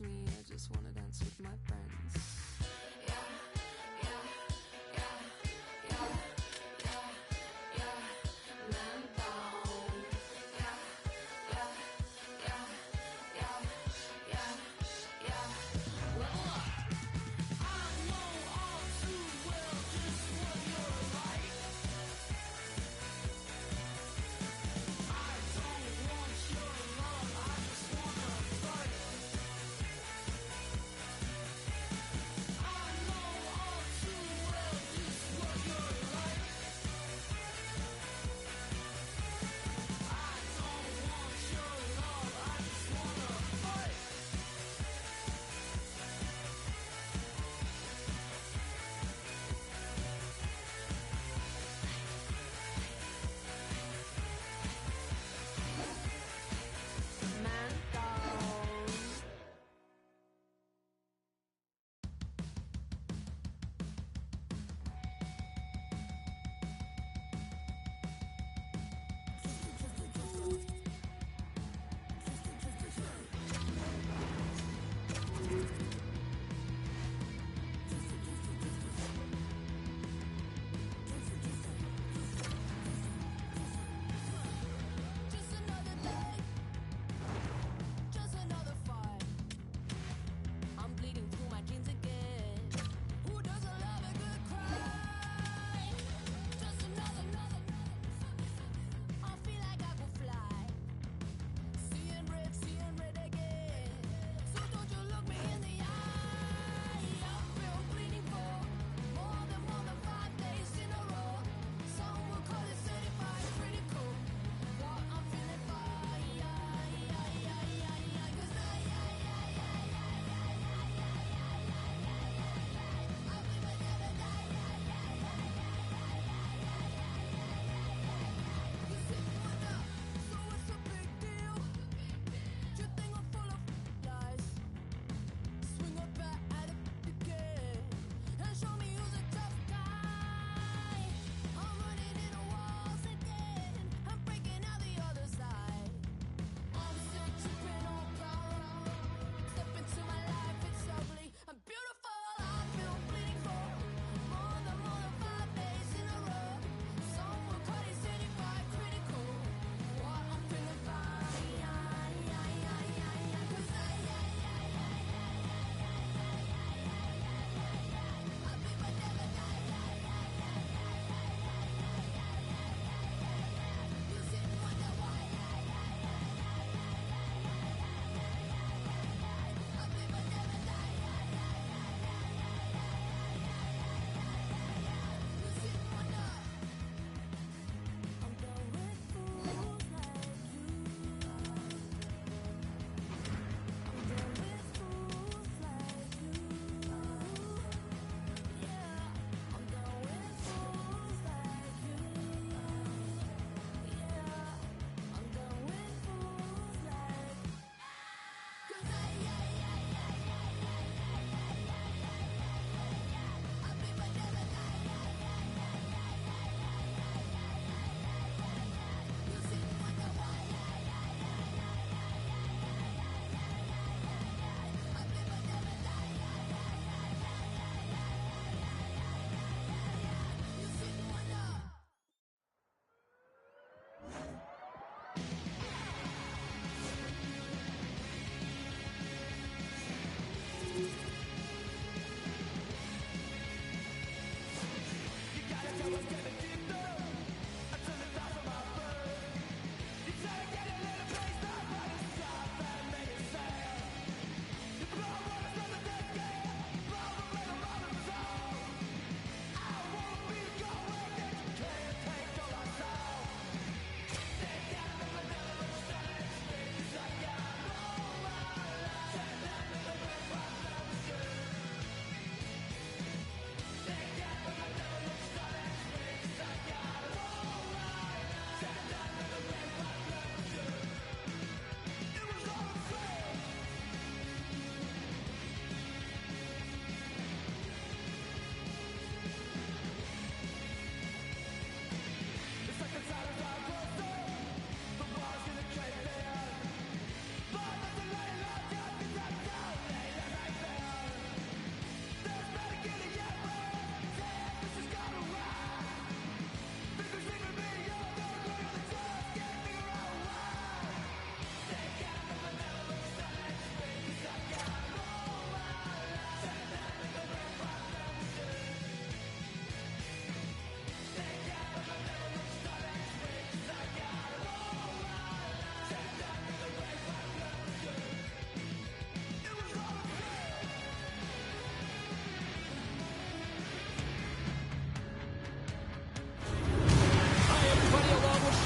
touch me, I just wanna dance with my friends.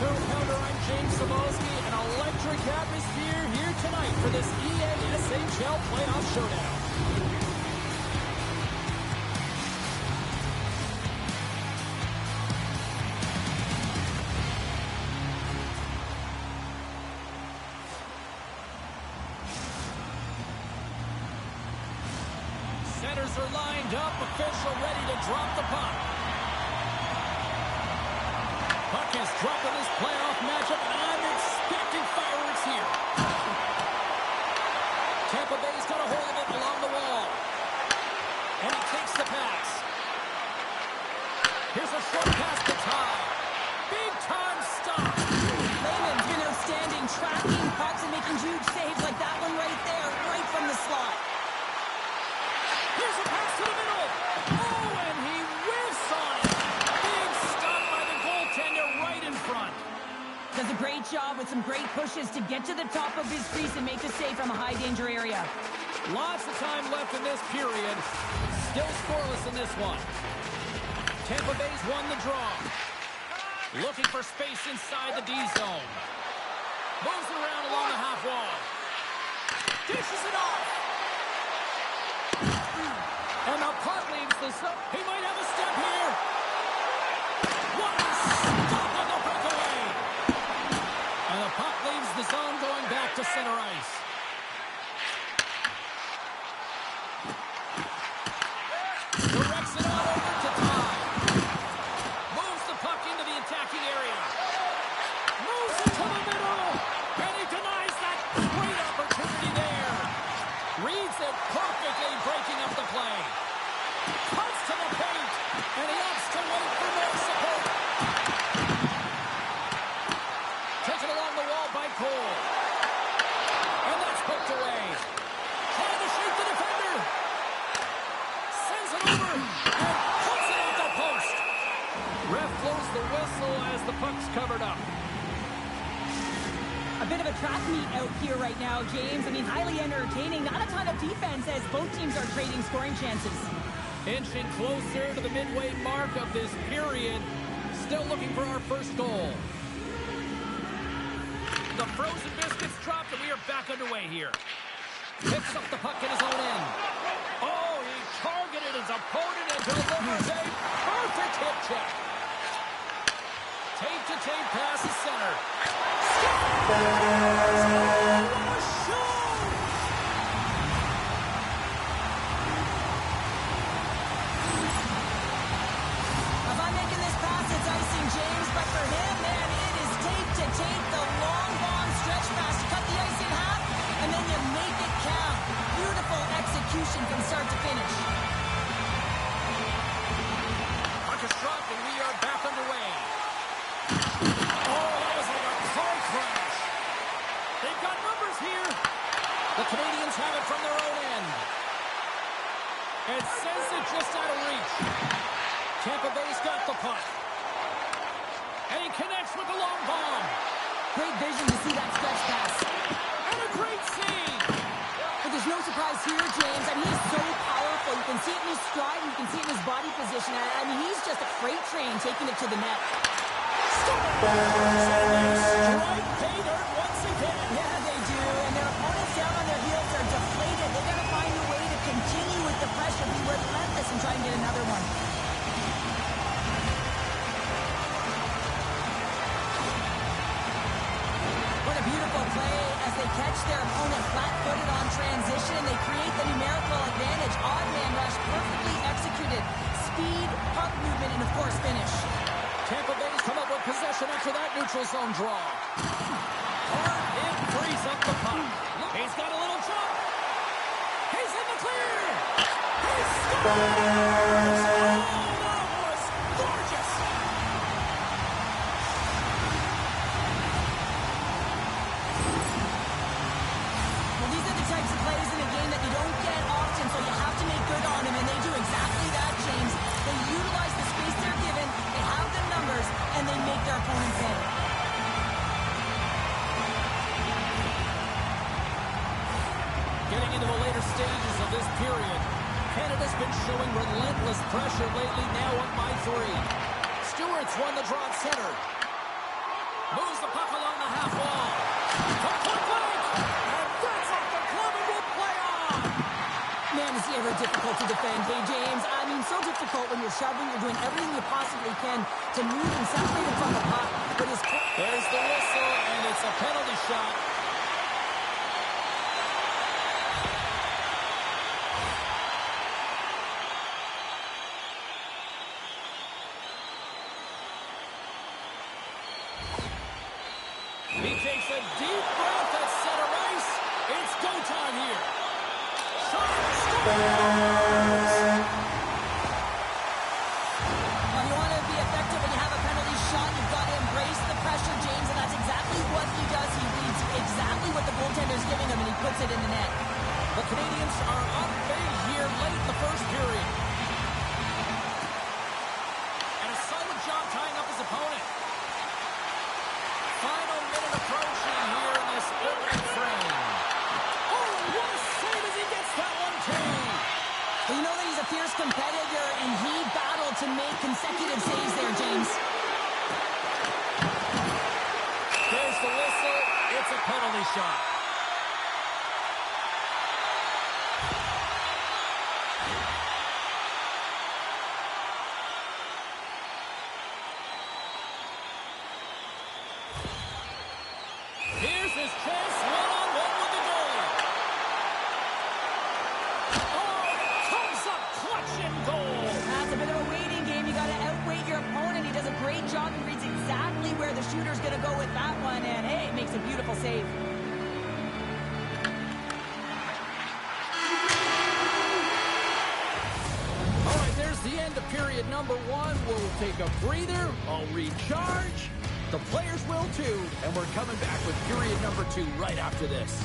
Turtle Pounder, I'm James Cebulski. An electric atmosphere here tonight for this EASHL playoff showdown. Centers are lined up, official ready to drop the puck. Puck is dropped in this playoff matchup, and I'm expecting fireworks here. Tampa Bay's got a hold of it along the wall. And he takes the pass. Here's a short pass to Ty. Big time stop. Lehman's been outstanding, tracking pucks and making huge saves like that one right there, right from the slot. Here's a pass to the middle. Oh, and he whiffs on it. Big stop by the goaltender right in front. Does a great job with some great pushes to get to the top of his crease and make the save from a high danger area. Lots of time left in this period. Still scoreless in this one. Tampa Bay's won the draw. Looking for space inside the D zone. Moves around along the half wall. Dishes it off. And the puck leaves the zone. He might have a step here. What a stop on the breakaway. And the puck leaves the zone going back to center ice. Directs it all over to Ty. Moves the puck into the attacking area. Moves it to the middle. And he denies that great opportunity there. Reads it perfectly, breaking up the play. Cuts to the paint. And he opts to wait for more support. Taken along the wall by Cole. And that's hooked away. Trying to shake the defender. Sends it over. And puts it at the post. Ref blows the whistle as the puck's covered up. A bit of a track meet out here right now, James. I mean, highly entertaining. Not a ton of defense as both teams are trading scoring chances. Inching closer to the midway mark of this period. Still looking for our first goal. The frozen biscuits dropped, and we are back underway here. Picks up the puck in his own end. Oh, he targeted his opponent and delivers a perfect hip check. Tape-to-tape pass is center. If I'm making this pass, it's icing, James. But for him, man, it is tape-to-tape. The long, long stretch pass. You cut the ice in half, and then you make it count. Beautiful execution from start to finish. Puck is dropped, and we are back underway. Oh, that was like a car crash. They've got numbers here. The Canadians have it from their own end. And sends it just out of reach. Tampa Bay's got the puck. And he connects with the long bomb. Great vision to see that stretch pass. And a great save. But there's no surprise here, James. I mean, he's so powerful. You can see it in his stride. You can see it in his body position. I mean, he's just a freight train taking it to the net. Strike pay dirt once again. Yeah, they do. And their opponents down on their heels are deflated. They've got to find a way to continue with the pressure, be relentless, and try and get another one. What a beautiful play as they catch their opponent flat-footed on transition. They create the numerical advantage. Odd man rush, perfectly executed. Speed, puck movement, and of course, finish. Tampa Bay's come up with possession after that neutral zone draw. Hard hit frees up the puck. He's got a little jump. He's in the clear. He scores! Oh, that was gorgeous. Well, these are the types of plays in a game that you don't get often, so you have to make good on them, and they do exactly that, James. They utilize the space they're given, they have the numbers, and they make their opponent pay. Getting into the later stages of this period, Canada's been showing relentless pressure lately, now up by 3. Stewart's won the draw at center. Moves the puck along the half wall. From point blank. And that's off the glove and will play on. Man, is he ever difficult to defend, hey, James? I mean, so difficult when you're shoving, you're doing everything you possibly can to move and separate him from the puck. But his... There's the whistle, and it's a penalty shot. He takes a deep breath at center ice. It's go time here. Shot, scores! Well, you want to be effective when you have a penalty shot. You've got to embrace the pressure, James, and that's exactly what he does. He reads exactly what the goaltender's giving him, and he puts it in the net. The Canadians are up big here late in the first period. And a solid job tying up his opponent. Final minute approaching here in this opening frame. Oh, what a save as he gets that one too. Well, you know that he's a fierce competitor, and he battled to make consecutive saves there, James. There's the whistle. It's a penalty shot. Here's his chance, one-on-one with the goalie. Oh, comes up clutch and goal. That's a bit of a waiting game. You got to outweight your opponent. He does a great job. He reads exactly where the shooter's going to go with that one, and hey, makes a beautiful save. All right, there's the end of period number one. We'll take a breather. I'll recharge. The players will too. And we're coming back with period number two right after this.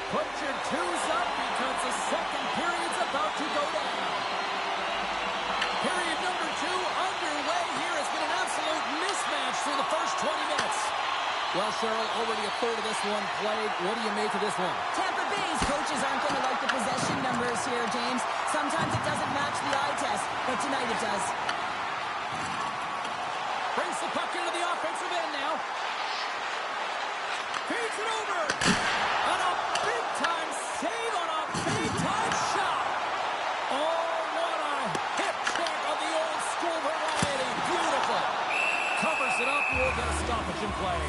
Put your twos up because the second period's about to go down. Period number two underway here. It's been an absolute mismatch through the first 20 minutes. Well, Cheryl, already a third of this one played. What do you make of this one? Tampa Bay's coaches aren't going to like the possession numbers here, James. Sometimes it doesn't match the eye test, but tonight it does. Brings the puck into the offensive end now. Feeds it over. And a big-time save on a big-time shot. Oh, what a hip check of the old school variety. Beautiful. Covers it up. We'll get a stoppage in play.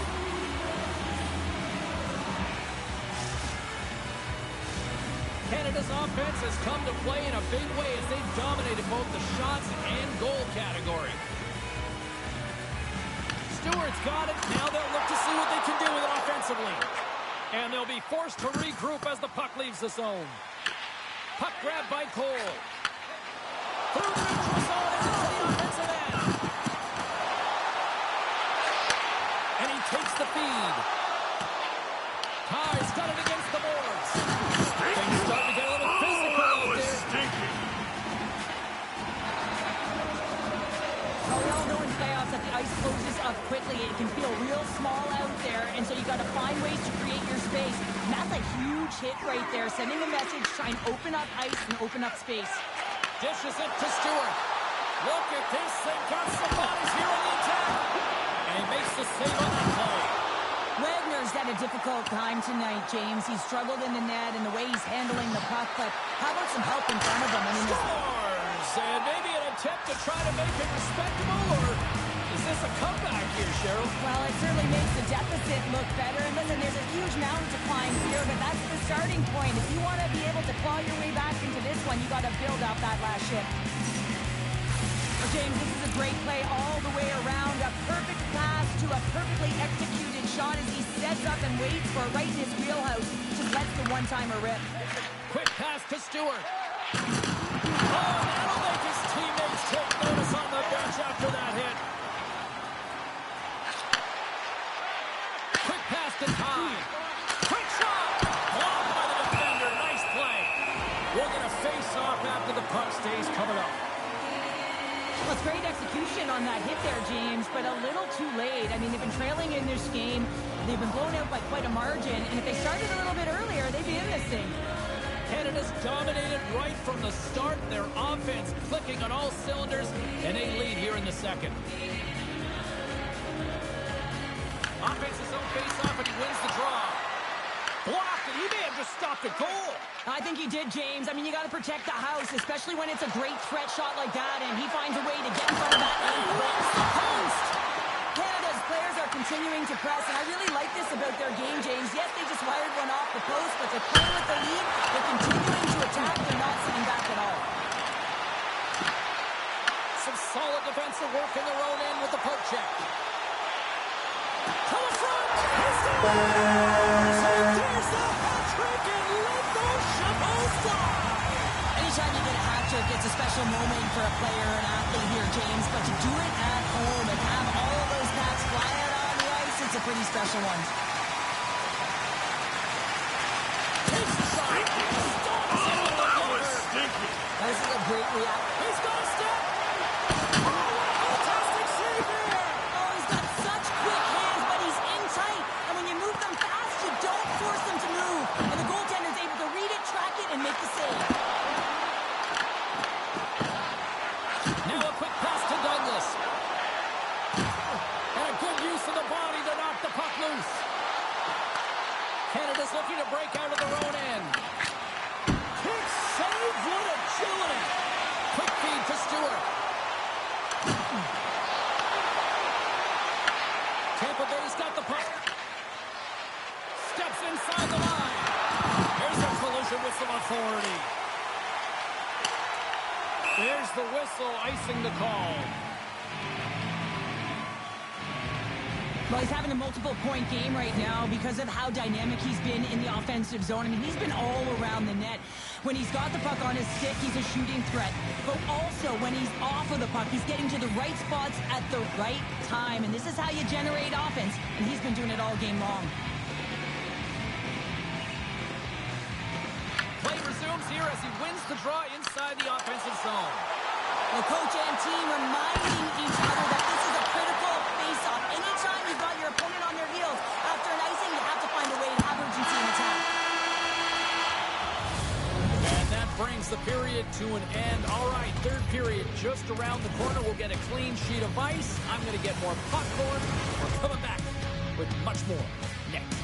Canada's offense has come to play in a big way as they've dominated both the shots and goal category. Stewart's got it. Now they'll look to see what they can do with it offensively. And they'll be forced to regroup as the puck leaves the zone. Puck grab by Cole. Through the neutral zone and into the offensive end. And he takes the feed. Ty's got it against the boards. Things starting to get a little physical out there. Well, we all know in playoffs that the ice closes up quickly. It can feel real small out there, and so you got to find ways to create your space. And that's a huge hit right there, sending a message, trying to open up ice and open up space. Dishes it to Stewart. Look at this. They've got some bodies here on the attack. And he makes the save on that play. Wagner's just had a difficult time tonight, James. He struggled in the net and the way he's handling the puck, but how about some help in front of him? I mean, Scores! And maybe an attempt to try to make it respectable, or is this a comeback here, Cheryl? well, it certainly makes the deficit look better. And listen, there's a huge mountain to climb here, but that's the starting point. If you want to be able to claw your way back into this one, you got to build up that last shift. Well, James, this is a great play all the way around. A perfect pass to a perfectly executed shot as he sets up and waits for it right in his wheelhouse. Just lets the one-timer rip. Quick pass to Stewart. Oh, that'll make his teammates take notice on the bench after that hit. Quick pass to Ty. Quick shot! Blocked by the defender. Nice play. We're going to face off after the puck stays covered up. Well, it's great execution on that hit there, James, but a little too late. I mean, they've been trailing in this game. They've been blown out by quite a margin, and if they started a little bit earlier, they'd be in this thing. Canada's dominated right from the start. Their offense clicking on all cylinders, and they lead here in the second. Offense's own face-off, and he wins the draw. Blocked, and he may have just stopped a goal. I think he did, James. I mean, you got to protect the house, especially when it's a great threat shot like that, and he finds a way to get in front of that and breaks the post. Canada's players are continuing to press, and I really like this about their game, James. Yes, they just wired one off the post, but they're playing with the lead. They're continuing to attack. They're not sitting back at all. Some solid defensive work in their own end with the poke check. To the front! There's the hat-trick, and let those shovels fly! Anytime you get a hat trick, it's a special moment for a player or an athlete here, James. But to do it at home and have all of those packs fly out on the ice, it's a pretty special one. Takes the shot! Stops it with the blocker! This is a great reaction. He's got a step! Oh, fantastic save there! Oh, he's got such quick hands, but he's in tight. And when you move them fast, you don't force them to move. And the goaltender's able to read it, track it, and make the save. Now a quick pass to Douglas. And a good use of the body to knock the puck loose. Canada's looking to break out of their own end. Kick save, what agility! Quick feed to Stewart. Tampa Bay's got the puck. Steps inside the line. There's a collision with some authority. There's the whistle, icing the call. Well, he's having a multiple-point game right now because of how dynamic he's been in the offensive zone. I mean, he's been all around the net. When he's got the puck on his stick, he's a shooting threat. But also, when he's off of the puck, he's getting to the right spots at the right time. And this is how you generate offense. And he's been doing it all game long. Play resumes here as he wins the draw inside the offensive zone. The coach and team reminding each other that this is a critical face-off. Anytime you've got your opponent on their heels after an icing, you have to find a way to have urgency in attack. And that brings the period to an end. All right, third period just around the corner. We'll get a clean sheet of ice. I'm going to get more popcorn. We're coming back with much more next.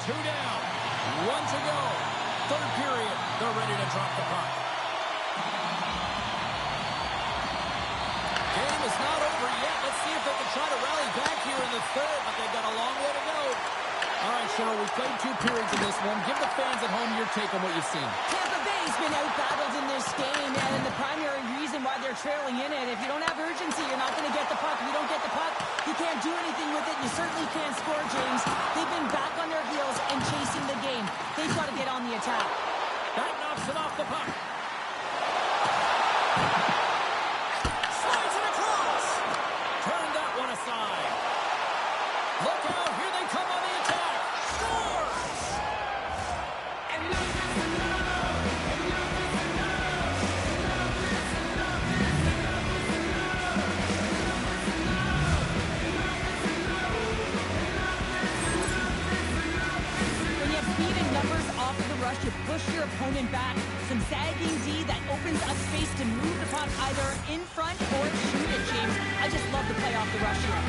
Two down, one to go. Third period. They're ready to drop the puck. Game is not over yet. Let's see if they can try to rally back here in the third, but they've got a long way to go. All right, Cheryl, we've played 2 periods in this one. Give the fans at home your take on what you've seen. Tampa Bay's been out-battled in this game, and the primary reason why they're trailing in it, if you don't have urgency, you're not going to get the puck. If you don't get the puck, you can't do anything with it. You certainly can't score, James. They've been back on their heels and chasing the game. They've got to get on the attack. That knocks it off the puck. Slides it across. Turn that one aside. Look out. Here they come on the attack. Scores! When you have speed and numbers off of the rush, you push your opponent back. Some sagging D that opens up space to move the puck either in front or shoot it, James. I just love the play off the rush here.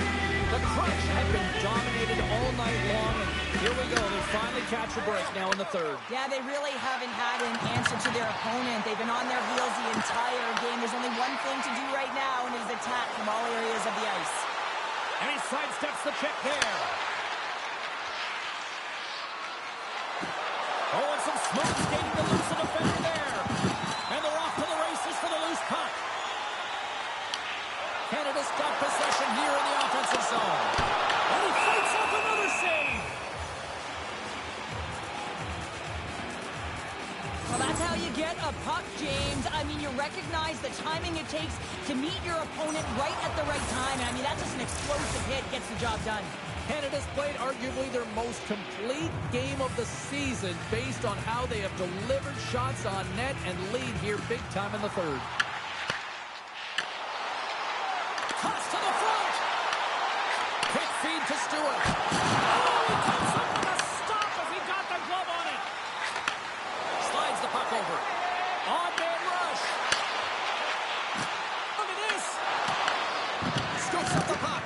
The Crunch have been dominated all night long, and here we go. They finally catch a break now in the third. Yeah, they really haven't had an answer to their opponent. They've been on their heels the entire game. There's only one thing to do right now, and it is attack from all areas of the ice. And he sidesteps the check there. Oh, and some smoke skating to lose the defender there. And they're off to the races for the loose puck. Canada's got possession here in the offensive zone. And he fights off another save. Well, that's how you get a puck, James. I mean, you recognize the timing it takes to meet your opponent right at the right time. I mean, that's just an explosive hit, gets the job done. Canada's played arguably their most complete game of the season based on how they have delivered shots on net and lead here big time in the third. Toss to the front. Quick feed to Stewart. Oh, he comes up with a stop as he got the glove on it. Slides the puck over. On-man rush. Look at this. Scoops up the puck.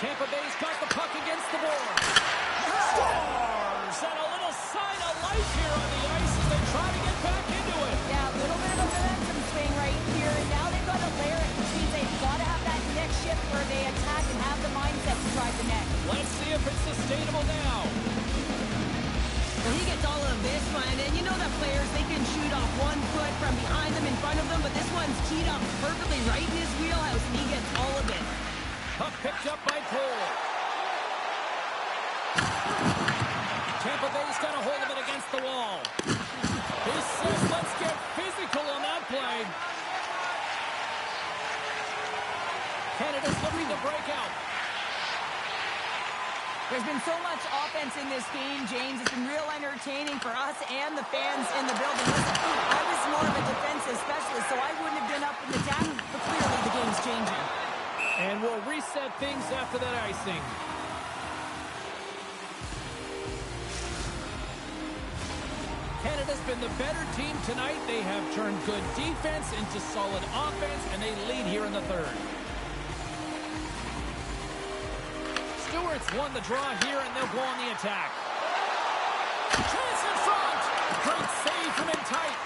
Tampa Bay's got the puck against the board. Scores! And a little sign of life here on the ice as they try to get back into it. Yeah, a little bit of a momentum swing right here, and now they've got to layer it, which means they've got to have that next shift where they attack and have the mindset to drive the net. Let's see if it's sustainable now. Well, he gets all of this one, and you know that players, they can shoot off 1 foot from behind them, in front of them, but this one's teed up perfectly right in his wheelhouse, and he gets all of it. Puck picked up by Cole. Tampa Bay's got a hold of it against the wall. He says, let's get physical on that play. Canada's looking to break out. There's been so much offense in this game, James. It's been real entertaining for us and the fans in the building. Listen, I was more of a defensive specialist, so I wouldn't have been up in the attack, but clearly the game's changing. And we'll reset things after that icing. Canada's been the better team tonight. They have turned good defense into solid offense, and they lead here in the third. Stewart's won the draw here, and they'll go on the attack. Chance in front. Great save from in tight.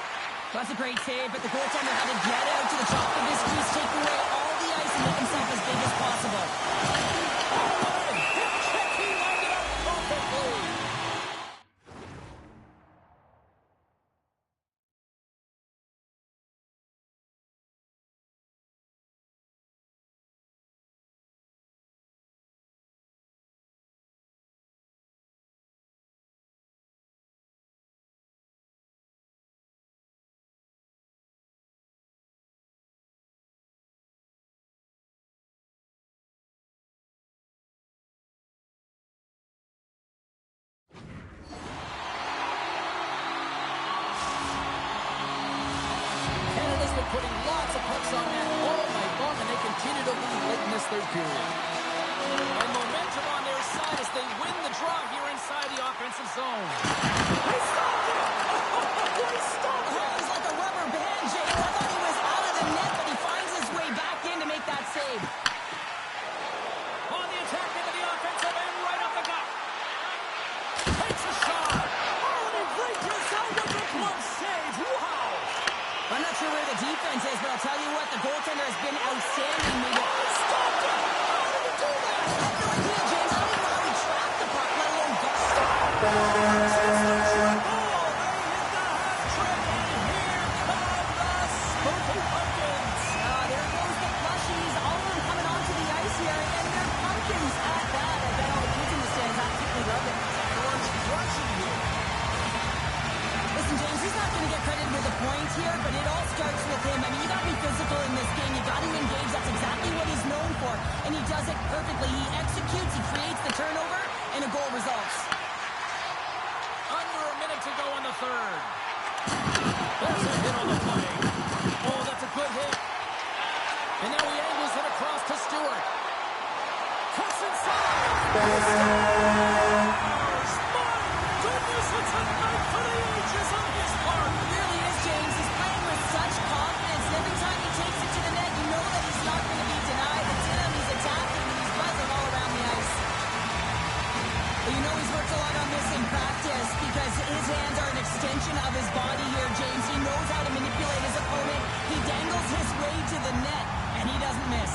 That's a great save, but the goaltender had to get out to the top of his crease, take away all the ice, and make himself as big as possible. Oh, hip check. He lined it up perfectly. Putting lots of pucks on net all night long, and they continue to lead late in this third period. And momentum on their side as they win the draw here inside the offensive zone. They stopped it! Oh, they stopped it! He's like a rubber band, James. I thought he was out of the net, but he finds his way back in to make that save. On the attack into the offensive end, right up the gut. Takes a shot. Oh, and he breaks his defense is, but I'll tell you what, the goaltender has been outstanding. Maybe stopped it. How did he do that? I have no idea, James. I don't even know how he tracked the puck, let alone got there goes the plushies, all of them coming onto the ice here, and they're pumpkins at that. I bet all the kids in the stands absolutely love it. Listen, James, he's not going to get credited with a point here, but it all starts with him. I mean, you got to be physical in this game. You got to engage. That's exactly what he's known for, and he does it perfectly. He executes, he creates the turnover, and a goal results. Under a minute to go in the third. There's a hit on the play. Oh, that's a good hit. And now he angles it across to Stewart. Cuts inside. Goodness, it's a night for the ages on his part. It really is, James. He's playing with such confidence, and every time he takes it to the net, you know that he's not going to be denied. It's in him, he's attacking, and he's buzzing all around the ice. But you know he's worked a lot on this in practice because his hands are an extension of his body here, James. He knows how to manipulate his opponent. He dangles his way to the net, and he doesn't miss.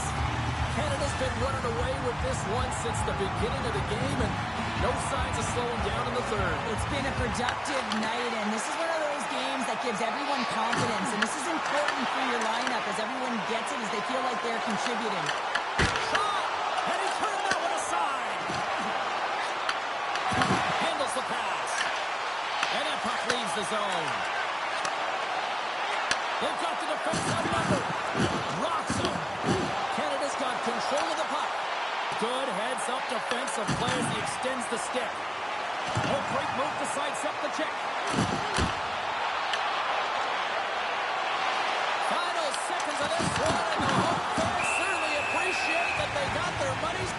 Canada's been running away with this one since the beginning of the game, and no signs of slowing down in the third. It's been a productive night, and this is one of those games that gives everyone confidence, and this is important for your lineup as everyone gets it, as they feel like they're contributing. Shot! And he turned that one aside. Handles the pass. And that puck leaves the zone. They've got the defense outnumbered. Rocks him. Canada's got control of the puck. Good heads-up defensive play as he extends the stick. Oh, great move to sidestep the check. Final seconds of this one, and the home fans certainly appreciate that they got their money's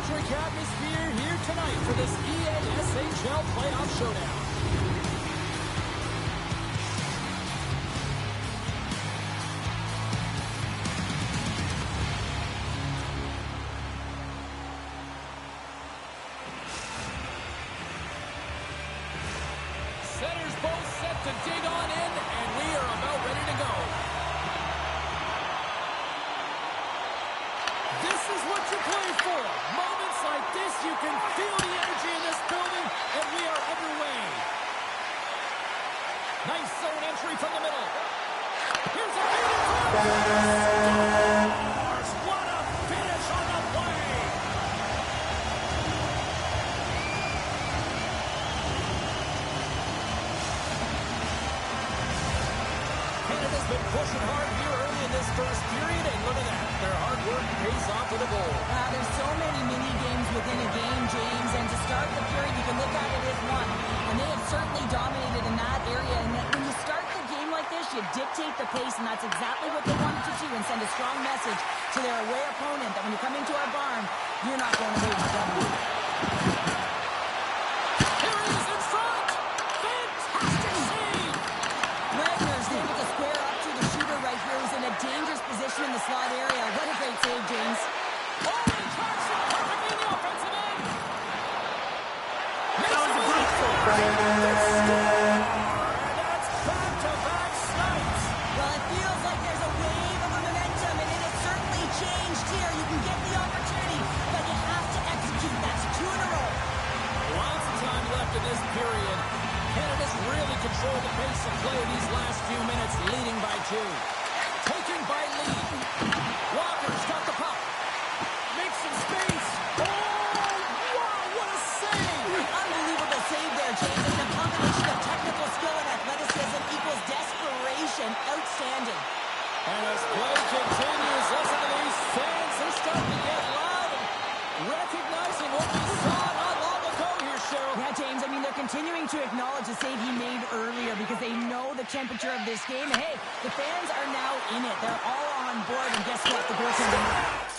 electric atmosphere here tonight for this EASHL playoff showdown. Centers both set to dig on in, and we are about ready to go. This is what you play for. Moments like this, you can feel the energy in this building, and we are underway. Nice zone entry from the middle. Here's a Stars! What a finish on the play! Canada's been pushing hard here early in this first period, and look at that. Their hard work pays off with a goal. There's so many mini games within a game, James, and to start the period, you can look at it as one. And they have certainly dominated in that area. And when you start the game like this, you dictate the pace, and that's exactly what they wanted to do, and send a strong message to their away opponent that when you come into our barn, you're not going away with them. Here he is in front! Fantastic save! Wagner's able to square up to the shooter right here, who's in a dangerous position in the slot area. What a great save, James. Oh, he tracks it perfectly in the offensive end! Makes it that's back-to-back snipes! Well, it feels like there's a wave of momentum, and it has certainly changed here. You can get the opportunity, but you have to execute. That's 2 in a row. Lots of time left in this period. Canada's really controlled the pace of play these last few minutes, leading by 2. Taken by Lee. Walker's got the puck. Makes some space. Oh, wow, what a save! Unbelievable save there, James. And the combination of technical skill and athleticism equals desperation. Outstanding. And as play continues, listen to these fans. They're starting to get loud and recognizing what we saw not long ago here, Cheryl. Yeah, James, I mean, they're continuing to acknowledge the save he made earlier because they know the temperature of this game. And hey, the fans are now in it. They're all on board, and guess what? The goaltender.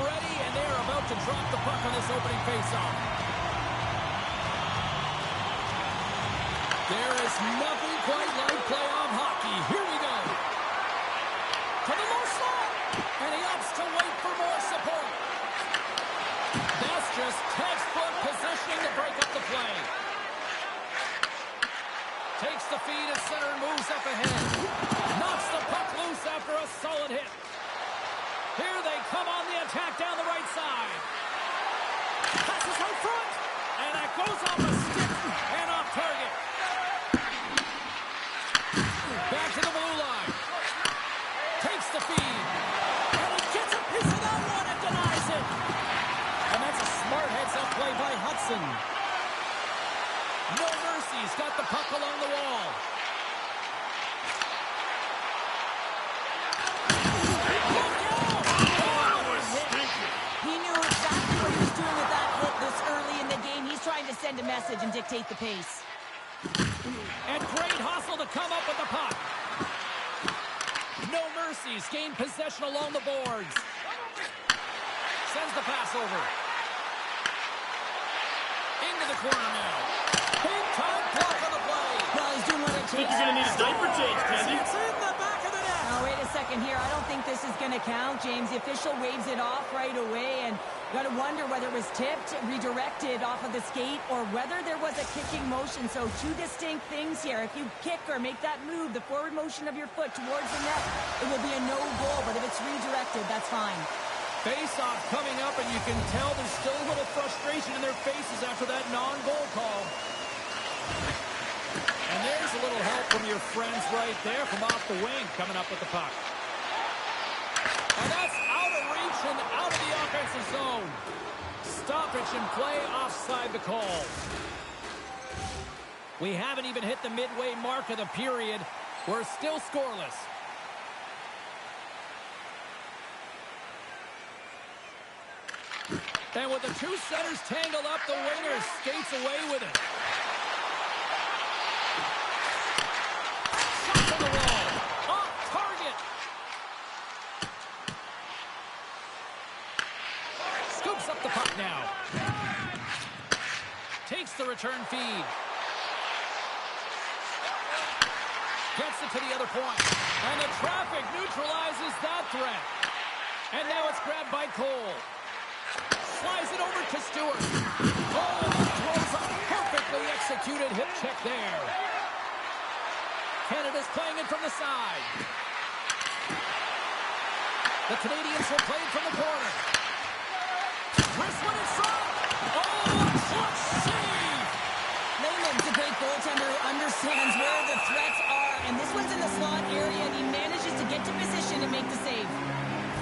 ready, and they're about to drop the puck on this opening faceoff. There is nothing quite like playoff hockey. Here we go. To the low slot, and he opts to wait for more support. That's just textbook positioning to break up the play. Takes the feed at center and moves up ahead. Knocks the puck loose after a solid hit. Here they come on the attack down the right side. Passes out front, and that goes off a stick and off target. Back to the blue line. Takes the feed. And he gets a piece of that one and denies it. And that's a smart heads-up play by Hudson. No mercy. He's got the puck along the wall. He knew exactly what he was doing with that hit this early in the game. He's trying to send a message and dictate the pace. And great hustle to come up with the puck. No mercies. Gain possession along the boards. Sends the pass over. Into the corner now. Big time block on the play. Well, he's doing what it takes. You're going to need a diaper change, Candy. It's in the back of the net. Oh, wait a second here. I don't think this is going to count, James. The official waves it off right away, and you got to wonder whether it was tipped, redirected off of the skate, or whether there was a kicking motion. So two distinct things here. If you kick or make that move, the forward motion of your foot towards the net, it will be a no goal. But if it's redirected, that's fine. Face-off coming up, and you can tell there's still a little frustration in their faces after that non-goal call. And there's a little help from your friends right there from off the wing coming up with the puck. And that's out of reach and out of the offensive zone. Stoppage in play, offside the call. We haven't even hit the midway mark of the period. We're still scoreless. And with the two centers tangled up, the winger skates away with it. Shot on the wall. Off target. Scoops up the puck now. Takes the return feed. Gets it to the other point. And the traffic neutralizes that threat. And now it's grabbed by Cole. Slides it over to Stewart. Oh, throws a perfectly executed hip check there. Canada's playing it from the side. The Canadians will play it from the corner. Wrist one in front. Oh, a clutch save. Lehman's a great goaltender who understands where the threats are, and this one's in the slot area, and he manages to get to position and make the save.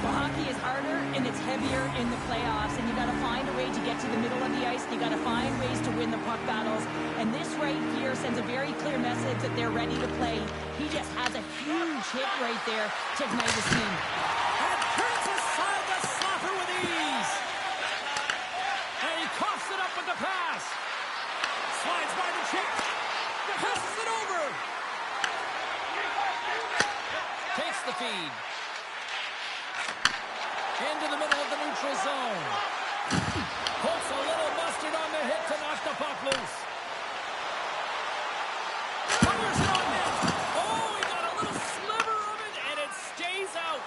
Well, hockey is harder and it's heavier in the playoffs, and you got to find a way to get to the middle of the ice. You got to find ways to win the puck battles, and this right here sends a very clear message that they're ready to play. He just has a huge hit right there to ignite his team. And turns aside the slapper with ease. And he coughs it up with the pass. Slides by the check. Passes it over. Takes the feed. Into the middle of the neutral zone. Puts a little mustard on the hit to knock the puck loose. Fires it on net. Oh, he got a little sliver of it, and it stays out.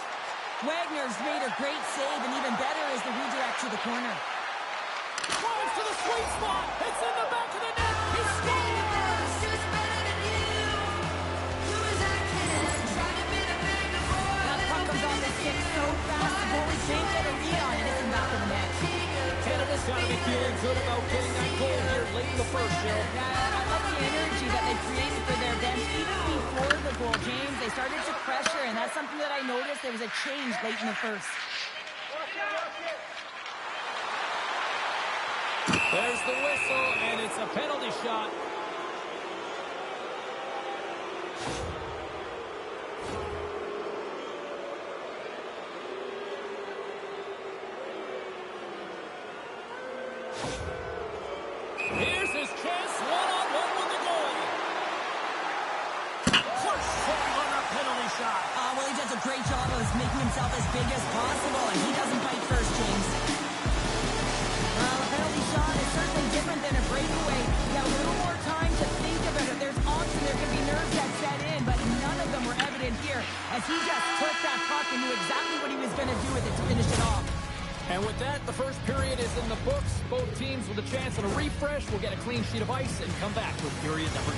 Wagner's made a great save, and even better is the redirect to the corner. Drives to the sweet spot. It's in the back of the net. He scores! That puck comes on the stick so fast, the goalie can't get a read on it. It's in the back of the net. Canada's got to be feeling good about getting that goal here late in the first, Joe. Yeah, I love the energy that they created for their bench. Even before the goal, James, they started to pressure, and that's something that I noticed. There was a change late in the first. There's the whistle, and it's a penalty shot. Here's his chance, one-on-one with the goalie. Clutch save on a penalty shot. Well, he does a great job of making himself as big as possible, and he doesn't bite first, James. than a breakaway. He had a little more time to think about it. There's options, there could be nerves that set in, but none of them were evident here as he just took that puck and knew exactly what he was going to do with it to finish it off. And with that, the first period is in the books. Both teams with a chance at a refresh will get a clean sheet of ice and come back with period number 2.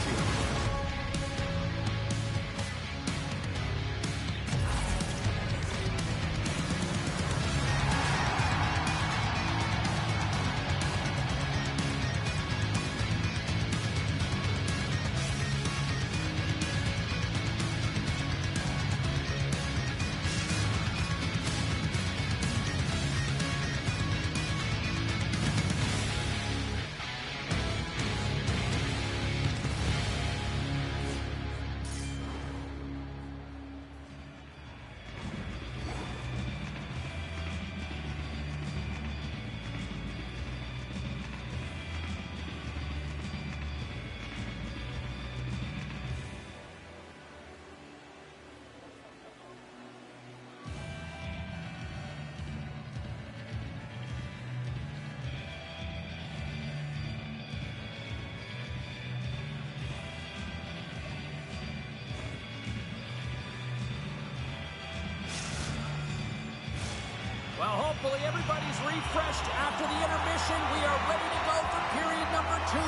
Well, hopefully everybody's refreshed after the intermission. We are ready to go for period number 2.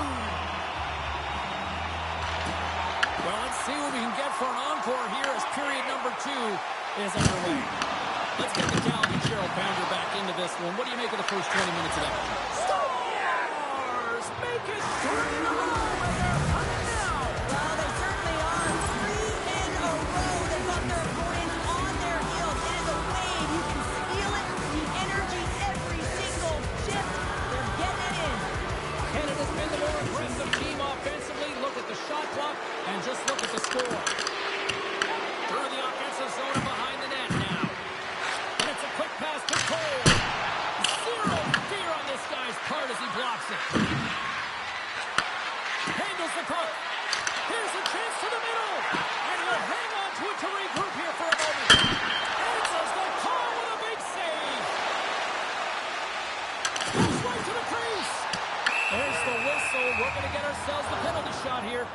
Well, let's see what we can get for an encore here as period number 2 is underway. Let's get the Calvin Cheryl Pounder back into this one. What do you make of the first 20 minutes of that? Stars make it 3 in a row, and they're coming now. Well, they certainly are. 3 in a row. They've got their opponent on their heels. It is a wave. You can feel it. The energy every single shift. They're getting it in. Canada's been the more aggressive team offensively. Look at the shot clock and just look at the score. Through the offensive zone and behind the net now. And it's a quick pass to Cole. Zero fear on this guy's part as he blocks it. Handles the puck. Here's a chance to the middle. And he'll hang on to it to regroup here for a moment. Answers the call with a big save. Goes right to the crease. There's the whistle. We're going to get ourselves the penalty shot here.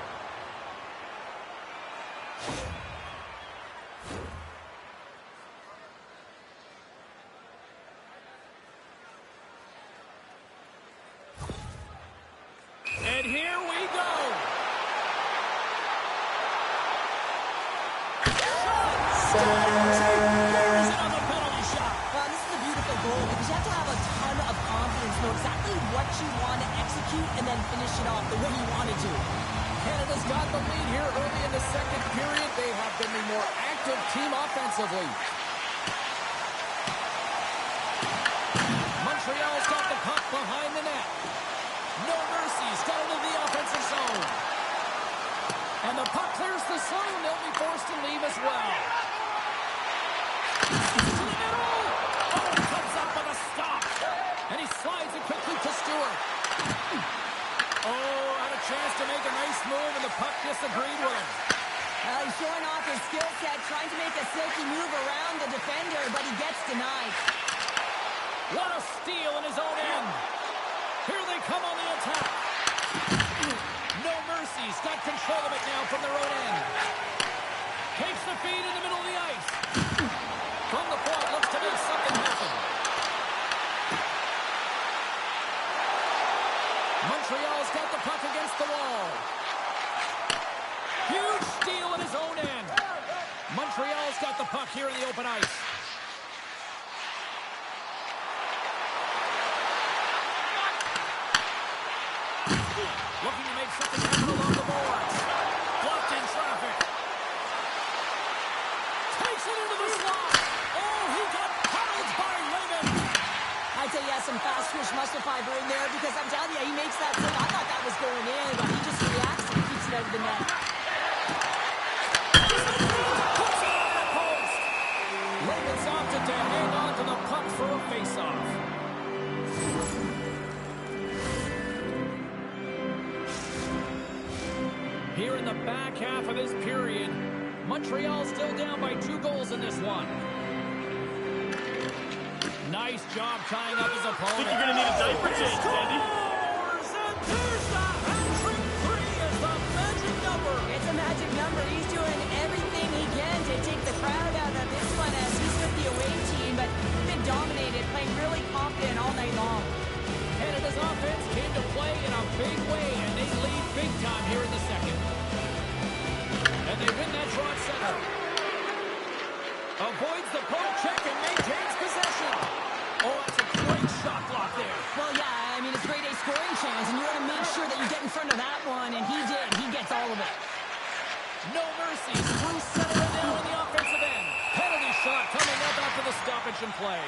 And here we go. There's another penalty shot. Well, this is a beautiful goal because you have to have a ton of confidence, know exactly what you want to execute, and then finish it off the way you want to do. Canada's got the lead here early in the second period. They have been the more active team offensively. Montreal's got the puck behind the net. No mercy's got into the offensive zone. And the puck clears the zone. They'll be forced to leave as well. To the middle. Oh, he comes up with a stop. And he slides it quickly to Stewart. Oh, had a chance to make a nice move, and the puck disagreed with him. He's showing off his skill set, trying to make a silky move around the defender, but he gets denied. What a steal in his own end. Here they come on the attack. No mercy's got control of it now from their own end. Takes the feed in the middle of the ice. From the point, looks to make something happen. Montreal's got the puck against the wall. Huge steal in his own end. Montreal's got the puck here in the open ice. Looking to make something happen along the boards. Blocked in traffic. Takes it into the slot. Oh, he got puddled by Lemon. I'd say he has some fast twitch muscle fiber in there because I'm telling you, he makes that save. I thought that was going in, but he just reacts and keeps it out of the net. Puts it on the post. Lemon's opted to hang on to the puck for a face-off. Here in the back half of this period, Montreal still down by 2 goals in this one. Nice job tying up his opponent. Think you're going to need a diaper change, Andy. Scores a There's the hat-trick three as the magic number. It's a magic number. He's doing everything he can to take the crowd out of this one as he's with the away team, but he's been dominated, playing really confident all night long. Canada's offense came to play in a big way, and they lead big time here in the second. And they win that draw at center. Avoids the poke check and maintains possession. Oh, that's a great shot block there. Well, yeah, I mean, it's grade A scoring chance, and you want to make sure that you get in front of that one, and he did. He gets all of it. No mercy. Through center and now on the offensive end. Penalty shot coming up after the stoppage in play.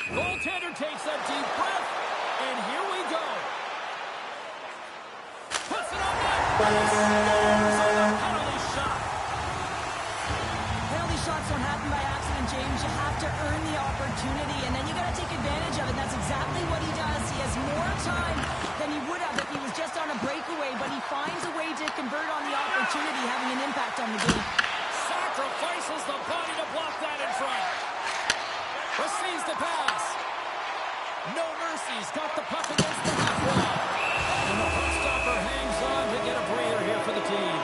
Goaltender takes a deep breath, and here we go. Puts it on net. Scores on the penalty shot. Penalty shots don't happen by accident, James. You have to earn the opportunity, and then you got to take advantage of it. That's exactly what he does. He has more time than he would have if he was just on a breakaway, but he finds a way to convert on the opportunity, having an impact on the game. Sacrifices the body to block that in front. Receives the pass. No mercies. Got the puck against the half wall. And the puck stopper hangs on to get a breather here for the team.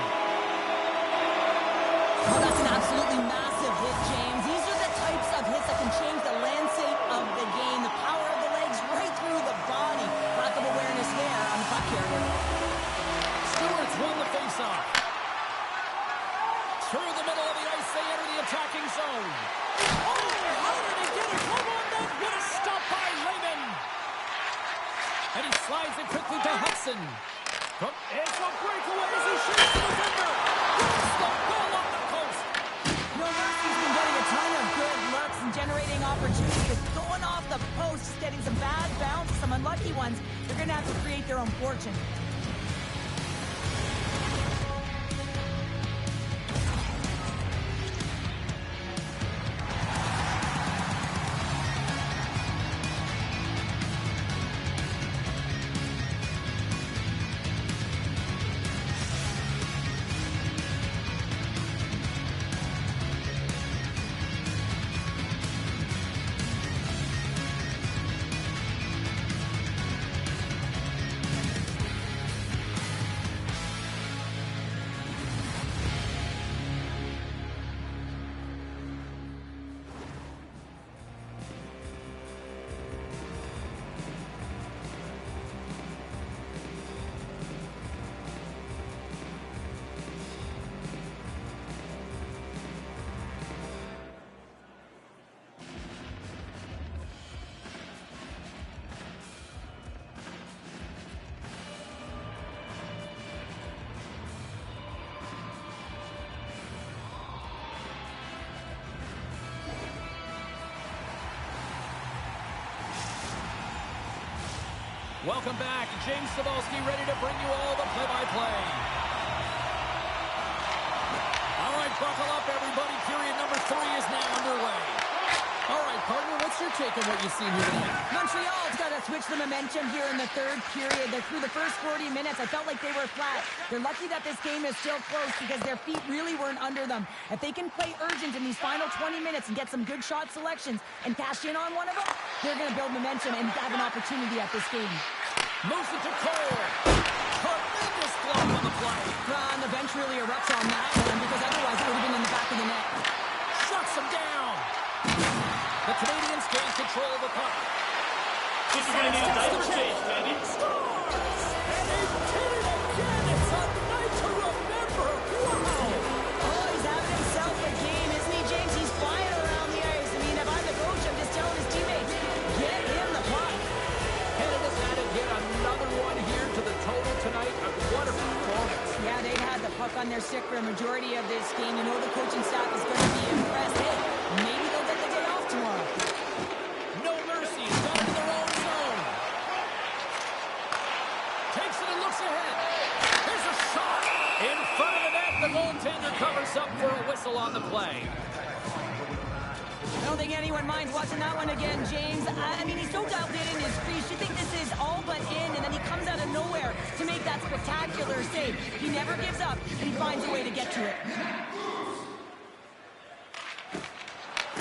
Oh, that's an absolutely massive hit, James. These are the types of hits that can change the landscape of the game. The power of the legs right through the body. Lack of awareness there on the puck carrier. Stewart's won the faceoff. Through the middle of the ice, they enter the attacking zone. Oh, how did he get it? Come on, that what a stop by Raymond. And he slides it quickly to Hudson. It's a breakaway as he shoots the defender. It's the goal on the post. No mercy's been getting a ton of good looks and generating opportunities. Going off the post, getting some bad bounces, some unlucky ones. They're going to have to create their own fortune. Welcome back. James Cebulski ready to bring you all the play-by-play. All right, buckle up, everybody. Period number 3 is now underway. All right, partner, what's your take on what you've seen here tonight? Montreal's got to switch the momentum here in the third period. They're through the first 40 minutes. I felt like they were flat. They're lucky that this game is still close because their feet really weren't under them. If they can play urgent in these final 20 minutes and get some good shot selections and cash in on one of them, they're going to build momentum and have an opportunity at this game. Moves it to Cole. Tremendous glove on the play. And the bench really erupts on that one because otherwise it would have been in the back of the net. Shuts him down. The Canadians gain control of the puck. This is going to be a diaper change, baby. Scores! And they did it again. It's a night to remember. Wow. Oh, he's having himself a game, isn't he, James? He's flying around the ice. I mean, if I'm the coach, I'm just telling his teammates, get him the puck. Canada's added yet another one here to the total tonight. What a performance. Yeah, they've had the puck on their stick for a majority of this game. You know the coaching staff is going to be impressed. Hey, maybe they'll get the day off tomorrow. No mercy. Down in their own zone. Takes it and looks ahead. There's a shot. In front of the net, the goaltender covers up for a whistle on the play. I don't think anyone minds watching that one again, James. I mean, he's so dialed in his crease. You think this is all but in, and then he comes out of nowhere to make that spectacular save. He never gives up, and he finds a way to get to it.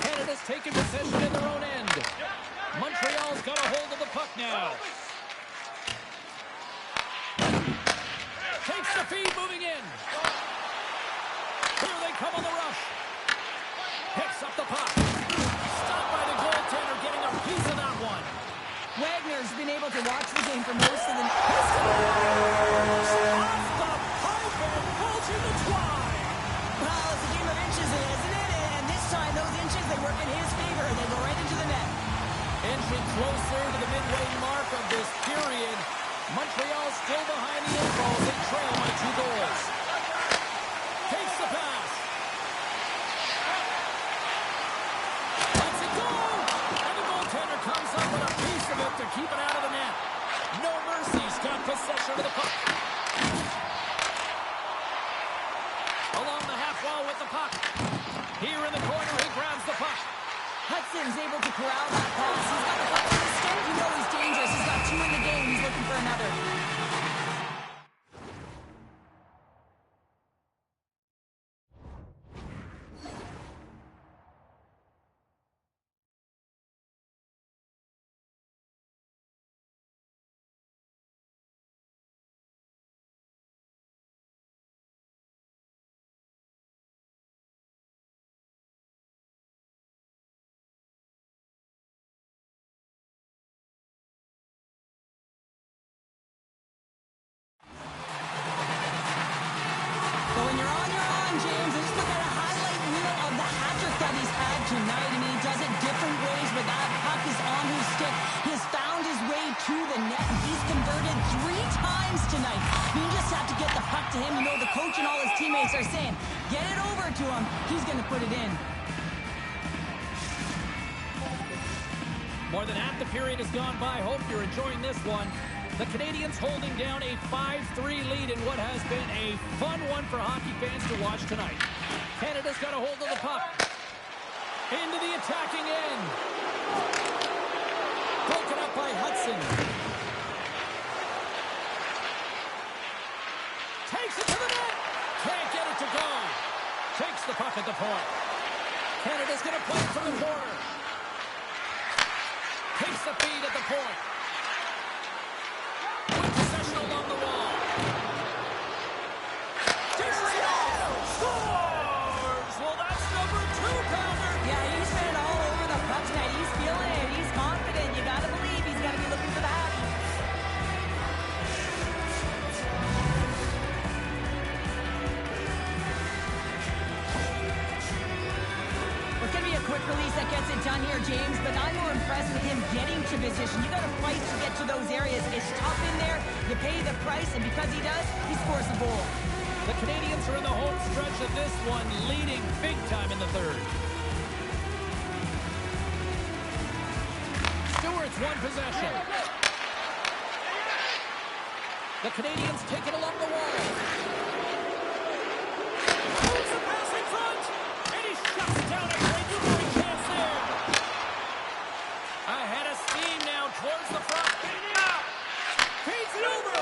Canada's taken possession in their own end. Montreal's got a hold of the puck now. Takes the feed, moving in. Here they come on the rush. Picks up the puck. Stopped by the goaltender, getting a piece of that one. Wagner's been able to watch the game for most of the... Off the pipe and pulls in the twine. Well, it's a game of inches, isn't it? And this time, those inches, they work in his favor. They go right into the net. Inching closer to the midway mark of this period. Montreal still behind the eight ball. They trail by 2 goals. Takes the pass. Lets it go. And the goaltender comes up with a piece of it to keep it out of the net. No mercy's got possession of the puck. Along the half wall with the puck. Here in the corner, he grabs the puck. Hudson's able to corral that pass. He's got the puck to his stick. You know he's dangerous. He's got 2 in the game. He's looking for another. Tonight, and he does it different ways, but that puck is on his stick. He has found his way to the net, and he's converted 3 times tonight. You just have to get the puck to him. You know, the coach and all his teammates are saying, get it over to him. He's going to put it in. More than half the period has gone by. Hope you're enjoying this one. The Canadians holding down a 5-3 lead in what has been a fun one for hockey fans to watch tonight. Canada's got a hold of the puck. Into the attacking end. Broken up by Hudson. Takes it to the net. Can't get it to go. Takes the puck at the point. Canada's going to play it from the corner. Takes the feed at the point. With possession along the wall. Dishes it off. Scores! Well, that's number 2-pounder. Yeah, he's been all over the puck tonight. He's feeling it. He's confident. You got to believe he's got to be looking for the happy. Well, it's going to be a quick release that gets it done here, James, but I'm more impressed with him getting to position. You got to fight to get to those areas. It's tough in there. You pay the price, and because he does, he scores a goal. The Canadians are in the home stretch of this one, leading big time in the third. Stewart's won possession. The Canadians take it along the wall. Moves the pass in front, and he shuts it down. A great chance there. Ahead of steam now towards the front. Feeds it over.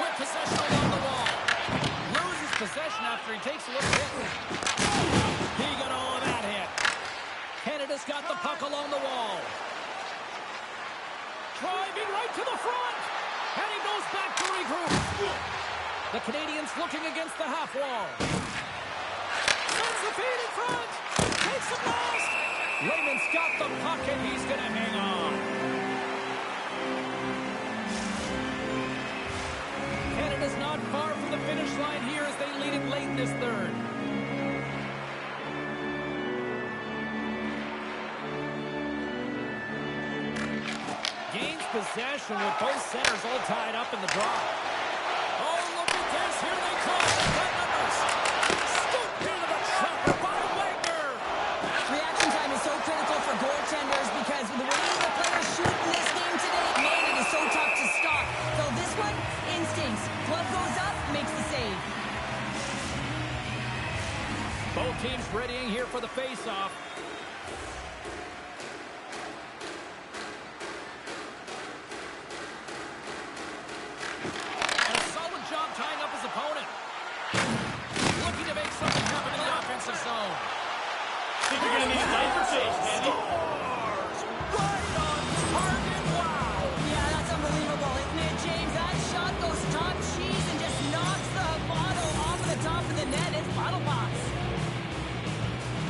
With possession along the wall. Loses possession after he takes a little hit. He got all of that hit. Canada's got the puck along the wall. Driving right to the front. And he goes back to regroup. The Canadians looking against the half wall. Sends the feed in front. Takes the blast. Raymond's got the puck and he's going to hang on. Canada's not far from the finish line here as they lead it late in this third. Gains possession with both centers all tied up in the draw. Oh, look at this. Here they come. They've got numbers. Scooped into the chopper by Wagner. Reaction time is so critical for goaltenders because the way the players shoot in this game today, man, it is so tough to stop. So this one, instincts. Glove goes up, makes the save. Both teams readying here for the face-off. offensive zone. Think you're gonna need a diaper change, Mandy. Scores! Right on target. Wow! Yeah, that's unbelievable, isn't it, James? That shot goes top cheese and just knocks the bottle off of the top of the net. It's bottle box.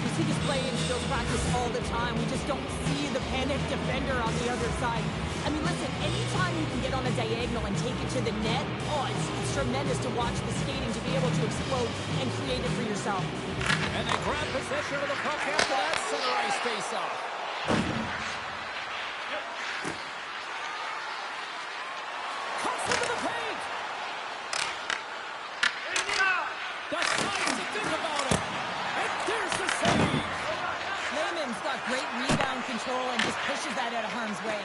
We see this play in skills practice all the time. We just don't see the panic defender on the other side. I mean, listen, anytime you can get on a diagonal and take it to the net, it's tremendous to watch the skating, to be able to explode and create it for yourself. And they grab possession of the puck after that center ice face-off. Cuts into the paint. That's nice to think about it. And there's the save. Lehman's got great rebound control and just pushes that out of harm's way.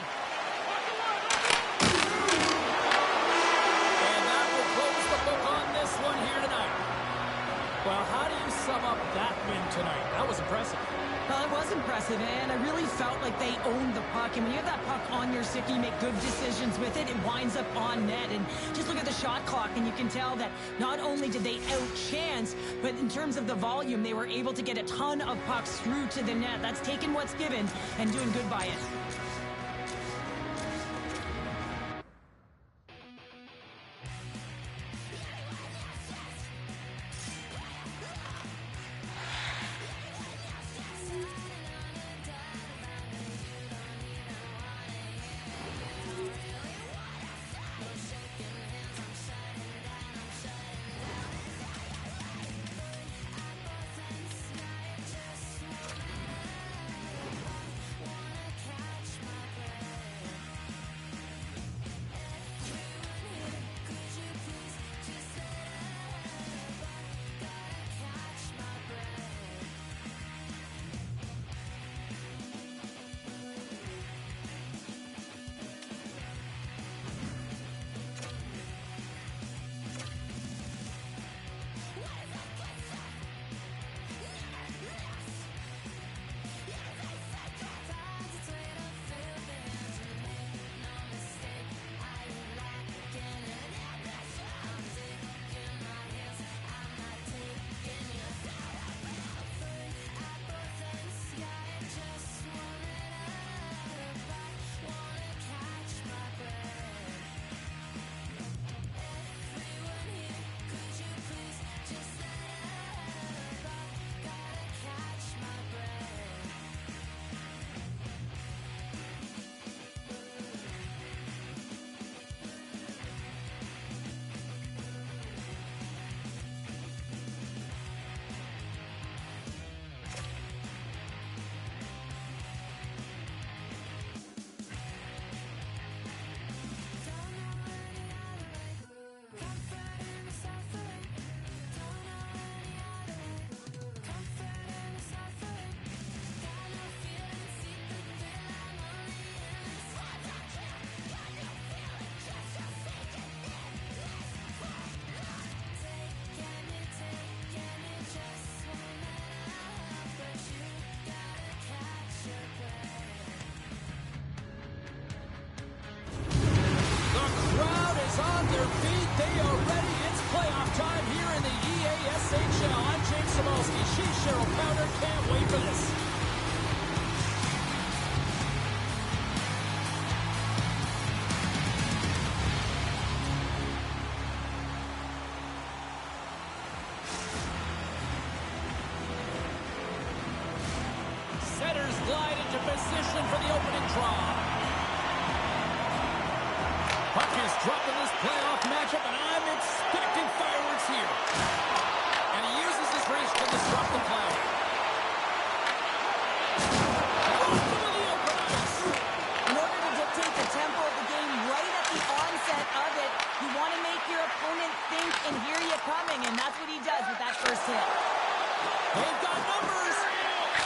And that will close the book on this one here tonight. Well, how do you sum up that win tonight? That was impressive. Well, it was impressive, and I really felt like they owned the puck. And when you have that puck on your stick, you make good decisions with it. It winds up on net. And just look at the shot clock, and you can tell that not only did they outchance, but in terms of the volume, they were able to get a ton of pucks through to the net. That's taking what's given and doing good by it. position for the opening draw. Puck is dropped in this playoff matchup, and I'm expecting fireworks here. And he uses his reach to disrupt the play. In order to dictate the tempo of the game right at the onset of it, you want to make your opponent think and hear you coming, and that's what he does with that first hit. They've got numbers.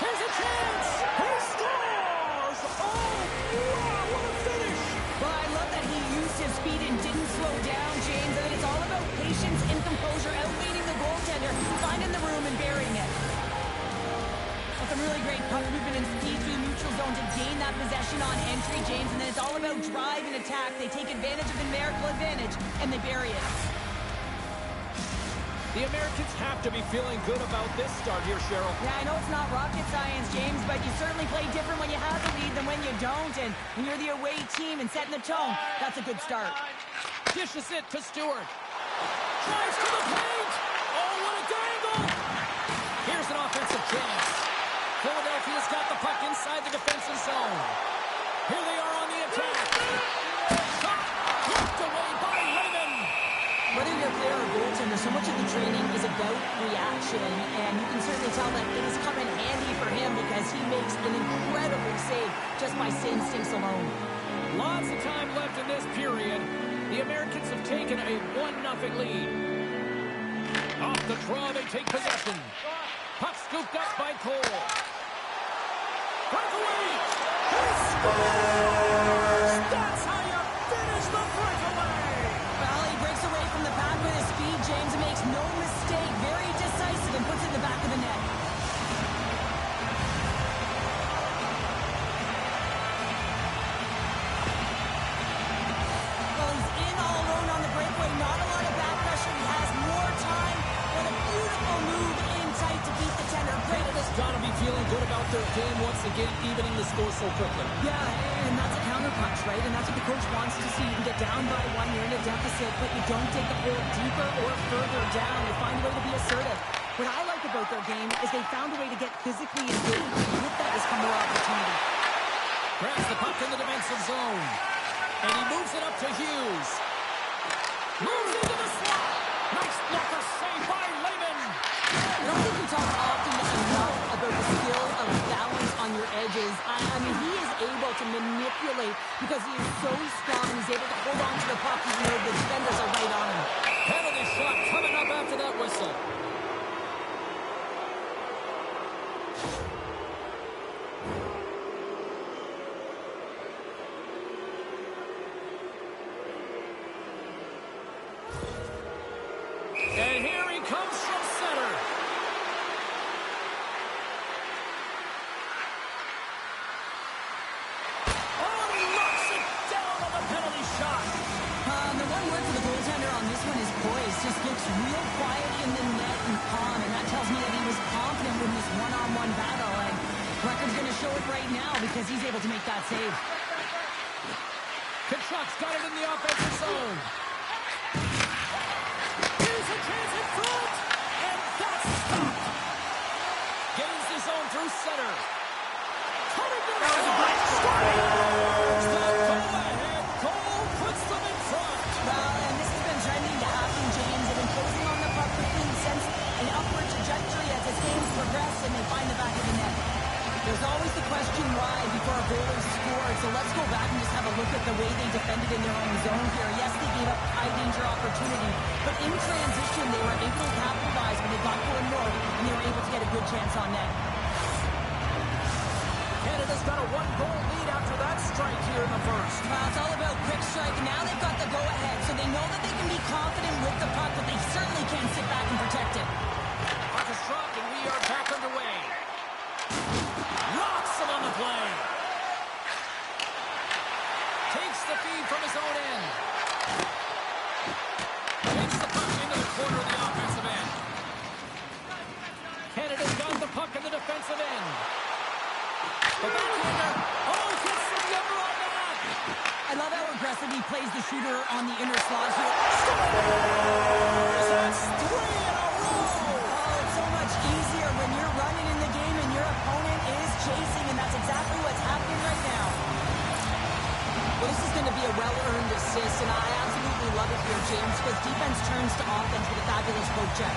Here's a chance. He scores! Oh, wow, what a finish. Well, I love that he used his speed and didn't slow down, James. I mean, it's all about patience and composure, outweighing the goaltender, finding the room and burying it. Well, some really great puck movement and speed through the neutral zone to gain that possession on entry, James. And then it's all about drive and attack. They take advantage of the numerical advantage, and they bury it. The Americans have to be feeling good about this start here, Cheryl. Yeah, I know it's not rocket science, James, but you certainly play different when you have the lead than when you don't. And when you're the away team and setting the tone, that's a good start. Dishes it to Stewart. Drives to the paint. Oh, what a dangle. Here's an offensive chance. Philadelphia's got the puck inside the defensive zone. Here they are on the attack. Shot blocked away by Raymond. Whether you're a player or goaltender, so much of the training is about reaction, and you can certainly tell that it has come in handy for him because he makes an incredible save just by instincts alone. Lots of time left in this period. The Americans have taken a 1-0 lead. Off the draw, they take possession. Puck scooped up by Cole. Breakaway! He scores! That's how you finish the breakaway! Well, he breaks away from the pack with his speed, James, and makes no mistake. Very decisive and puts it in the back of the net. Well, he's in all alone on the breakaway. Not a lot of back pressure. He has more time, but a beautiful move in tight to beat the tender. Canada's got to be feeling good about their game once again, evening the score so quickly. Yeah, and that's a counterpunch, right? And that's what the coach wants to see. You can get down by one, you're in a deficit, but you don't take the pull deeper or further down. You find a way to be assertive. What I like about their game is they found a way to get physically engaged. With that has come more opportunity. Grabs the puck in the defensive zone. And he moves it up to Hughes. Moves into the slot. Nice blocker save by Lehman. I don't think we talk often enough about the skill of balance on your edges. I mean, he is able to manipulate because he is so strong. He's able to hold on to the puck even though the defenders are right on him. Penalty shot coming up after that whistle. And here he comes from center. Oh, he knocks it down on the penalty shot. The one word for the goaltender on this one is poise. Just looks real quiet in the net and calm, and that tells me that he was confident in this one-on-one battle, and record's going to show it right now because he's able to make that save. Kachuk's got it in the offensive zone. Here's a chance in front, and that's stopped. Gains the zone through center. Coming to the scores the go-ahead goal, puts them in front. Well, and this has been trending to happen, James. They've been closing on the puck quickly and sense an upward trajectory as his games progress, and they find the back of the net. There's always the question why before a goal is scored, so let's go back and just have a look at the way they defended in their own zone here. Yes, they gave up high-danger opportunity, but in transition, they were able to capitalize when they got going north, and they were able to get a good chance on net. Canada's got a 1-goal lead after that strike here in the first. Well, it's all about quick strike, and now they've got the go-ahead, so they know that they can be confident with the puck, but they certainly can't sit back and protect it. Puck is dropped, and we are back underway. Rocks him on the play. Takes the feed from his own end. Takes the puck into the corner of the offensive end. Canada's got the puck in the defensive end. The backhander. Oh, gets the number on that. I love how aggressive he plays the shooter on the inner slot here. That's 3 in a row. Oh, it's so much easier when you're running in the game and your opponent is chasing, and that's exactly what's happening right now. Well, this is going to be a well-earned assist, and I absolutely love it here, James, because defense turns to offense with a fabulous poke check.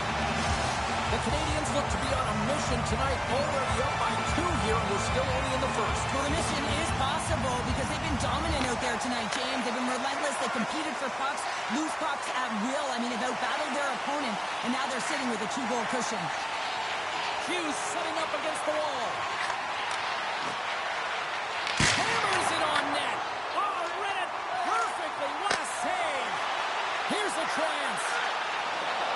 The Canadians look to be on a mission tonight, already up by 2 here, and we're still only in the first. Well, the mission is possible because they've been dominant out there tonight, James. They've been relentless. They competed for pucks, loose pucks at will. I mean, they've outbattled their opponent, and now they're sitting with a 2-goal cushion. Hughes setting up against the wall. Hammers it on net. Oh, read it perfectly. What a save. Here's a chance.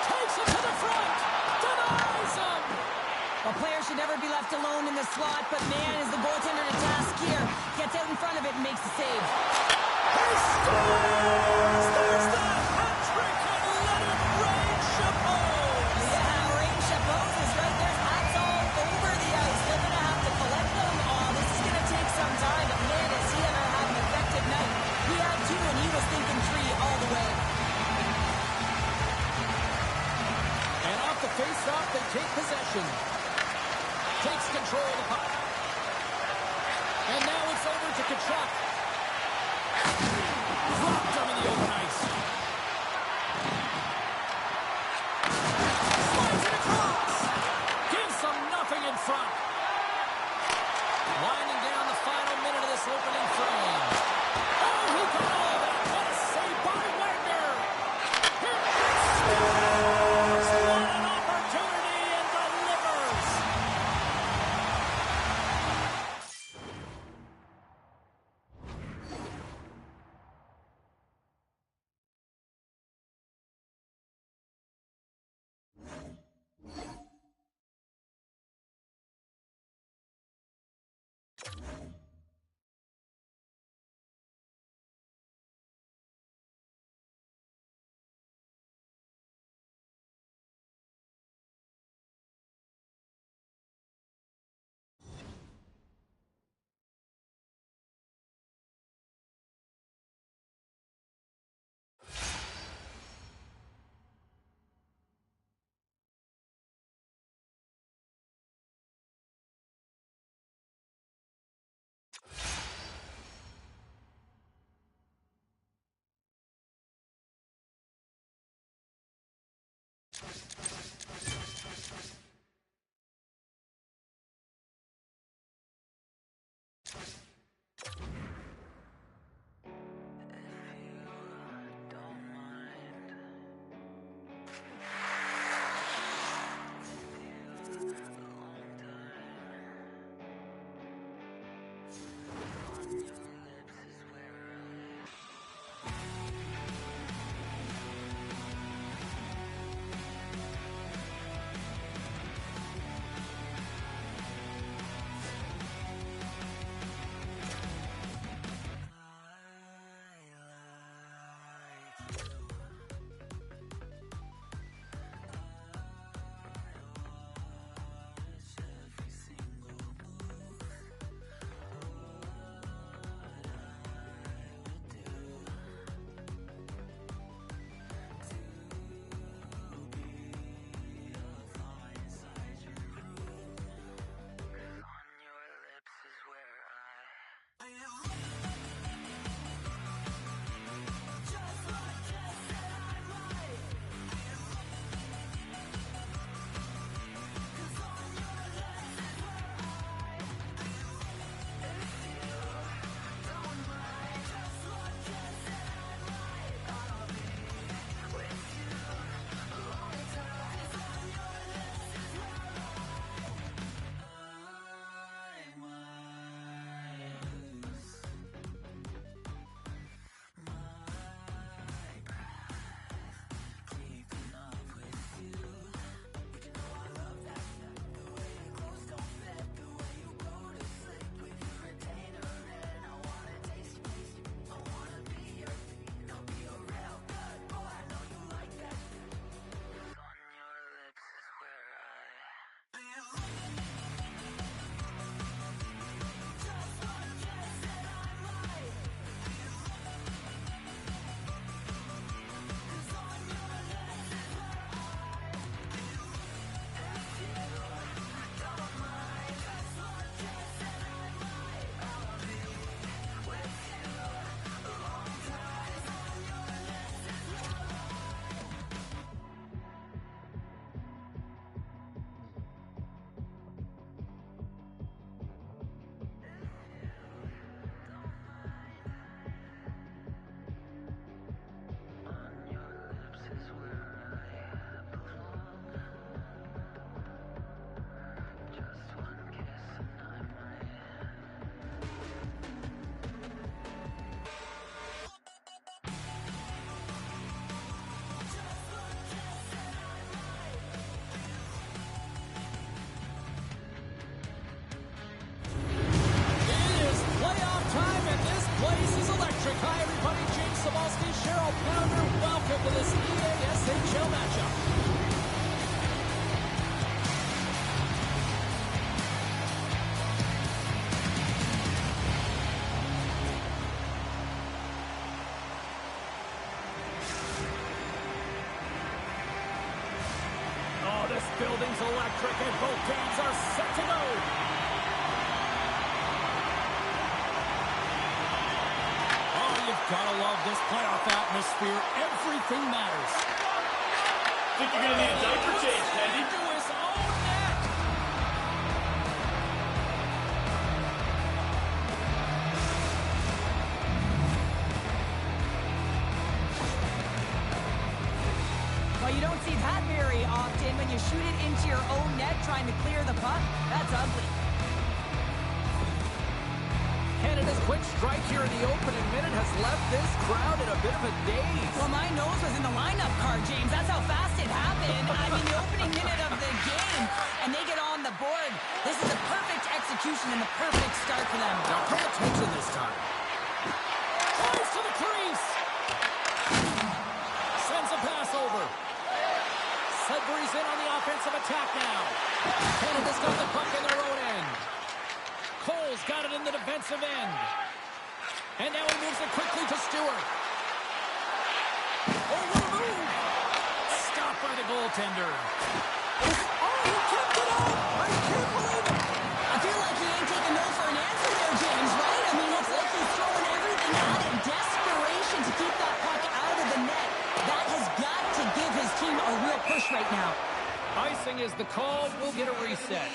Takes it to the front. Denies him. A player should never be left alone in the slot, but man, is the goaltender to task here. Gets out in front of it and makes the save. He scores! There's the hat trick, and let it rain, Chapeau! up and take possession. Takes control of the puck. And now it's over to Kachuk. Dropped him in the open ice. Slides it across. Gives them nothing in front. Winding down the final minute of this opening frame. Oh, he got all of that. What a save by Wagner. Here scores. What an opportunity and delivers. building's electric and both teams are set to go. Oh, you've got to love this playoff atmosphere. Everything matters. Think you're going to need a diaper change, Candy. To his own net. Well, you don't see that very often when you shoot it into your own net trying to clear the puck. That's ugly. Canada's quick strike here in the opening minute has left this crowd in a bit of a daze. Well, my nose was in the lineup card, James. That's how fast it happened. I mean, the opening minute of the game, and they get on the board. This is a perfect execution and the perfect start for them. Now pay attention this time. Drives to the crease. Sends a pass over. Sudbury's in on the offensive attack now. Canada's got the puck in their own end. Cole's got it in the defensive end. And now he moves it quickly to Stewart. Oh, what a move! Stopped by the goaltender. Oh, he kept it up! I can't believe it! I feel like he ain't taking no for an answer there, James, right? I mean, looks like he's throwing everything at it. Desperation to keep that puck out of the net. That has got to give his team a real push right now. Icing is the call. We'll get a reset.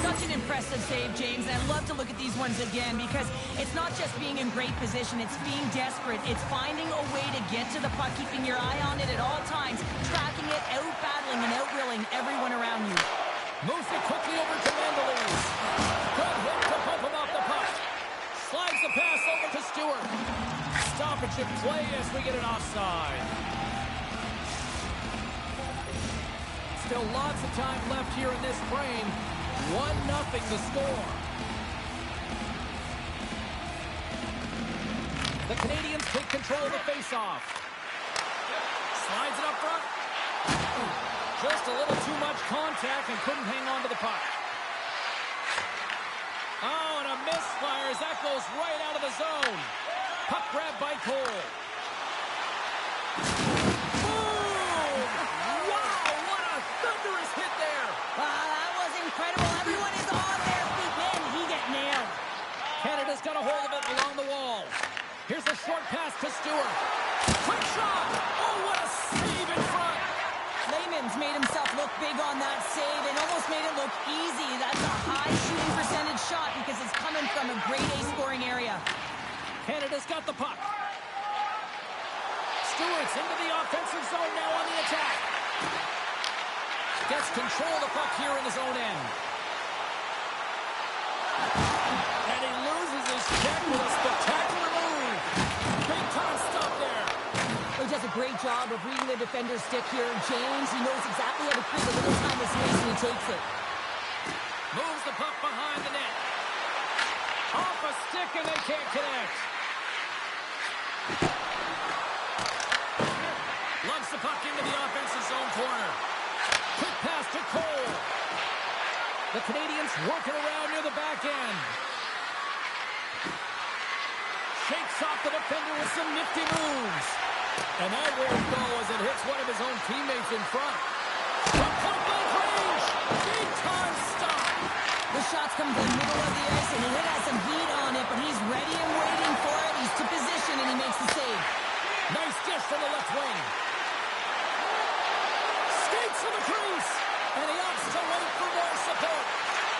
Such an impressive save, James, and I'd love to look at these ones again because it's not just being in great position, it's being desperate. It's finding a way to get to the puck, keeping your eye on it at all times, tracking it, out-battling and out-willing everyone around you. Moves it quickly over to Mandalese. Good hit to bump him off the puck. Slides the pass over to Stewart. Stoppage in play as we get an offside. Still lots of time left here in this frame. 1-0 the score. The Canadians take control of the faceoff. Slides it up front. Just a little too much contact and couldn't hang on to the puck. Oh, and a misfire as that goes right out of the zone. Puck grab by Cole. Boom! Wow, what a thunderous hit there. Wow, that was incredible. Everyone is on their feet. Man, he got nailed. Canada's got a hold of it along the wall. Here's a short pass to Stewart. Quick shot! Oh, what a save in front! Lehman's made himself look big on that save and almost made it look easy. That's a high shooting percentage shot because it's coming from a grade A scoring area. Canada's got the puck. Stewart's into the offensive zone now on the attack. Gets control of the puck here in his own end. And he loses his check with a spectacular move. Big time stop there. He does a great job of reading the defender's stick here. James, he knows exactly how to create a little time of space and he takes it. Moves the puck behind the net. Off a stick and they can't connect. Lumps the puck into the offensive zone corner. Quick pass to Cole. The Canadians working around near the back end. Shakes off the defender with some nifty moves. And that won't go as it hits one of his own teammates in front. From point-blank range. Big time stop. The shot's come to the middle of the ice and the hit has some heat on it, but he's ready and waiting for it. He's to position and he makes the save. Nice dish from the left wing. Skates to the crease. And he opts to wait for more support.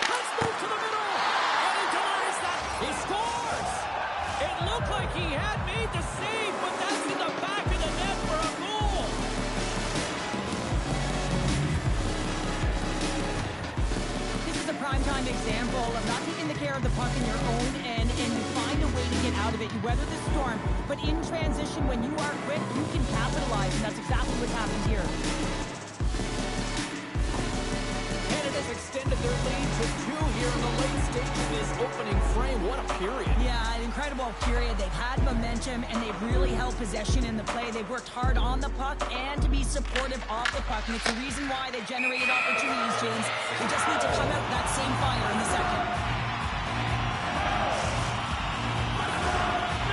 Let's move to the middle. And he denies that. He scores. It looked like he had made the save, but that's in the back of the net for a goal. This is a primetime example of not taking the care of the puck in your own end and you find a way to get out of it. You weather the storm, but in transition, when you are quick, you can capitalize, and that's exactly what's happened here. Canada's extended their lead to 2 here in the late stage of this opening frame. What a period. Yeah, an incredible period. They've had momentum, and they've really held possession in the play. They've worked hard on the puck and to be supportive off the puck, and it's the reason why they've generated opportunities, James. They just need to come out that same fire in the second.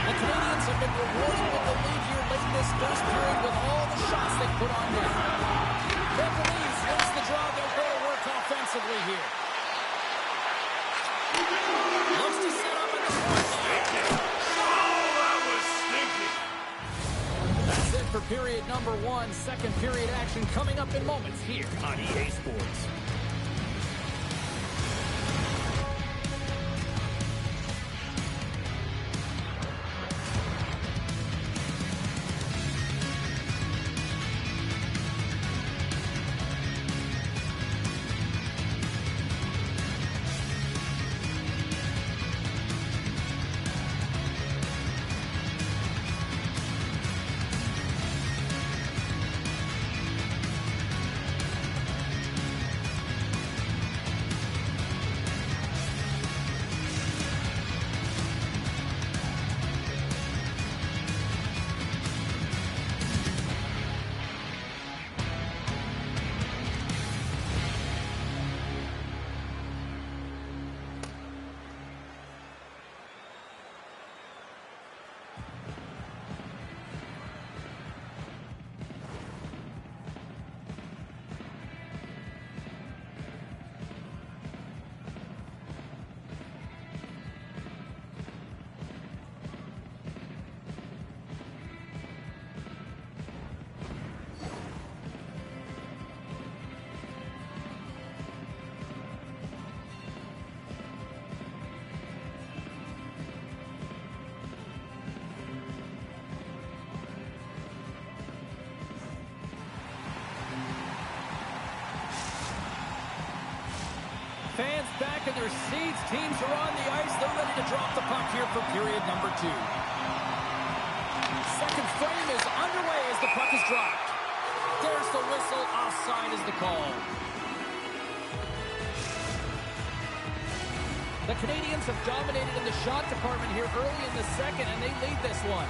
The Canadians have been rewarded with the lead here late in this first period with all the shots they put on net. If the Leafs wins the draw, they'll go to work offensively here. Looks to set up in the point now. Oh, that was stinky. That's it for period number 1. Second period action coming up in moments here on EA Sports. Fans back in their seats. Teams are on the ice. They're ready to drop the puck here for period number 2. Second frame is underway as the puck is dropped. There's the whistle. Offside is the call. The Canadians have dominated in the shot department here early in the second, and they lead this one.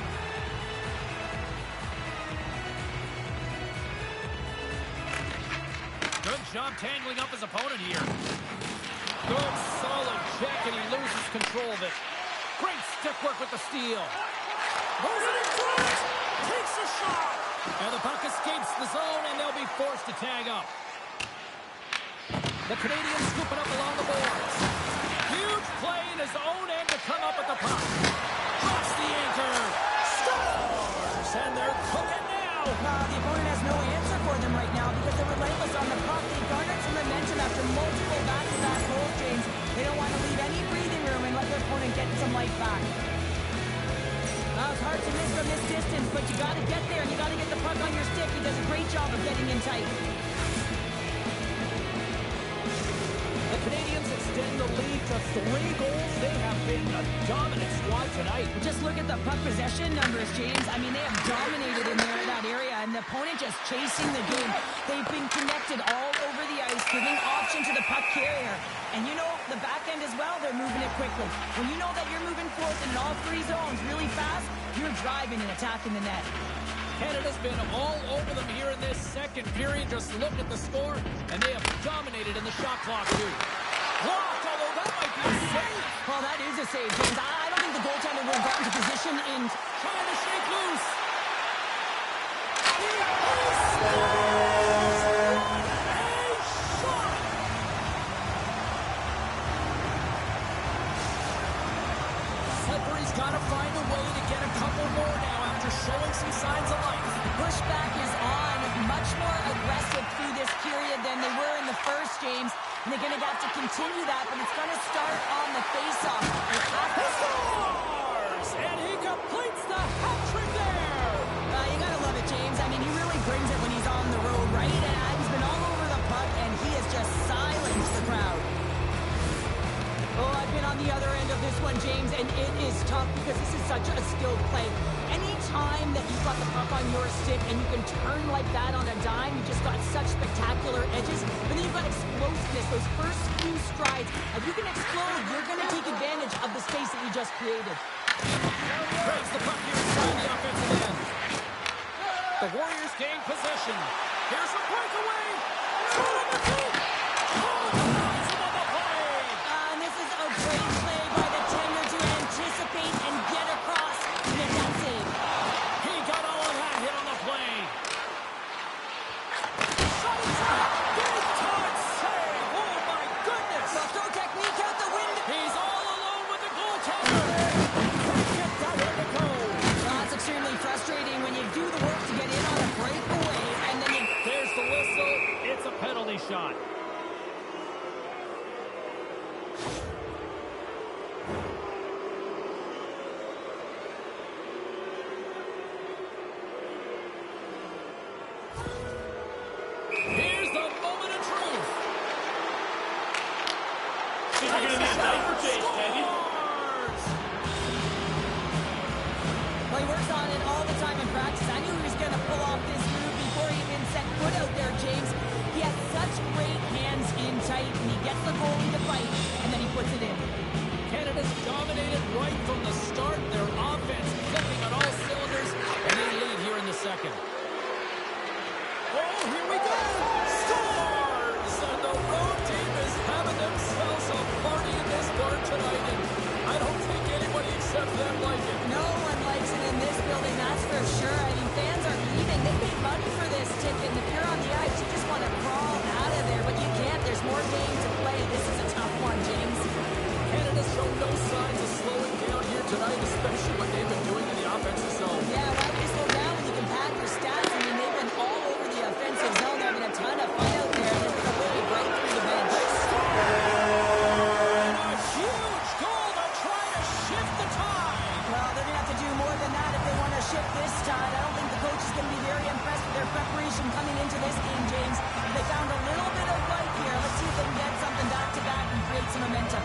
Good job tangling up his opponent here. Good, solid check, and he loses control of it. Great stick work with the steal. Moves it in front. Takes a shot. And the puck escapes the zone, and they'll be forced to tag up. The Canadians scooping up along the boards. Huge play in his own end to come up with the puck. Drops the anchor. Scores! And they're cooking now. The opponent has no answer for them right now because they're relentless on the puck. They garnered some momentum after multiple back-to-back goals, James. They don't want to leave any breathing room and let their opponent get some life back. It's hard to miss from this distance, but you got to get there and you got to get the puck on your stick. He does a great job of getting in tight. The Canadians extend the lead to 3 goals. They have been a dominant squad tonight. Just look at the puck possession numbers, James. I mean, they have dominated in there in that area, and the opponent just chasing the game. They've been connected all over the ice, giving option to the puck carrier. And you know, the back end as well, they're moving it quickly. When you know that you're moving forward in all 3 zones really fast, you're driving and attacking the net. Canada's been all over them here in this second period. Just look at the score, and they have dominated in the shot clock, too. Blocked, although that might be a save. Well, that is a save, James. I don't think the goaltender would have gotten to position in... Trying to shake loose. Sudbury's got to find a way to get a couple more now after showing some signs of life. The pushback is on, much more aggressive through this period than they were in the first, James. And they're going to have to continue that, but it's going to start on the face-off. He scores! And he completes the hat trick there! You got to love it, James. I mean, he really brings it when he's on the road, right? And he's been all over the puck, and he has just silenced the crowd. Oh, I've been on the other end of this one, James, and it is tough because this is such a skilled play. Any time that you've got the puck on your stick and you can turn like that on a dime, you just got such spectacular edges. But then you've got explosiveness, those first few strides. If you can explode, you're going to take advantage of the space that you just created. Breaks the puck here inside the offensive end. The Warriors gain possession. Here's a breakaway. Shot on the feet. And this is a great play by the tender to anticipate and get across and make that save. He got all of that hit on the play. Shot you're going to need a diaper change, Candy. Well, he works on it all the time in practice. I knew he was going to pull off this move before he even set foot out there, James. He has such great hands in tight, and he gets the goalie to fight, and then he puts it in. Canada's dominated right from the start. Their offense clicking on all cylinders, and they lead here in the second. Oh, here we go! Scores! And the road team is having themselves a party in this bar tonight, and I don't think anybody except them like it. No one likes it in this building, that's for sure. I mean, fans are leaving. They paid money for this ticket, and if you're on the ice, you just want to crawl out of there, but you can't. There's more game to play. This is a tough one, James. Canada's shown no signs of slowing down here tonight, especially what they've been doing in the offensive zone. Yeah, why would you slow down when you can pad your stats? I mean, they've been all over the offensive zone. They're having a ton of fun out there, and they're going to really break through the bench. A huge goal to try to shift the tide. Well, they're going to have to do more than that if they want to shift this tide. I don't think the coach is going to be very impressed with their preparation coming into this game, James. They found a little bit of light here. Let's see if they can get something back-to-back and create some momentum.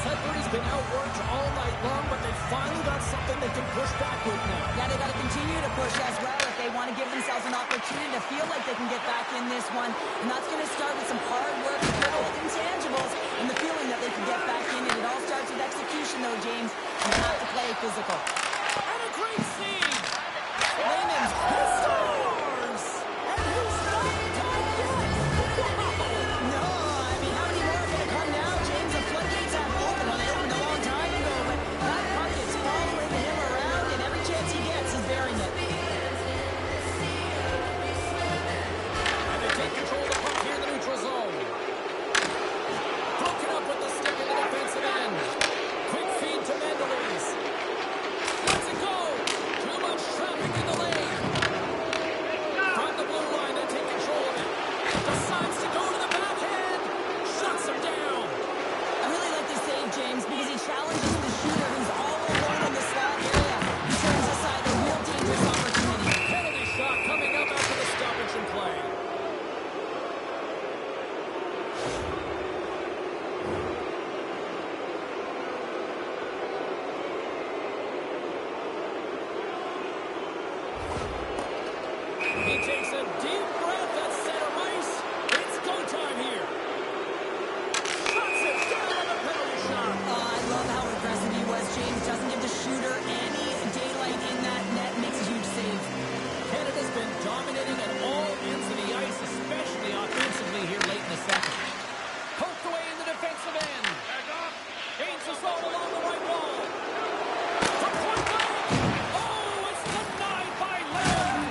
Sudbury's been outworked all night long, but they finally got something they can push back with now. Yeah, they got to continue to push as well if they want to give themselves an opportunity to feel like they can get back in this one. And that's going to start with some hard work, good old intangibles, and the feeling that they can get back in. And it all starts with execution, though, James. You have to play physical. And a great scene. Raymond's Scores! And he's not done yet. Wow! No, I mean, how many more are going to come now, James? The floodgates have opened. Well, they opened a long time ago, but that puck is following him around, and every chance he gets, he's burying it. And they take control of the puck here in the neutral zone. Broken up with the stick in the defensive end. Quick feed to Mendelise. Let's it go! Too much traffic in the lane. From the blue line, they take control of it. Decides to go to the backhand. Shuts him down. I really like this save, James, because he challenges the shooter who's all alone in the slot area. He turns aside a real dangerous opportunity. Penalty shot coming up after the stoppage in play. He takes a deep breath at center ice. It's go time here. Shuts it down on the penalty shot. Oh, I love how aggressive he was, James. Doesn't give the shooter any daylight in that net. Makes a huge save. Canada's been dominating at all ends of the ice, especially offensively here late in the second. Poked away in the defensive end. Gains the zone along the right wall. From point blank. Oh, it's denied by Lamb.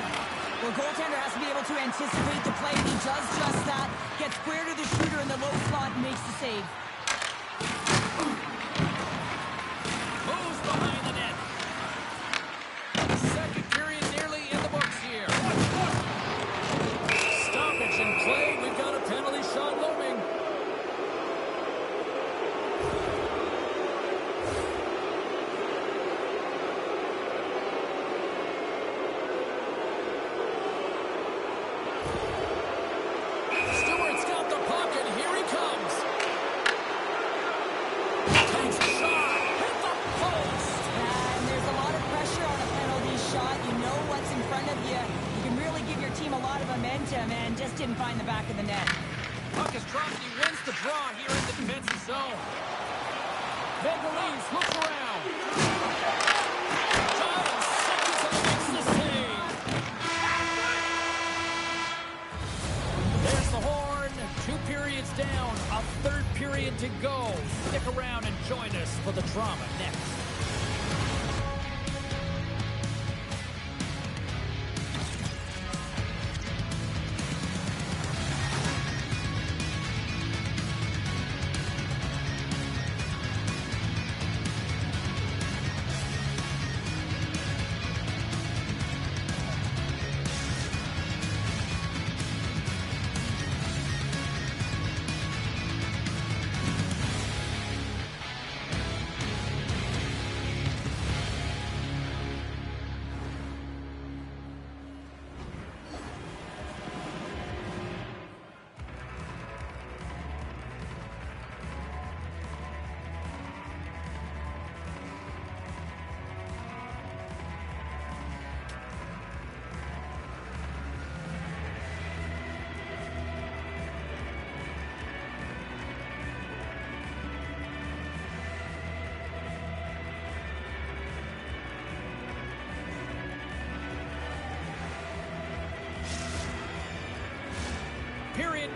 Well, goaltender has to be able to anticipate the play, and he does just that. Gets square to the shooter in the low slot and makes the save. Moves behind the net. Second period nearly in the books here. Stoppage in play. We've got a penalty shot looming. Stewart's got the puck, and here he comes. Takes a shot. Hit the post. And there's a lot of pressure on a penalty shot. You know what's in front of you. You can really give your team a lot of momentum, and just didn't find the back of the net. Puck is dropped, and he wins the draw here in the defensive zone. Then Louise looks around. John seconds and makes the save. There's the horn. 2 periods down. A third period to go. Stick around and join us for the drama next.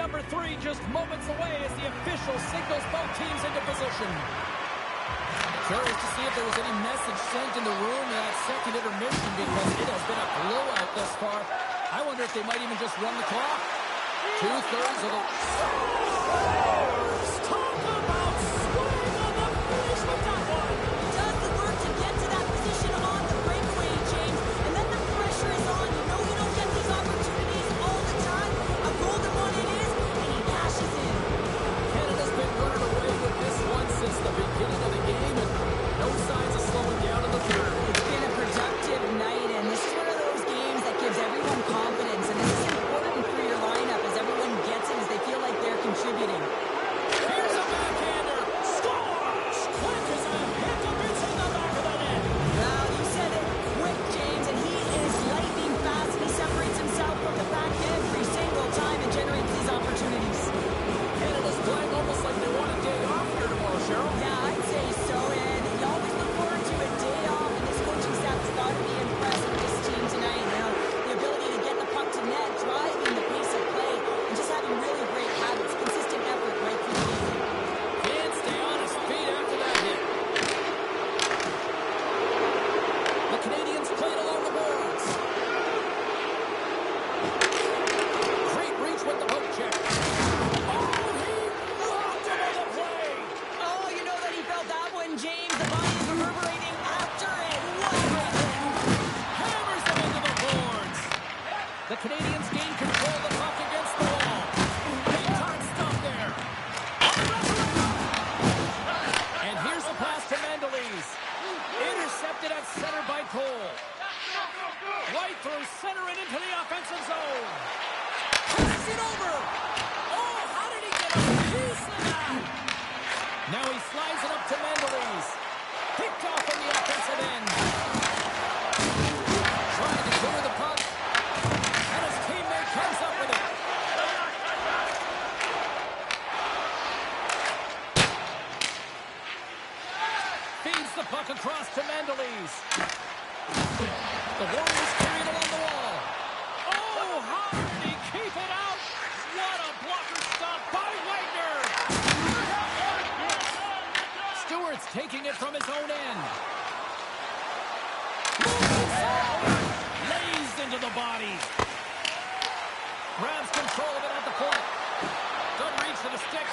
number 3 just moments away as the official signals both teams into position. Curious to see if there was any message sent in the room in that second intermission because it has been a blowout thus far. I wonder if they might even just run the clock. 2/3 of the... Talk about swing on the finish with that one. Does the work to get to that position on the breakaway, James. And then the pressure is on. You know you don't get these opportunities all the time. A golden one it is, and he dashes in. Canada's been running away with this one since the beginning of the game, and no signs of slowing down in the third. It's been a productive night, and this is one of those games that gives everyone confidence. And this is important for your lineup as everyone gets it, as they feel like they're contributing. Here's a backhander. Scores! Quick as a hit to missing the back of the net. Well, you said it quick, James, and he is lightning fast, and he separates himself from the back every single time and generates these opportunities. Canada's playing almost like they want a day off here tomorrow, Cheryl. Yeah, I'd say so, and you always look forward to a day off, and this coaching staff has got to be impressed with this team tonight. You know, the ability to get the puck to net, driving the pace of play, and just having really great habits, consistent effort right through the game. Can't stay on his feet after that hit. The Canadians played along the boards. Great reach with the poke check. Oh, he rocked him on the play. Oh, you know that he felt that one, James. The body is reverberating after it. What a great hit. Hammers him into the boards. The Canadians gain control of the puck against the wall. Big time stop there. And here's a pass to Mendelise. Intercepted at center by Cole. Right through center and into the offensive zone. Passes it over. Oh, how did he get a piece of that? Now he slides it up to Mendelise. Picked off on the offensive end. Trying to clear the puck. And his teammate comes up with it. Feeds the puck across to Mendelise. The Warriors carry it along the wall. Oh, how did he keep it out? What a blocker stop by Wagner. Stewart's taking it from his own end. Lays into the body. Grabs control of it at the point. Doesn't reach for the stick.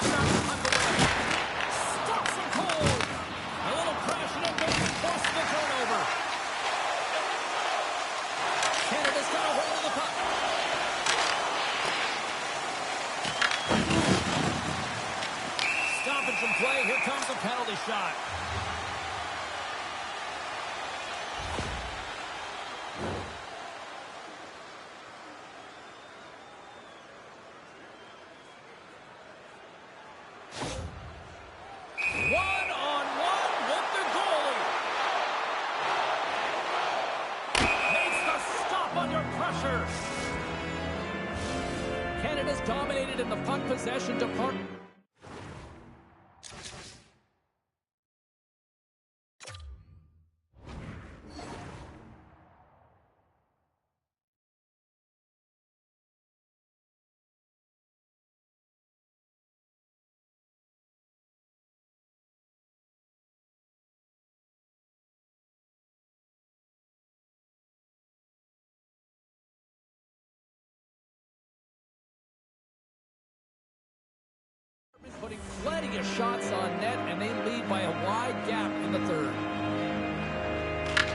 Stops him cold. A little crash and impact forces the turnover. Canada's got a hold of the puck. Stoppage in play. Here comes a penalty shot. One-on-one with the goalie. Makes the stop under pressure. Canada's dominated in the puck possession department. Putting plenty of shots on net, and they lead by a wide gap in the third.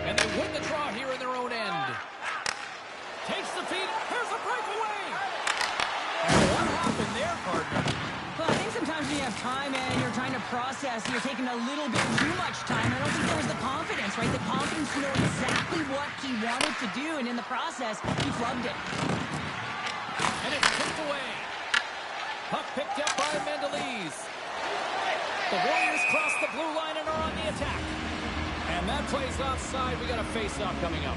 And they win the draw here in their own end. Takes the feed. Here's a breakaway. What happened there, partner? Well, I think sometimes when you have time and you're trying to process, you're taking a little bit too much time. I don't think there was the confidence, right? The confidence to know exactly what he wanted to do, and in the process, he flubbed it. And it's kicked away. Puck picked up by Mendelise. The Warriors cross the blue line and are on the attack. And that plays offside. We got a face-off coming up.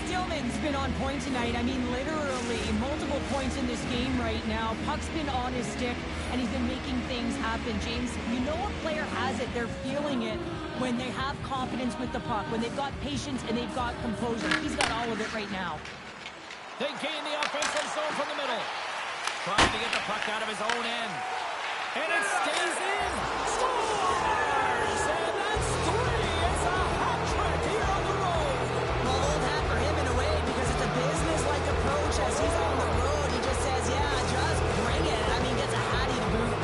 Stillman's been on point tonight. I mean, literally, multiple points in this game right now. Puck's been on his stick, and he's been making things happen. James, you know a player has it. They're feeling it when they have confidence with the puck, when they've got patience and they've got composure. He's got all of it right now. They gain the offensive zone from the middle. trying to get the puck out of his own end. And it stays in. Scores! And that's 3. It's a hat trick here on the road. Well, old hat for him in a way because it's a business-like approach as he's on the road. He just says, yeah, just bring it. I mean, gets a hattie to boot.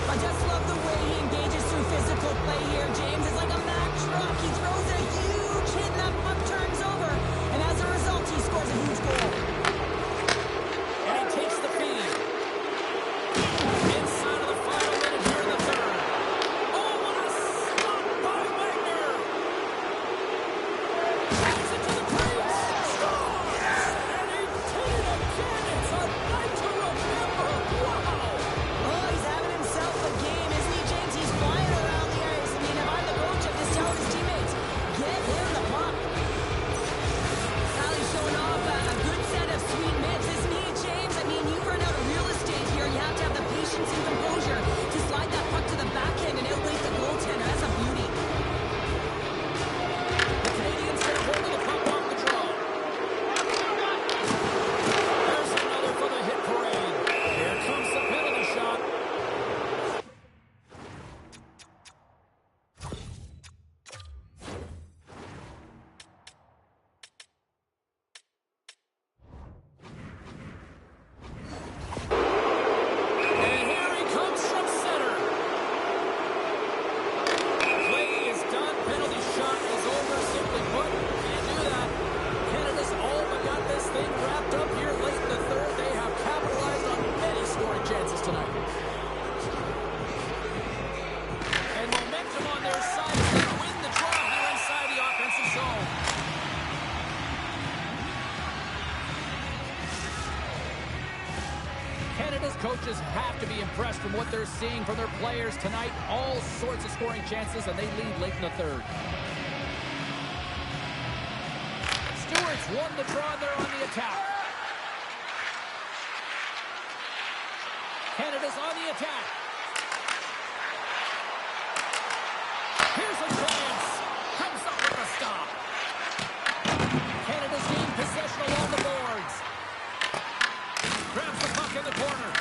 I just love the way he engages through physical play here, James. It's like a Mack truck. He throws a huge hit and that puck turns over. And as a result, he scores a huge goal. And he takes the feed. Inside of the final minute here in the third. Oh, what a slot by Wagner. Drives it to the crease. Scores! And he did it again. It's a night to remember. Wow! Oh, he's having himself a game, isn't he, James? He's flying around the ice. I mean, if I'm the coach, I'm just telling his teammates, get him the puck. Sally's showing off a good set of sweet mitts, isn't he, James? I mean, you run out of real estate here. You have to have the patience and composure to slide that puck to the backhand and outweight the goaltender. That's a beauty. The Canadians get a hold of the puck off the draw. There's another for the hit parade. Here comes the penalty shot. And here he comes from center. Play is done. Penalty shot is over. Simply put, can't do that. Canada's all but got this thing wrapped up here late in the third. They have capitalized on many scoring chances tonight. And momentum on their side is going to win the draw here inside the offensive zone. Canada's coaches have to be impressed from what they're seeing from their players tonight. All sorts of scoring chances, and they lead late in the third. Stewart's won the draw, and they're on the attack. Canada's on the attack. Here's a chance. Comes up with a stop. Canada's gained possession along the boards. Grabs the puck in the corner.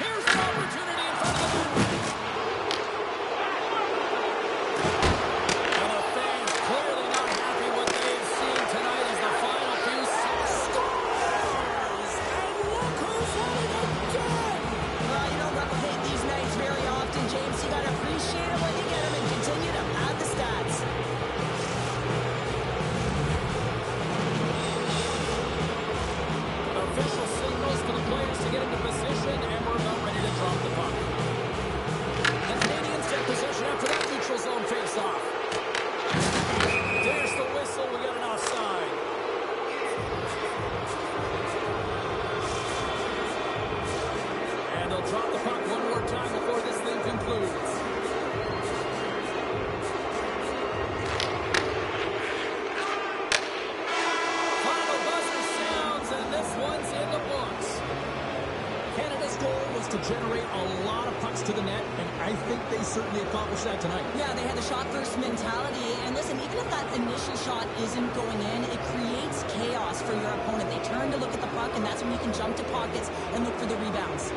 Here's an opportunity in front of the net. And the fans clearly not happy what they've seen tonight as the final few seconds. Scores! And look who's at it again! Well, you don't replicate these nights very often, James. You got to appreciate it when you get them and continue to add the stats. Official signals to the players to get into position, and we're about ready to drop the puck. The Canadians take possession after that neutral zone face-off. There's the whistle. We got an offside. And they'll drop the puck one more time before this thing concludes. Final buzzer sounds, and this one's in the books. Canada's goal was to generate a lot of pucks to the net, and I think they certainly accomplished that tonight. Yeah, they had the shot-first mentality. And listen, even if that initial shot isn't going in, it creates chaos for your opponent. They turn to look at the puck, and that's when you can jump to pockets and look for the rebounds.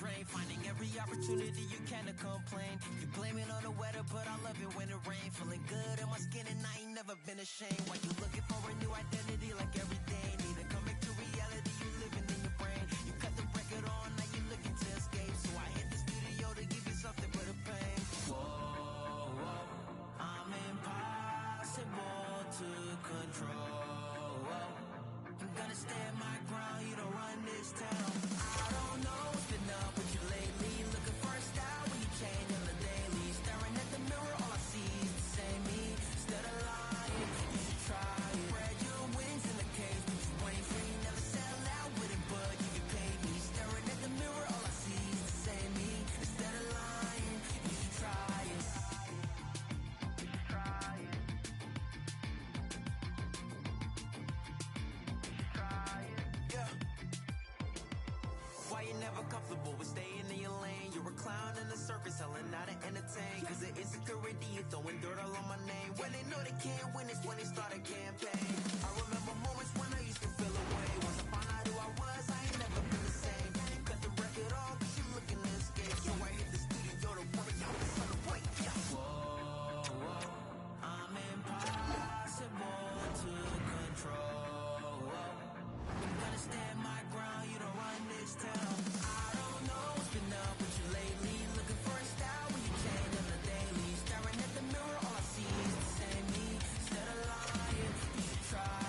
drain. Finding every opportunity you can to complain. You blame it on the weather, but I love it when it rains. Feeling good in my skin and I ain't never been ashamed. Why you looking for a new identity like every day? Need to come back to reality, you living in your brain. You cut the record on, now you looking to escape. So I hit the studio to give you something but a pain. Whoa, whoa, I'm impossible to control. I'm gonna stand my ground, you don't run never comfortable with staying in your lane. You're a clown in the circus, selling out to entertain. Cause the insecurity, you're throwing dirt all on my name. When they know they can't win, it's when they start a campaign. I remember moments when I used to feel away. Once I found out who I was, I ain't never been the same. Cut the record off, cause you looking to escape. So I hit the studio to worry out this on the way. Yeah. Whoa, I'm impossible to control. I'm gonna stand my ground, you don't run this town. I don't know what's been up with you lately. Looking for a style when you change on the daily. Staring at the mirror, all I see is the same me. Instead of lying, you should try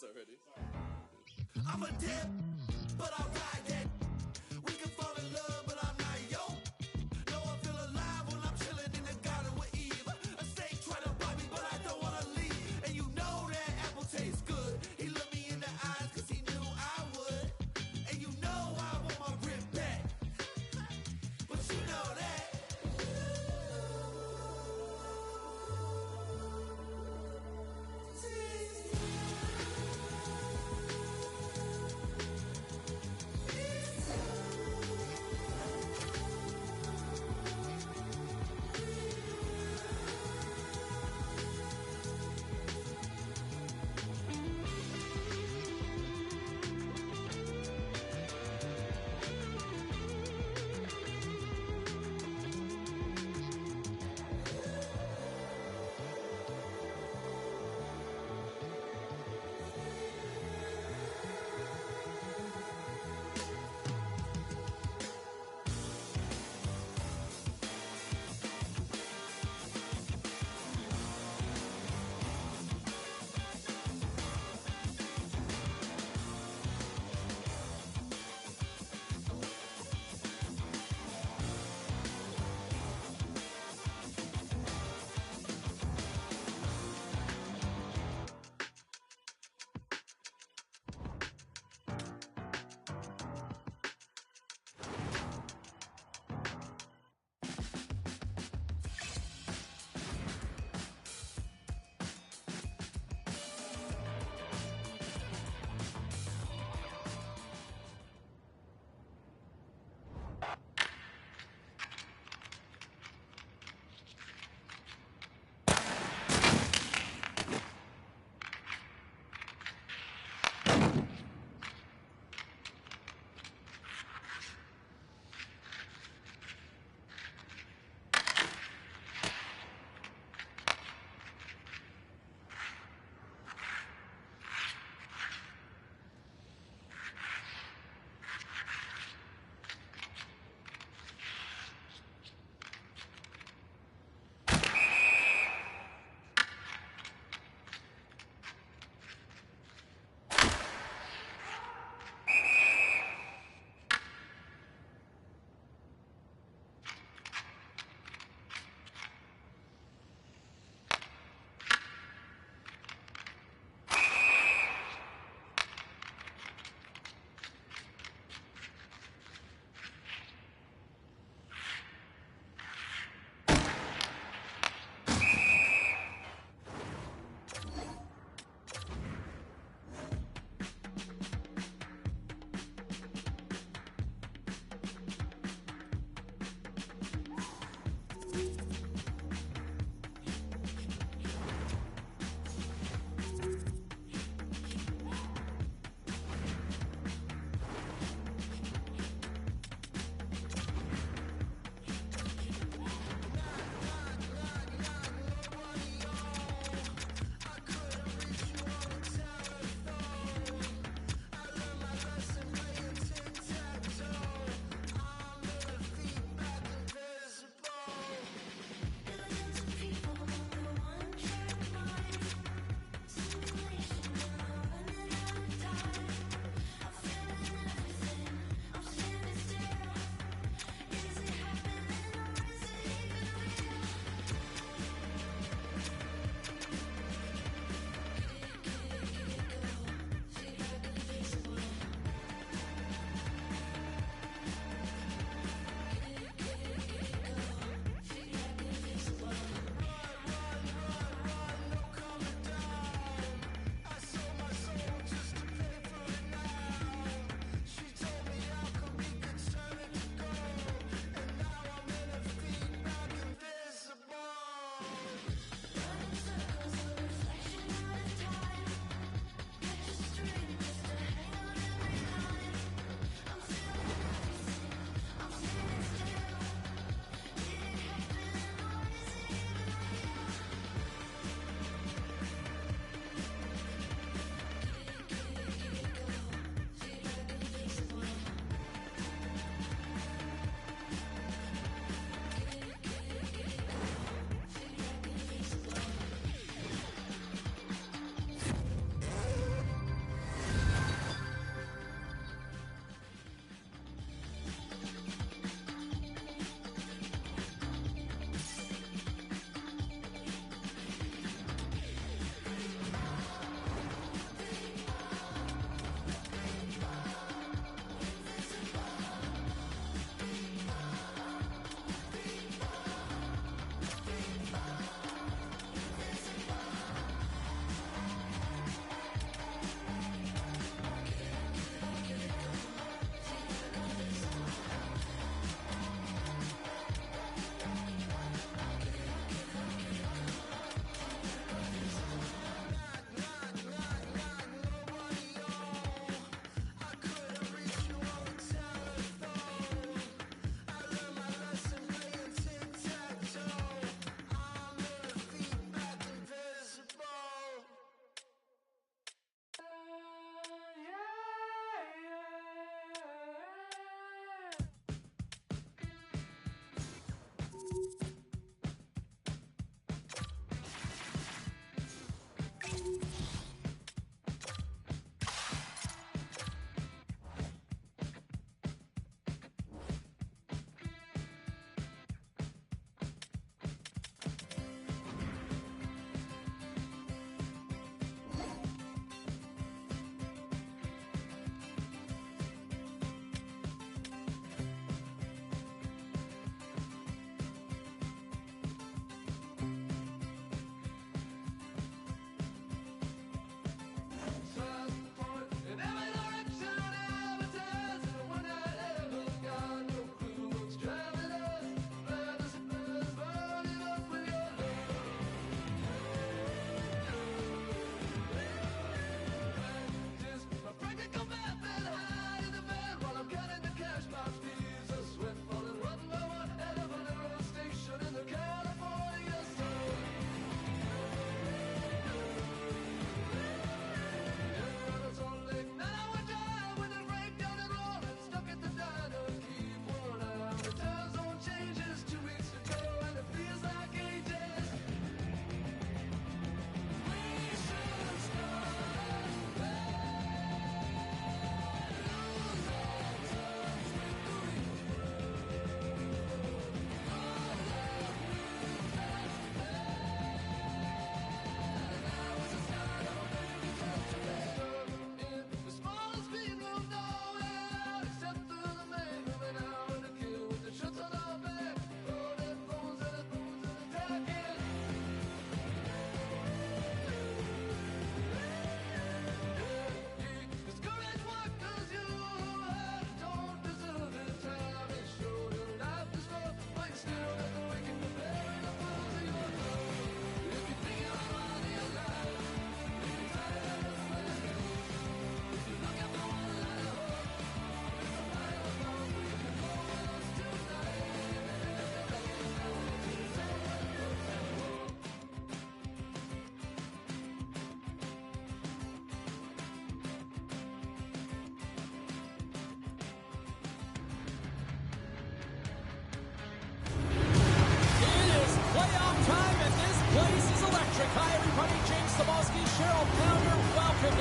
already. I'm a dip, but I ride that. We can fall in love, but I'm not yo. No, I feel alive when I'm chilling in the garden with Eve. A snake try to bite me, but I don't wanna leave. And you know that apple tastes good. He looked me in the eyes cause he knew I would. And you know I want my rib back. But you know that. Yeah.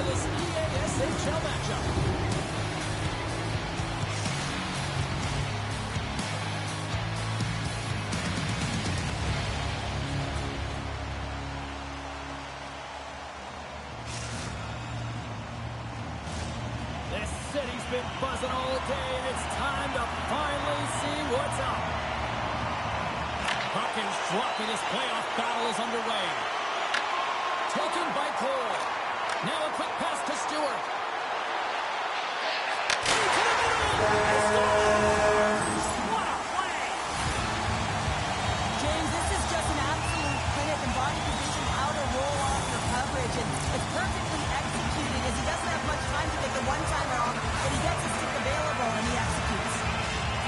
this EASHL matchup. This city's been buzzing all day, and it's time to finally see what's up. Hawkins dropping his playoff battle is underway. Taken by Cole. Now a quick pass to Stewart. Into the middle. He scores! What a play! James, this is just an absolute clinic and body position, how to roll off your coverage, and it's perfectly executed as he doesn't have much time to get the one-timer off, but he gets his stick available and he executes.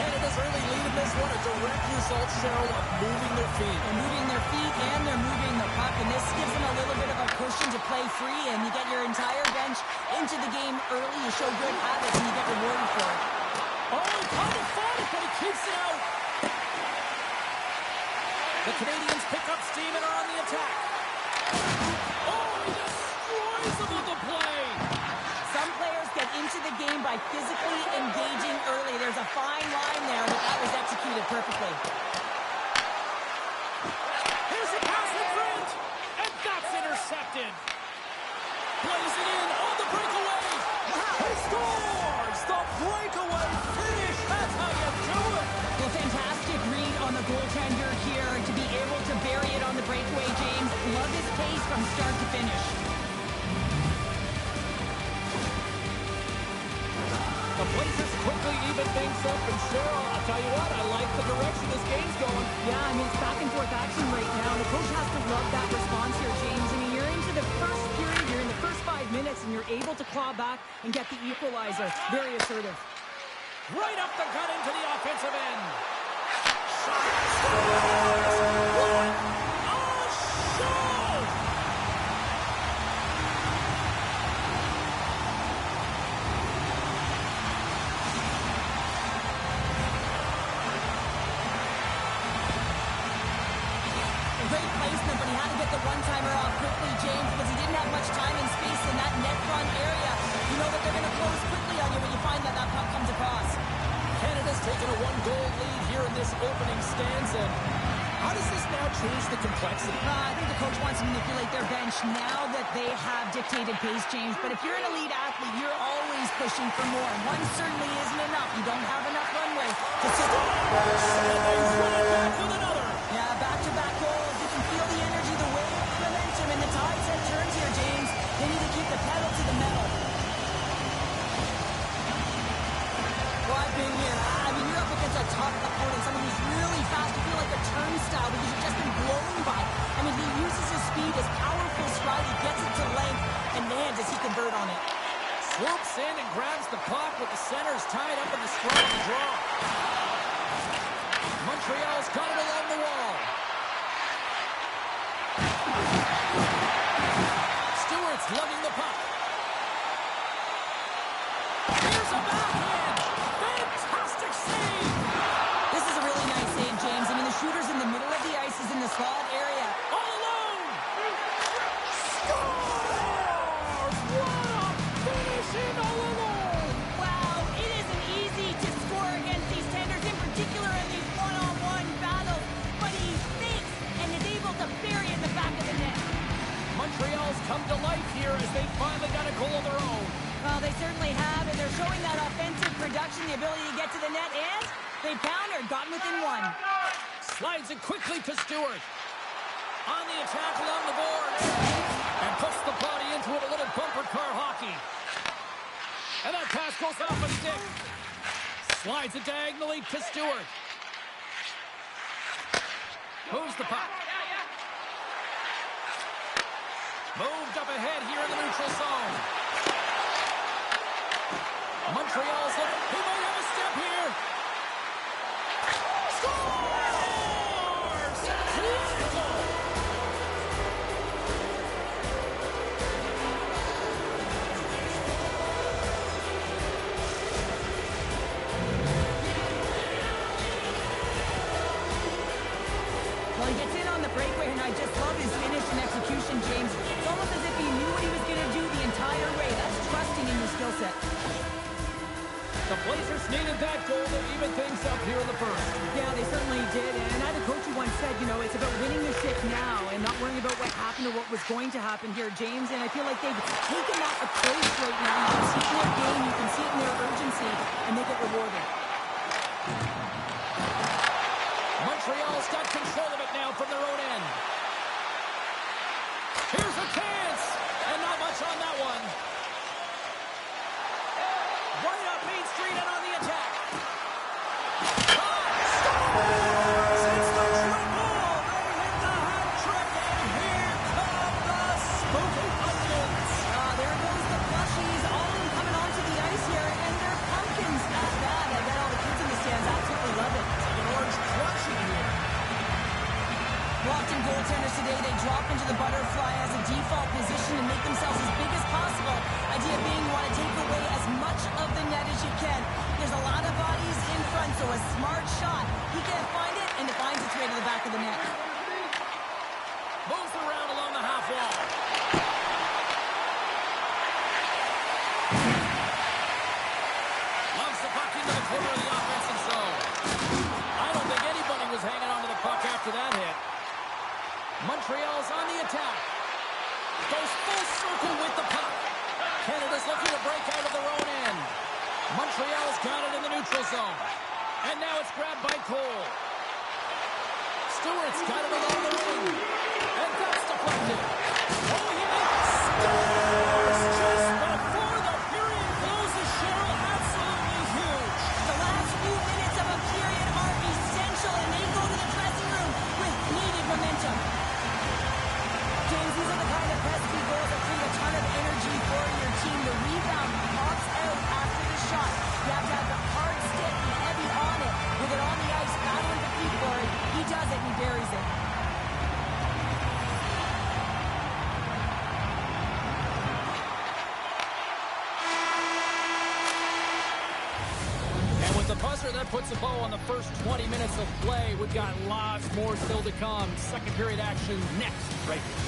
Canada's early lead in this one, a direct result, Cheryl, of moving their feet. They're moving their feet and they're moving the puck, and this gives them a little bit of a cushion to play free, and you get your entire bench into the game early. You show good habits and you get rewarded for it. Oh, he kind of fought it, but he keeps it out. The Canadians pick up steam and are on the attack. Oh, he destroys them on the play. Some players get into the game by physically engaging early. There's a fine line there, but that was executed perfectly. Here's a pass in front, and that's intercepted. Plays it in on the breakaway. He scores! The breakaway finish. That's how you do it. Well, fantastic read on the goaltender here to be able to bury it on the breakaway, James. Love his pace from start to finish. The Blazers quickly even things up, and Cheryl, I'll tell you what, I like the direction this game's going. Yeah, I mean, it's back and forth action right now. The coach has to love that response here, James. I mean, you're into the first period, you're in the first 5 minutes, and you're able to claw back and get the equalizer. Very assertive. Right up the gut into the offensive end. Shot. What a show! Great placement, but he had to get the one-timer off quickly, James, because he didn't have much time and space in that net front area. You know that they're going to close quickly on you when you find that puck comes across. Canada's taken a 1-goal lead here in this opening stanza. How does this now change the complexity? I think the coach wants to manipulate their bench now that they have dictated pace, James. But if you're an elite athlete, you're always pushing for more. One certainly isn't enough. You don't have enough runway to sit. Back with another. Yeah, back-to-back goals. You can feel the energy, the wave, the momentum, and the tides have turned here, James. They need to keep the pedal to the metal. Well, I've been here. I mean, you're up against a tough opponent, someone who's really fast. You feel like a turnstile because you've just been blown by. I mean, he uses his speed, his powerful stride. He gets it to length, and man, does he convert on it. Swoops in and grabs the puck with the centers tied up in the strong draw. Montreal's got it along the wall. Stewart's lugging the puck. Here's a backhand. Fantastic save. This is a really nice save, James. I mean, the shooter's in the middle of the ice. He's in the slot area. All alone. Scores! What a finish in all alone. Wow, it isn't easy to score against these tenders, in particular in these one-on-one battles. But he thinks and is able to bury it in the back of the net. Montreal's come to life here as they finally got a goal of their own. Well, they certainly have, and they're showing that offensive production, the ability to get to the net, and they countered, gotten within one. Slides it quickly to Stewart. On the attack along the boards. And puts the body into it, a little bumper car hockey. And that pass goes off a stick. Slides it diagonally to Stewart. Moves the puck. Moved up ahead here in the neutral zone. Montreal's looking. He might have a step here. Scores! Critical! Well, he gets in on the breakaway, and I just love his finish and execution, James. It's almost as if he knew what he was going to do the entire way. That's trusting in your skill set. The Blazers needed that goal to even things up here in the first. Yeah, they certainly did. And I had a coach who once said, you know, it's about winning the ship now and not worrying about what happened or what was going to happen here, James. And I feel like they've taken that approach right now. You can see it in their game, you can see it in their urgency, and they get rewarded. Montreal's got control of it now from their own end. Here's a chance, and not much on that one. Right up Main Street and on the attack. Scores! It's the triple! They hit the hat trick, and here come the smoking onions. There goes the plushies, all of them coming onto the ice here, and they're pumpkins at that. I bet all the kids in the stands absolutely love it. It's like an orange crush in here. Often goaltenders today, they drop into the butterfly as a default position and make themselves as big as possible. Idea being you want to take away as much of the net as you can. There's a lot of bodies in front, so a smart shot. He can't find it, and it finds its way to the back of the net. Moves it around along the half wall. Loves the puck into the corner of the offensive zone. I don't think anybody was hanging onto the puck after that hit. Montreal's on the attack. Goes full circle with the puck. Canada's looking to break out of their own end. Montreal's got it in the neutral zone. And now it's grabbed by Cole. Stewart's got it along the wing. And that's deflected. Oh, he scores just before the period closes, Cheryl. Absolutely huge. The last few minutes of a period are essential, and they go to the dressing room with needed momentum. James, these are the kind of pesky goals that create a ton of energy for your team. The rebound pops out after the shot. You have to have the hard stick and heavy on it. With it on the ice, battling the feet for it. He does it, and he buries it. And with the buzzer, that puts a bow on the first 20 minutes of play. We've got lots more still to come. Second period action next, right here.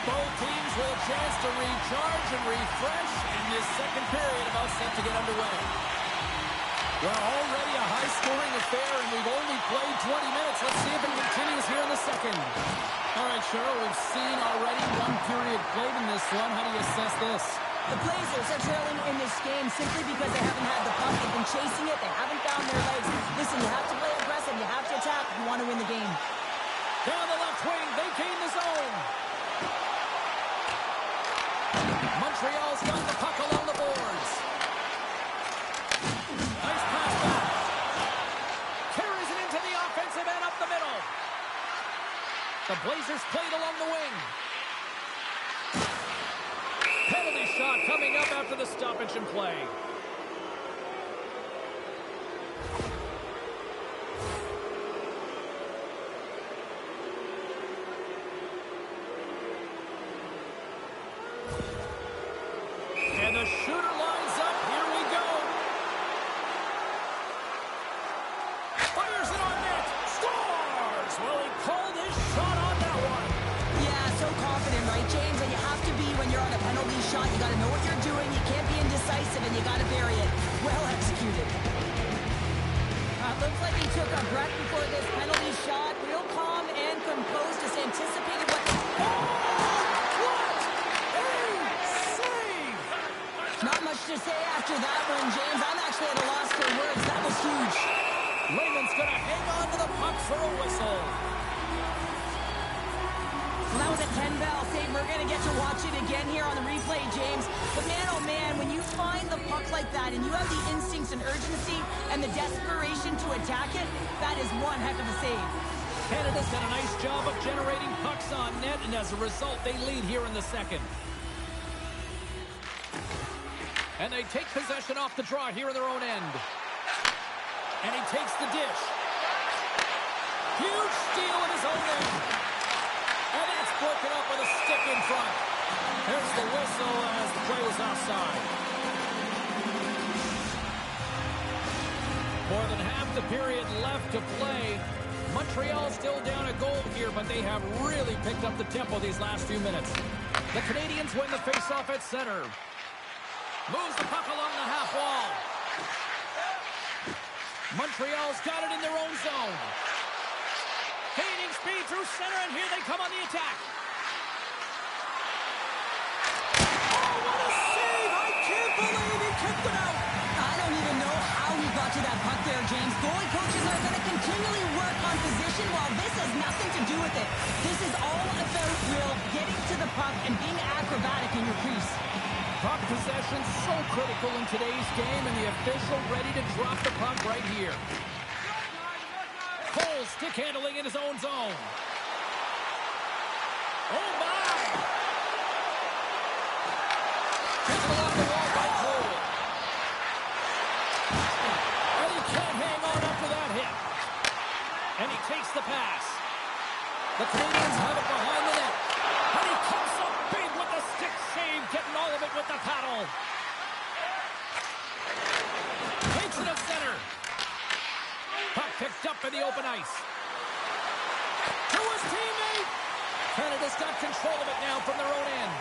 Both teams with a chance to recharge and refresh, and this second period about set to get underway. Well, already a high-scoring affair, and we've only played 20 minutes. Let's see if it continues here in the second. All right, Cheryl, we've seen already one period played in this one. How do you assess this? The Blazers are trailing in this game simply because they haven't had the puck. They've been chasing it. They haven't found their legs. Listen, you have to play aggressive. You have to attack if you want to win the game. Down the left wing, they gain the zone. Montreal's got the puck along the boards. Nice pass back. Carries it into the offensive end up the middle. The Blazers played along the wing. Penalty shot coming up after the stoppage in play. And the shooter lines up. Here we go. Fires it on net. Scores! Well, he called his shot on that one. Yeah, so confident, right, James? And you have to be when you're on a penalty shot. You got to know Looks like he took a breath before this penalty shot. Real calm and composed, just anticipated what... Oh! What a save! Not much to say after that one, James. I'm actually at a loss for words. That was huge. Lehman's going to hang on to the puck for a whistle. Well, that was a 10-bell save. We're going to get to watch it again here on the replay, James. But man, oh man, when you find the puck like that and you have the instincts and urgency and the desperation to attack it, that is one heck of a save. Canada's done a nice job of generating pucks on net, and as a result, they lead here in the second. And they take possession off the draw here in their own end. And he takes the dish. Huge steal in his own end. And that's broken up with a stick in front. There's the whistle as the play was offside. More than half the period left to play. Montreal still down a goal here, but they have really picked up the tempo these last few minutes. The Canadians win the faceoff at center. Moves the puck along the half wall. Montreal's got it in their own zone. Gaining speed through center, and here they come on the attack. Oh, what a save! I can't believe he kicked it out. I don't even know how he got to that puck there, James. Goalie coaches are going to continually work on position while this has nothing to do with it. This is all about Will getting to the puck and being acrobatic in your crease. Puck possession so critical in today's game, and the official ready to drop the puck right here. Cole stick handling in his own zone. Oh my! Taken along the wall by Cole. And he can't hang on after that hit. And he takes the pass. The Canadians have it behind the net. And he comes up big with the stick save, getting all of it with the paddle. Takes it up center. Puck picked up in the open ice. To his teammate. Canada's got control of it now from their own end.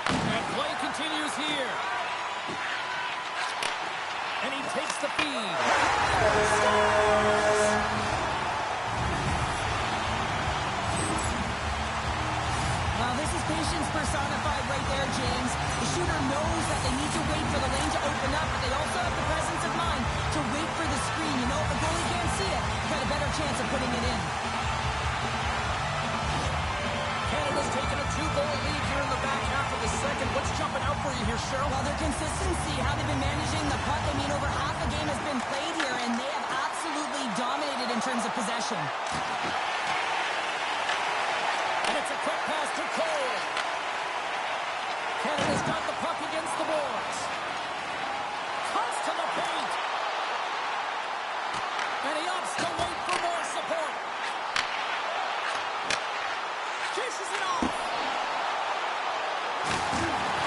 And play continues here. And he takes the feed. Well, this is patience personified right there, James. The shooter knows that they need to wait for the lane to open up, but they also have the presence of mind to wait for the screen. You know, if a goalie can't see it, got a better chance of putting it in. Canada's taken a 2-goal lead here in the back half of the second. What's jumping out for you here, Cheryl? Well, their consistency, how they've been managing the puck. I mean, over half a game has been played here, and they have absolutely dominated in terms of possession. And it's a quick pass to Cole. Canada's got the puck against the boards. Comes to the paint. And he opts to wait for more support. Kisses it off.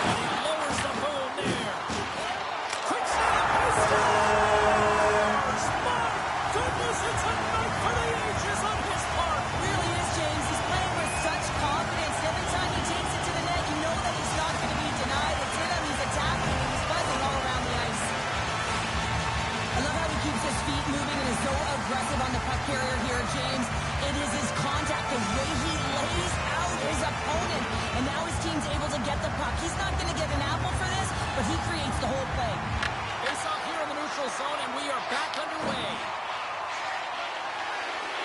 And he lowers the boom there. Quick snap. He scores! My goodness, it's a night for the ages on his part. Really is, James. He's playing with such confidence. Every time he takes it to the net, you know that he's not going to be denied. It's in him. He's attacking, and he's buzzing all around the ice. I love how he keeps his feet moving and is so aggressive on the puck carrier here, James. It is his contact, the way he lays out his opponent, and now his team's able to get the puck. He's not going to get an apple for this, but he creates the whole play. Face off here in the neutral zone, and we are back underway.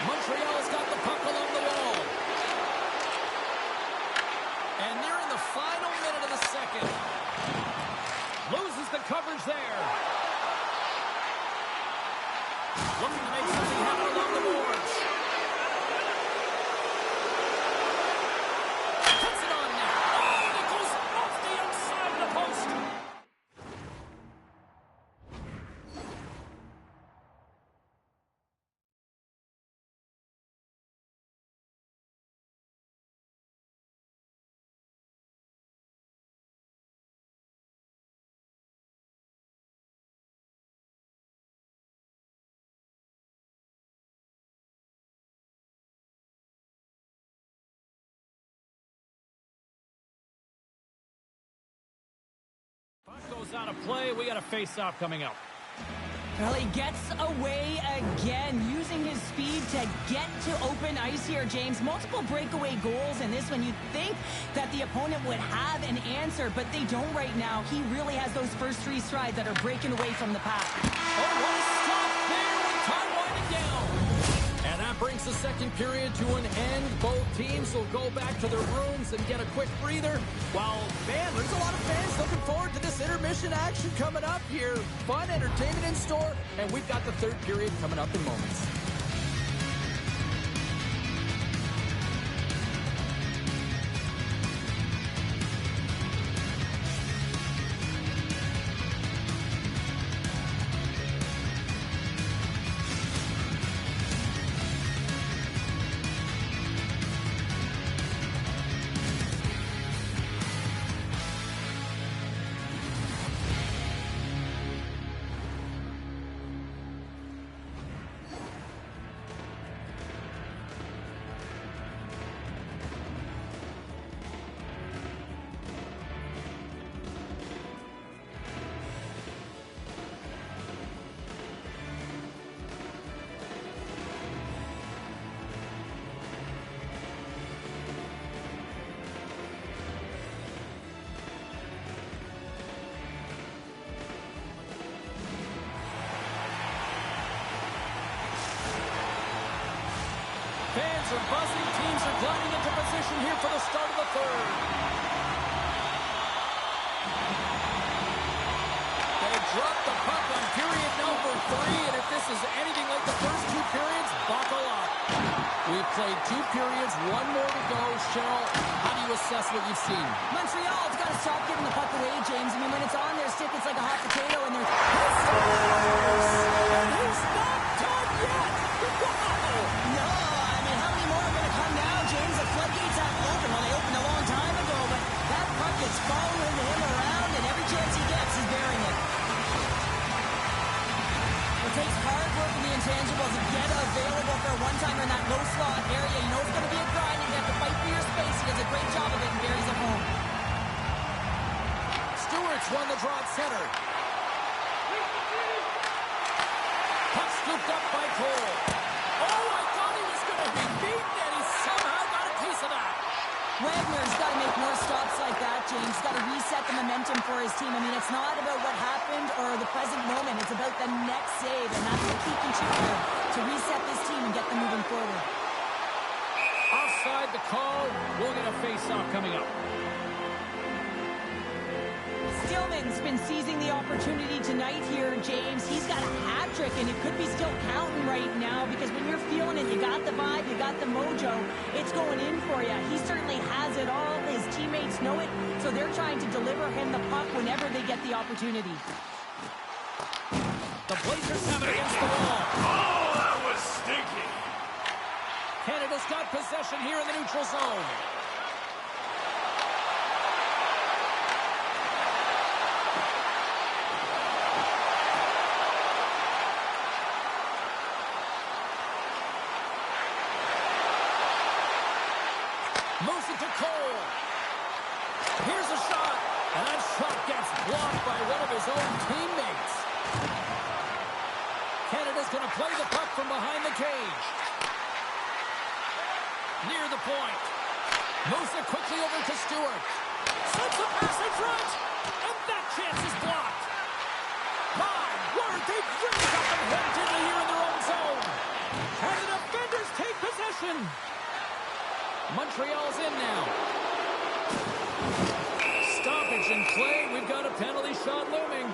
Montreal's got the puck along the wall. And they're in the final minute of the second. Loses the coverage there. Looking to make something happen along the boards. Pass out of play. We got a face-off coming up. Well, he gets away again, using his speed to get to open ice here, James. Multiple breakaway goals in this one. You'd think that the opponent would have an answer, but they don't right now. He really has those first three strides that are breaking away from the pack. Oh, what a stop there with time winding down. And that brings the second period to an end. Both teams will go back to their rooms and get a quick breather. While, man, there's a lot of fans looking forward to this intermission action coming up here. Fun entertainment in store, and we've got the third period coming up in moments. Fans are buzzing. Teams are gliding into position here for the start of the third. They dropped the puck on period number 3, and if this is anything like the first two periods, buckle up. We've played 2 periods, 1 more to go. Cheryl, how do you assess what you've seen? Montreal's got to stop giving the puck away, James. I mean, when it's on their stick, it's like a hot potato, and they're... And he's not done yet! Wow! No, I mean, how many more are going to come now, James? The floodgates haven't opened. Well, they opened a long time ago, but that puck is following him around, and every chance he gets, he's burying it. It takes hard work in the intangibles to get available for a one-timer in that low slot area. You know it's going to be a grind, and you have to fight for your space. He does a great job of it and buries it home. Stewart's won the draw at center. Puck scooped up by Cole. Oh, I thought he was going to be beaten, and he somehow got a piece of that. Wagner's got to make more stops like that, James. Got to reset the momentum for his team. I mean, it's not about what happened or the present moment. It's about the next save, and that's what he can choose to reset this team and get them moving forward. Offside the call. We'll get a face-off coming up. Stillman's been seizing the opportunity tonight here, James. He's got a hat trick, and it could be still counting right now because when you're feeling it, you got the vibe, you got the mojo, it's going in for you. He certainly has it all. His teammates know it, so they're trying to deliver him the puck whenever they get the opportunity. The Blazers have it against the wall. Oh, that was stinky. Canada's got possession here in the neutral zone. Moves it to Cole. Here's a shot. And that shot gets blocked by one of his own teammates. Canada's going to play the puck from behind the cage. Near the point. Moves it quickly over to Stewart. Sends a pass in front. And that chance is blocked. My word, they've really got them hemmed in here in their own zone. And the defenders take possession. Montreal's in now. Stoppage in play. We've got a penalty shot looming.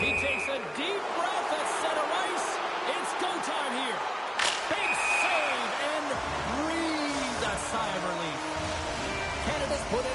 He takes a deep breath at center ice. It's go time here. Big save and breathe a sigh of relief. Canada's put in a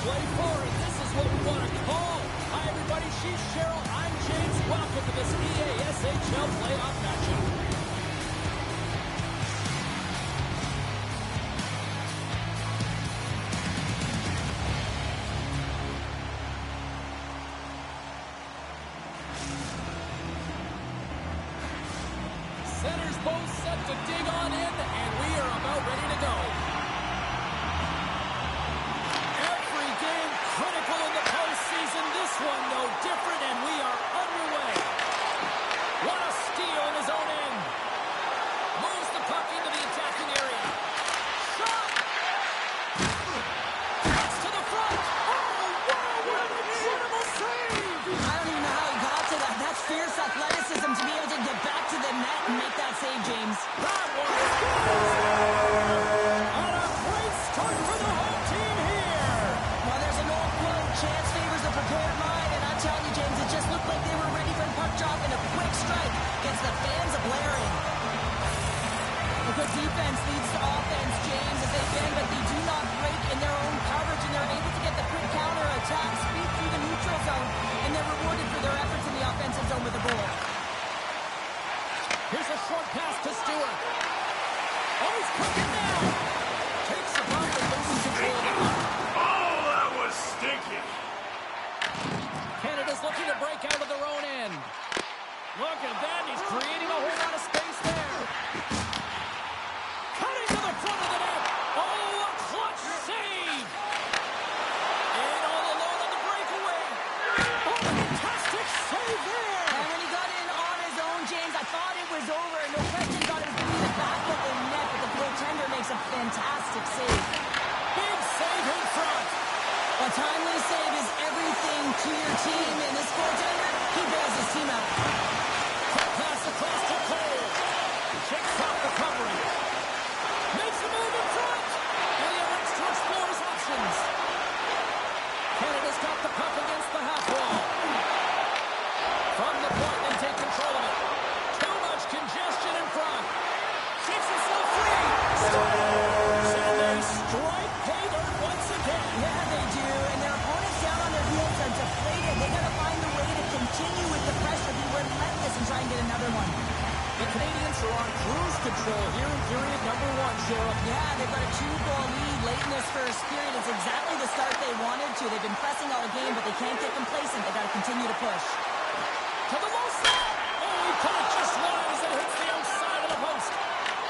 play for, and this is what we want to call. Hi, everybody. She's Cheryl. I'm James. Welcome to this EASHL playoff matchup. Centers both set to dig on in, and we are about ready to go. Every game critical in the postseason. This one no different, and we are underway. What a steal in his own end. Moves the puck into the attacking area. Shot! Cuts to the front. Oh, wow, what an incredible save! I don't even know how he got to that. That's fierce athleticism to be able to get back to the net and make that save, James. That one is good! And a great start for the home team here! Well, there's an old quote, chance favors the prepared mind, and I'm telling you, James, it just looked like they were ready for the puck drop, and a quick strike gets the fans a-blaring. A good defense leads to offense, James, as they bend, but they do not break in their own coverage, and they're able to get the quick counter-attack, speed through the neutral zone, and they're rewarded for their efforts in the offensive zone with a goal. Here's a short pass to Stewart. Oh, he's cooking now. Takes the bump and loses control of the puck. Oh, that was stinky. Canada's looking to break out of their own end. Look at that. He's creating a whole lot of space there. Cutting to the front of the net. Oh, a clutch save. And all alone on the breakaway. Oh, fantastic save there. And when he got in on his own, James, I thought it was over. No question thought it was going to be the back of the net, but the goaltender makes a fantastic save. Big save in front. A timely save is everything to your team, and this goaltender, he bails his team out. Quick pass across to Cole. Checks off the covering. Makes a move in front. And he elects to explore his options. Canada's got the puck against the half wall. From the point, they take control of it. Too much congestion in front. Shakes himself free. Scores! And they strike pay dirt once again. Yeah, they do, and their opponents down on their heels are deflated. They got to find a way to continue with the pressure, be relentless, and try and get another one. The Canadians are on cruise control here in period number one, Cheryl. Yeah, they've got a 2-goal lead late in this first period. It's exactly the start they wanted to. They've been pressing all game, but they can't get complacent. They got to continue to push. To the low side. Oh, he put it just wide as it hits the outside of the post.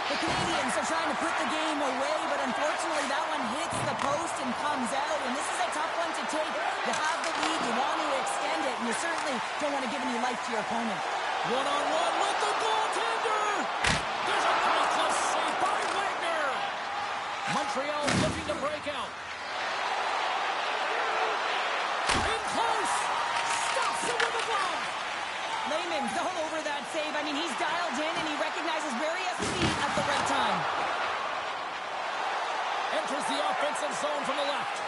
The Canadians are trying to put the game away, but unfortunately that one hits the post and comes out, and this is a tough one to take. You have the lead, you want to extend it, and you certainly don't want to give any life to your opponent. One-on-one with the goaltender. There's a pretty close save by Wagner. Montreal looking to break out. In close. Stops it with a glove. Lehman's all over that save. I mean, he's dialed in, and he recognizes where he has to be at the right time. Enters the offensive zone from the left.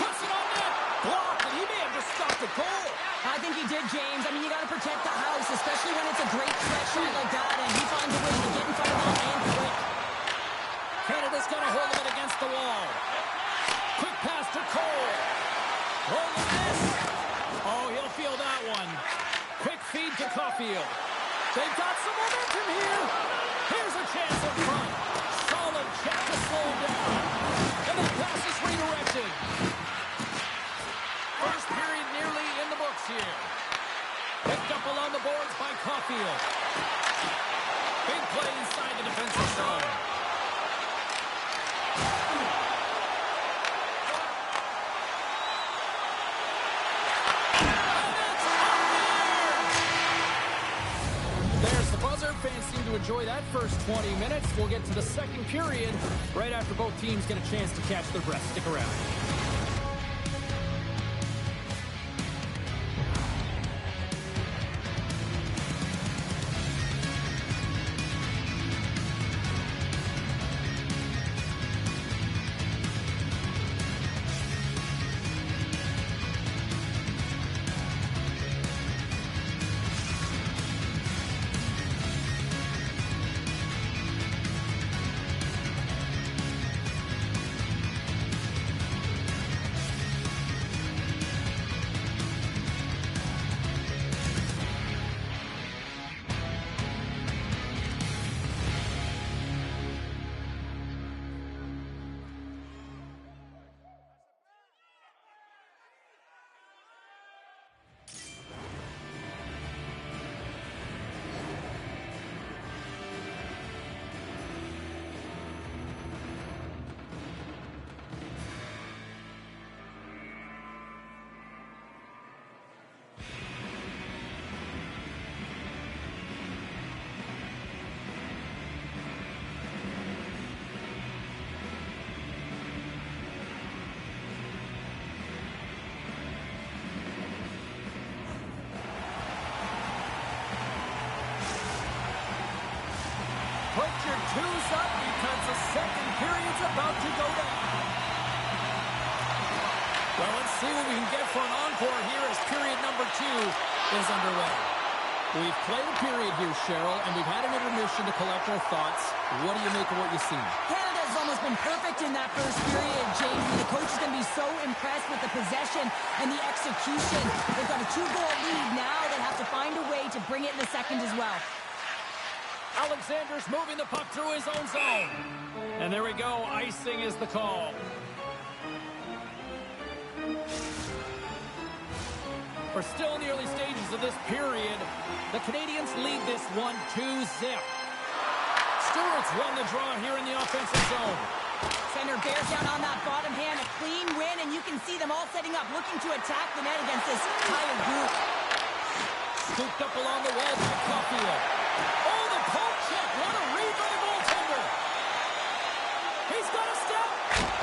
Puts it on net. Blocked, and he may have just stopped the goal. I think he did, James. I mean, you got to protect the house, especially when it's a great stretch shot like that, and he finds a way to get in front of it and quick. Canada's got a hold of it against the wall. Quick pass to Cole. Rolling this. Oh, he'll feel that one. Quick feed to Caulfield. They've got some momentum here. Here's a chance in front. Solid check to slow him down. And that pass is redirected. First period nearly in the books here. Picked up along the boards by Caulfield. Big play inside the defensive zone. There's the buzzer. Fans seem to enjoy that first 20 minutes. We'll get to the second period right after both teams get a chance to catch their breath. Stick around. two's up because the second period's about to go down. Well, let's see what we can get for an encore here as period number 2 is underway. We've played a period here, Cheryl, and we've had an intermission to collect our thoughts. What do you make of what you've seen? Canada's almost been perfect in that first period, James. And the coach is going to be so impressed with the possession and the execution. They've got a 2-goal lead now. They have to find a way to bring it in the second as well. Alexander's moving the puck through his own zone. And there we go. Icing is the call. We're still in the early stages of this period. The Canadians lead this one 2-0. Stewart's won the draw here in the offensive zone. Center bears down on that bottom hand. A clean win, and you can see them all setting up, looking to attack the net against this tired group. Scooped up along the wall by Caulfield. Oh, the poke check. What a read by the goaltender. He's got a step.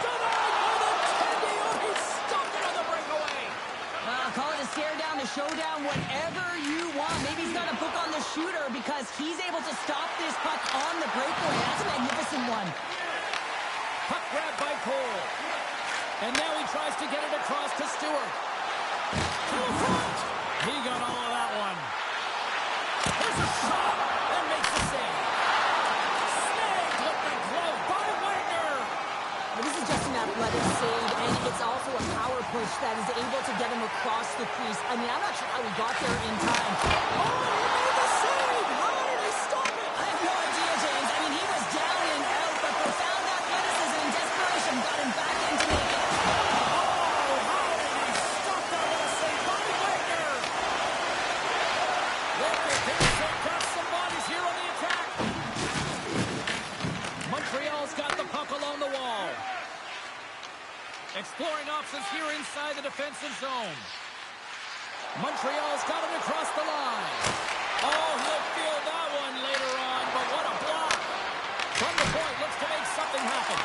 Denied by the Tendy. Oh, he stopped it on the breakaway. Call it a stare down, a showdown, whatever you want. Maybe he's got a book on the shooter because he's able to stop this puck on the breakaway. That's a magnificent one. Puck grabbed by Cole. And now he tries to get it across to Stewart. To the front. He got all of that one. There's a shot and makes the save. Snagged with the glove by Wagner. This is just an athletic save, and it's also a power push that is able to get him across the crease. I mean, I'm not sure how he got there in time. Oh, he made the save. How did he stop it? I have no idea, James. I mean, he was down and out, but profound athleticism and desperation got him back in to make it. Oh, how did he stop that with a save by Wagner? Walker thinks they've got some bodies here on the attack. Montreal's got the puck along the wall. Exploring options here inside the defensive zone. Montreal's got it across the line. Oh, he'll feel that one later on, but what a block. From the point, looks to make something happen.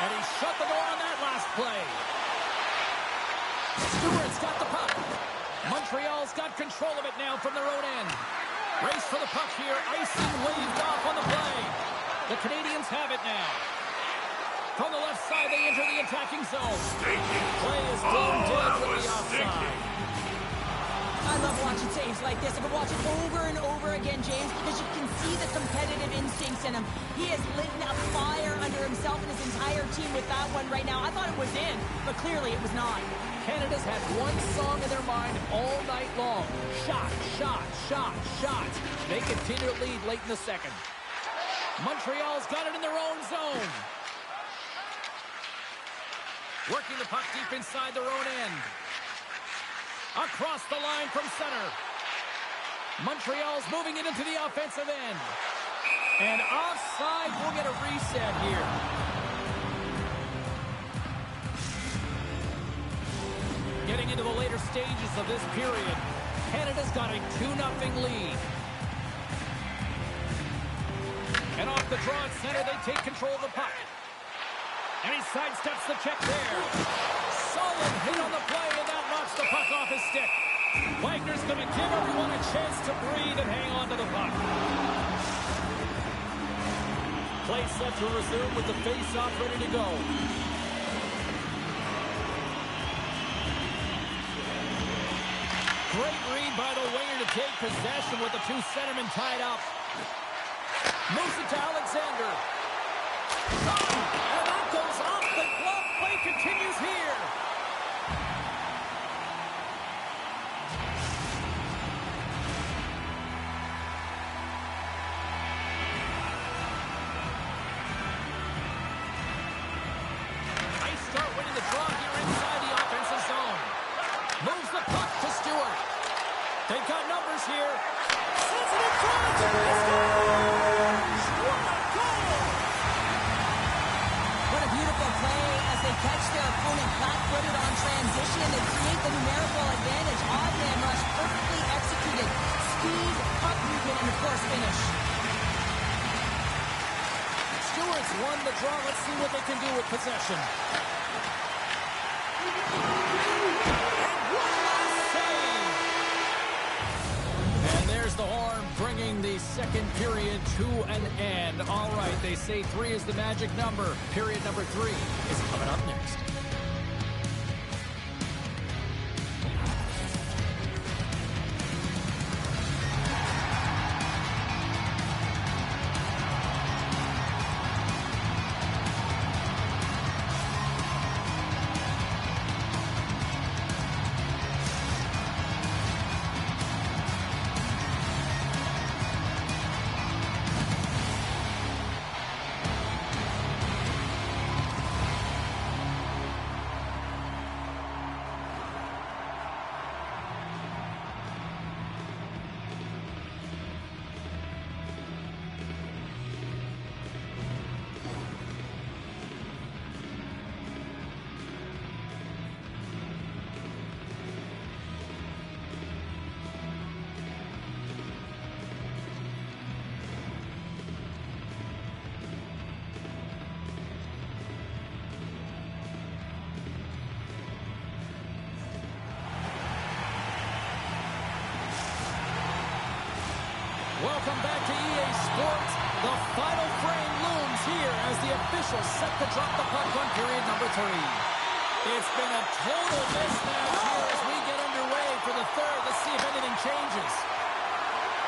And he shut the door on that last play. Stewart's got the puck. Montreal's got control of it now from their own end. Race for the puck here. Icing waved off on the play. The Canadians have it now. From the left side, they enter the attacking zone. Play is blown dead with the offside. I love watching saves like this. I could watch it over and over again, James, because you can see the competitive instincts in him. He has lit a fire under himself and his entire team with that one right now. I thought it was in, but clearly it was not. Canada's had one song in their mind all night long. Shot, shot, shot, shot. They continue to lead late in the second. Montreal's got it in their own zone. Working the puck deep inside their own end. Across the line from center. Montreal's moving it into the offensive end. And offside, we'll get a reset here. Getting into the later stages of this period, Canada's got a 2-0 lead. And off the draw at center, they take control of the puck. And he sidesteps the check there. Solid hit on the play, and that knocks the puck off his stick. Wagner's going to give everyone a chance to breathe and hang on to the puck. Play set to resume with the face-off ready to go. Great read by the winger to take possession with the two centermen tied up. Moves it to Alexander. And that goes off the glove. Play continues here. Nice start winning the draw here inside the offensive zone. Moves the puck to Stewart. They've got numbers here. Sends it in front. Stewart, a goal! What a beautiful play as they catch their opponent flat-footed on transition and they create the numerical advantage. Odd man rush, perfectly executed. Speed, puck movement, and of course finish. Stewart's won the draw. Let's see what they can do with possession. And one last save. And there's the horn bringing the the second period to an end. All right, they say 3 is the magic number. Period number 3 is coming up next. Welcome back to EA Sports. The final frame looms here as the officials set to drop the puck on period number 3. It's been a total mismatch here as we get underway for the third. Let's see if anything changes.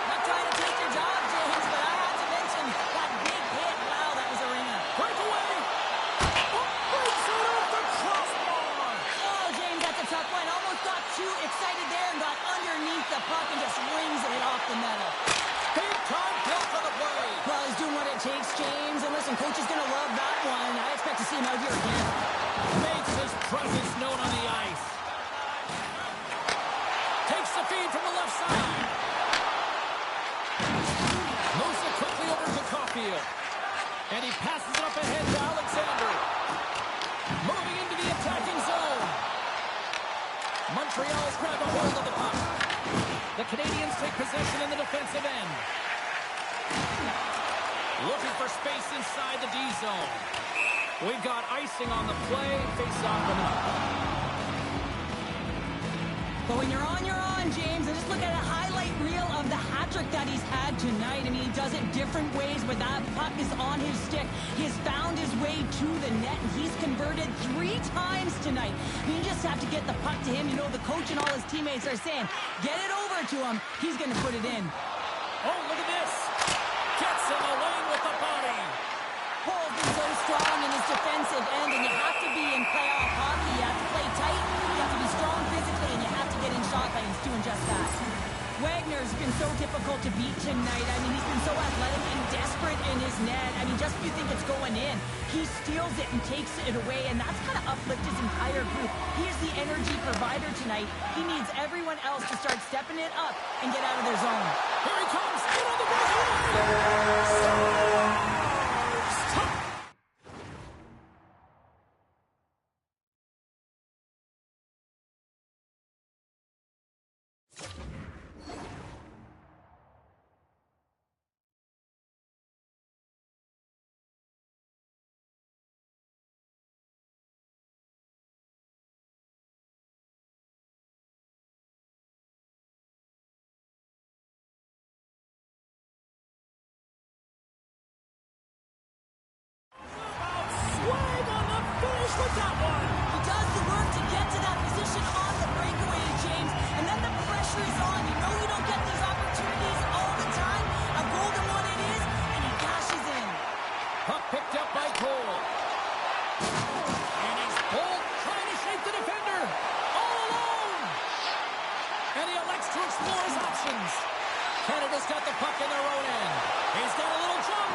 Not trying to take your job, James, but I have to mention that big hit. Wow, that was a ringer. Breakaway! Breaks it off the crossbar! Oh, James, that's a tough one. Almost got too excited there and got underneath the puck and just rings it off the metal. Big time block on the play. Well, he's doing what it takes, James. And listen, coach is going to love that one. I expect to see him out here again. Makes his presence known on the ice. Takes the feed from the left side. Moves it quickly over to Caulfield. And he passes it up ahead to Alexander. Moving into the attacking zone. Montreal's grabbed a hold of the puck. The Canadians take possession in the defensive end. Looking for space inside the D zone. We've got icing on the play. Face-off coming up. But when you're on, James. And just look at a highlight reel of the hat-trick that he's had tonight. I mean, he does it different ways, but that puck is on his stick. He's found his way to the net, and he's converted 3 times tonight. I mean, you just have to get the puck to him. You know, the coach and all his teammates are saying, get it over to him. He's going to put it in. Oh, look at this. Gets him away with the body. Paul's been so strong in his defensive end, and you have to be in playoff hockey. You have to play tight, you have to be strong physically, and you have to get in shot lanes doing just that. Wagner's been so difficult to beat tonight. I mean, he's been so athletic and desperate in his net. I mean, just when you think it's going in, he steals it and takes it away, and that's kind of uplifted his entire group. He's the energy provider tonight. He needs everyone else to start stepping it up and get out of their zone. Here he comes. In on the breakaway. With that one. He does the work to get to that position on the breakaway, James, and then the pressure is on. You know you don't get these opportunities all the time. A golden one it is, and he cashes in. Puck picked up by Cole. And he's pulled, trying to shake the defender. All alone. And he elects to explore his options. Canada's got the puck in their own end. He's got a little jump.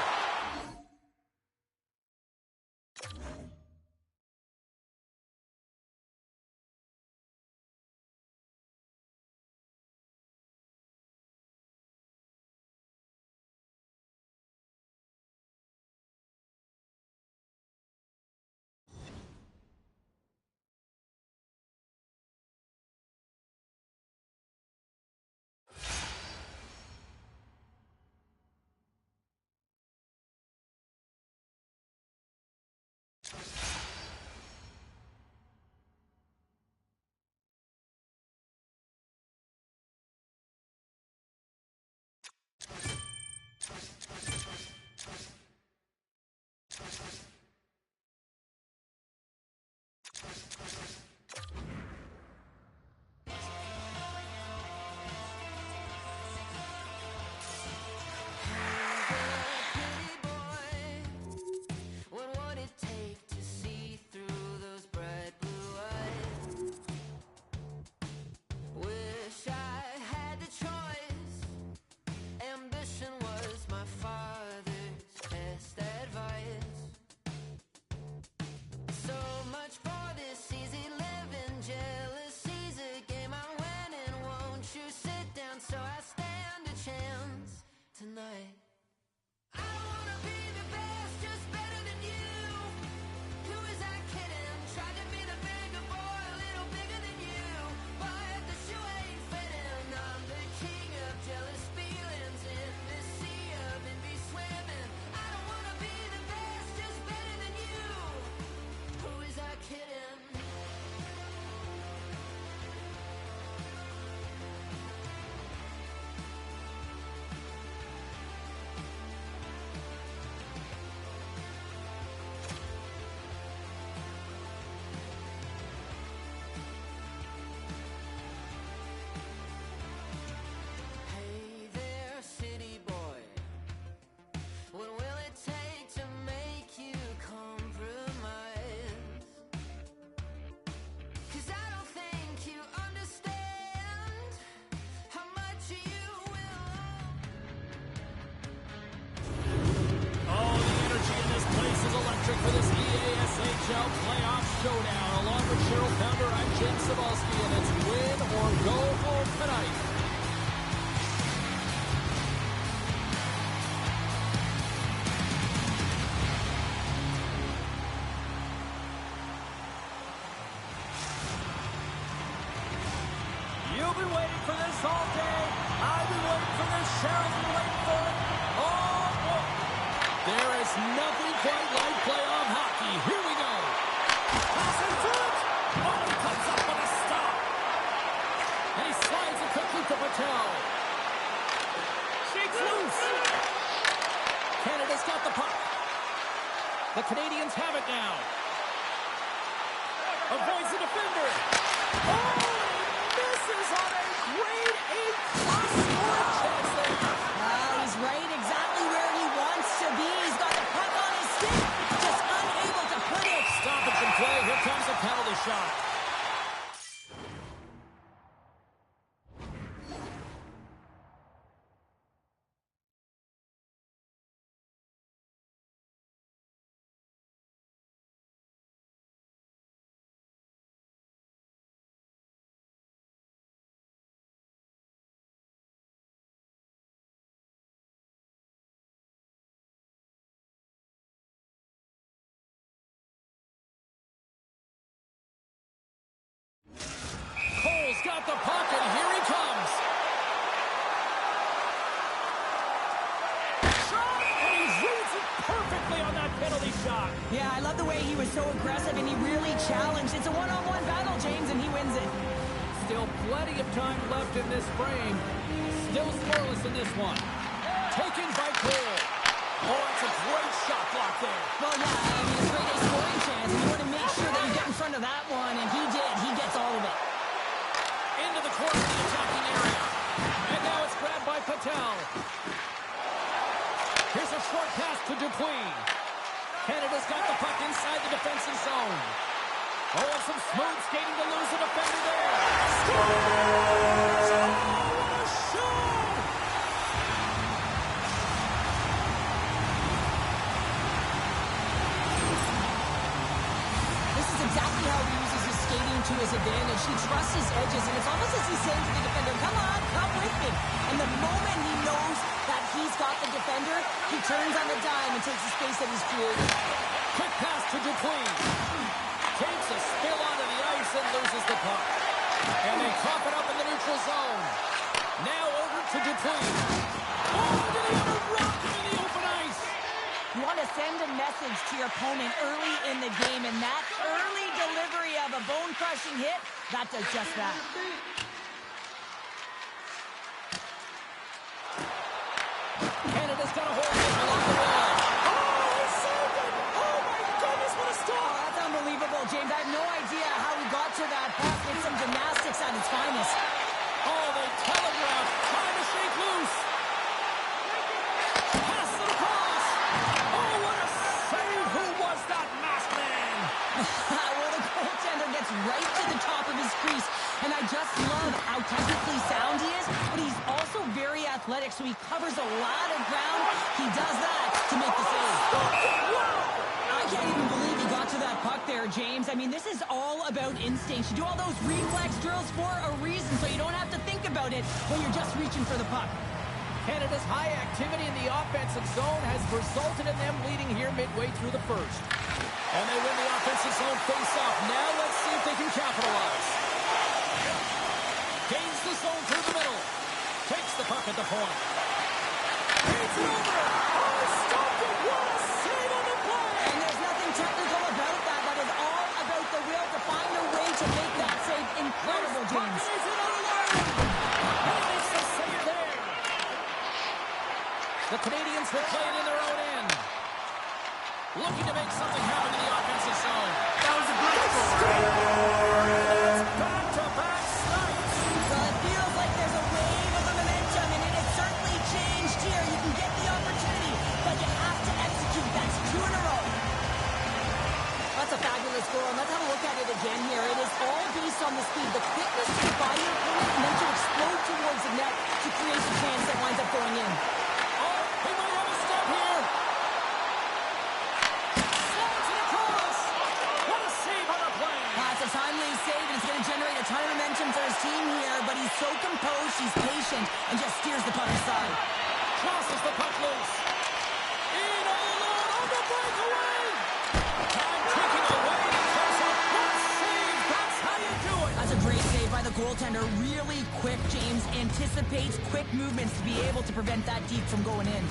showdown. Along with Cheryl Pounder, I'm James Cebulski, and it's win or go home tonight. You've been waiting for this all day. I've been waiting for this. Cheryl's been waiting for it. Oh, boy. There is nothing quite like playoff hockey. Here we go. Passing through it. Oh, he comes up with a stop. And he slides it quickly to Patel. Shakes loose. Canada's got the puck. The Canadians have it now. Avoids the defender. Oh! Misses on a grade A plus scoring chance there. He's right exactly where he wants to be. He's got the puck on his stick, just unable to put it. Stoppage in play. Here comes a penalty shot. Cole's got the puck, and here he comes. Shot, and he reads it perfectly on that penalty shot. Yeah, I love the way he was so aggressive, and he really challenged. It's a one-on-one battle, James, and he wins it. Still plenty of time left in this frame. Still scoreless in this one. Taken by Cole. Oh, it's a great shot block there. Well, yeah, I mean, it's a great scoring chance, and you want to make sure that you get in front of that one, and he did. He gets all of it. Into the corner of the attacking area. And now it's grabbed by Patel. Here's a short pass to Dupuis. Canada's got the puck inside the defensive zone. Oh, and some smooth skating to lose the defender there. Scores! Oh, what a show! This is exactly how he uses his skating to his advantage. He trusts his edges, and it's almost as he's saying to the defender, come on, come with me. And the moment he knows that he's got the defender, he turns on the dime and takes the space that he's created. Quick pass to Dupuis. Takes a spill onto the ice and loses the puck. And they cough it up in the neutral zone. Now over to Dupuis. Oh, did he ever rock him in the open ice? You want to send a message to your opponent early in the game, and that early delivery of a bone-crushing hit, that does just that. Canada's got a hold of it along the wall. Oh, he saved it! Oh, my goodness, what a Oh, stop! that's unbelievable, James. I have no idea how he got to that puck. It's some gymnastics at its finest. Oh, they telegraph, trying to shake loose. Pass it across. Oh, what a save! Who was that masked man? Well, the goaltender gets right to the top of his crease, and I just love how technically sound he is, but he's also very athletic, so he covers a lot of ground. He does that to make the save. I can't even believe he got to that puck there, James. I mean, this is all about instinct. You do all those reflex drills for a reason, so you don't have to think about it when you're just reaching for the puck. Canada's high activity in the offensive zone has resulted in them leading here midway through the first. And they win the offensive zone face-off. Now let's see if they can capitalize. Gains the zone through the middle. Takes the puck at the point. Feeds it over. Oh, stopped it. What a save on the play. And there's nothing technical about that. That is all about the will to find a way to make that save incredible, James. Is it alone? And he makes the save there. The Canadians will play it in their own end. Looking to make something happen in the offensive zone. That was a great score. It's back-to-back snipes. Well, it feels like there's a wave of momentum, and it has certainly changed here. You can get the opportunity, but you have to execute. That's 2 in a row. That's a fabulous goal, and let's have a look at it again here. It is all based on the speed, the quickness to defy your opponent, and then to explode towards the net to create the chance that winds up going in. Oh, he might have a step here. Slides it across. What a save on the He's patient and just steers the puck aside. Crosses the puck loose. In alone on the breakaway. And taking away because of that save. That's how you do it. That's a great save by the goaltender. Really quick, James. Anticipates quick movements to be able to prevent that deep from going in.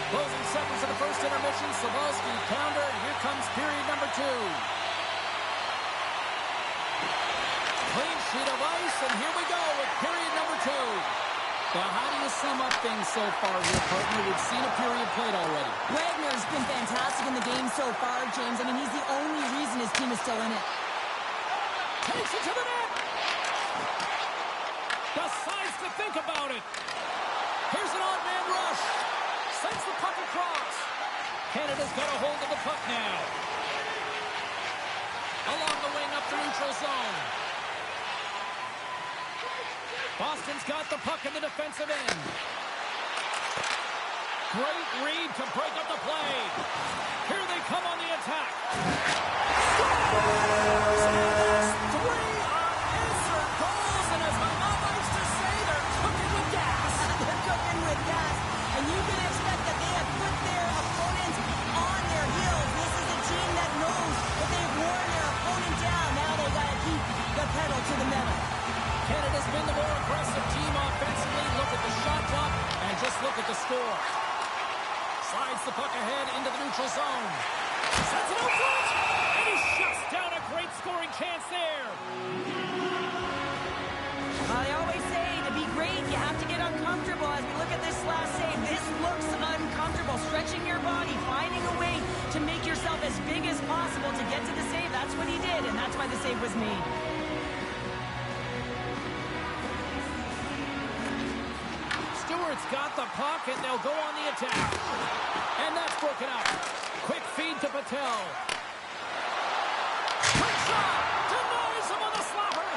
Closing seconds of the first intermission. Sabalski counter. And here comes period number 2. Clean sheet of ice. And here we go with period number 2. Well, how do you sum up things so far here, partner? We've seen a period played already. Wagner's been fantastic in the game so far, James. I mean, he's the only reason his team is still in it. Takes it to the net. Decides to think about it. Here's an odd man rush. Sends the puck across. Canada's got a hold of the puck now. Along the wing up the neutral zone. Boston's got the puck in the defensive end. Great read to break up the play. Here they come on the attack. Scores! 3 unanswered goals, and as my mom likes to say, they're cooking with gas. They're cooking with gas, and you can expect that they have put their opponents on their heels. This is a team that knows that they've worn their opponent down. Now they got to keep the pedal to the metal. Canada's been the more aggressive team offensively. Look at the shot clock and just look at the score. Slides the puck ahead into the neutral zone. Sets it out front, and he shuts down a great scoring chance there. They always say to be great, you have to get uncomfortable. As we look at this last save, this looks uncomfortable. Stretching your body, finding a way to make yourself as big as possible to get to the save. That's what he did, and that's why the save was made. Stewart's got the puck, and they'll go on the attack. And that's broken up. Quick feed to Patel. Quick shot! Denies him on the slapper.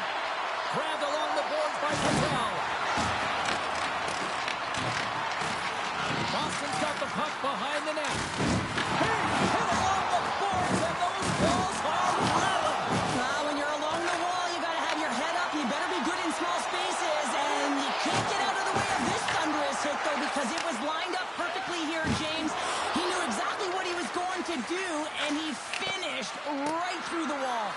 Grabbed along the boards by Patel. Boston's got the puck behind the net. Hit along the boards, and those balls are level. When you're along the wall, you got to have your head up. You better be good in small spaces, and you can't get out of the way of this thunderous hit, though, because it was lined up perfectly here, James. He knew exactly what he was going to do, and he finished right through the wall.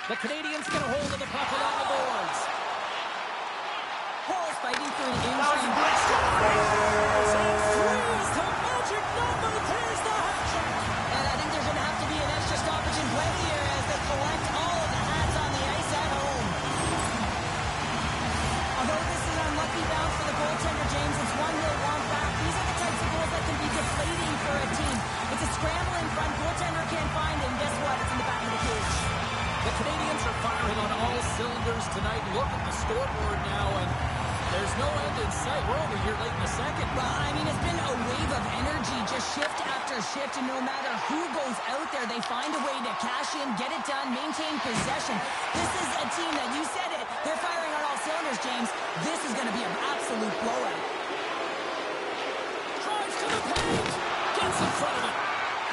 The Canadians get a hold of the puck along the boards. Paul's fighting for an That was a injury. great score. And threes the magic number. There's the hat trick. And I think there's going to have to be an extra stoppage in play here as they collect all of the hats on the ice at home. Although this is an unlucky bounce for the goaltender, James, it's one he'll want back. These are the types of goals that can be deflating for a team. It's a scramble in front, goaltender can't find it, and guess what? It's in the back of the cage. The Canadians are firing on all cylinders tonight. Look at the scoreboard now, and there's no end in sight. We're over here late in the second. Well, I mean, it's been a wave of energy, just shift after shift, and no matter who goes out there, they find a way to cash in, get it done, maintain possession. This is a team that, you said it, they're firing on all cylinders, James. This is going to be an absolute blowout. Drives to the paint. Gets in front of it.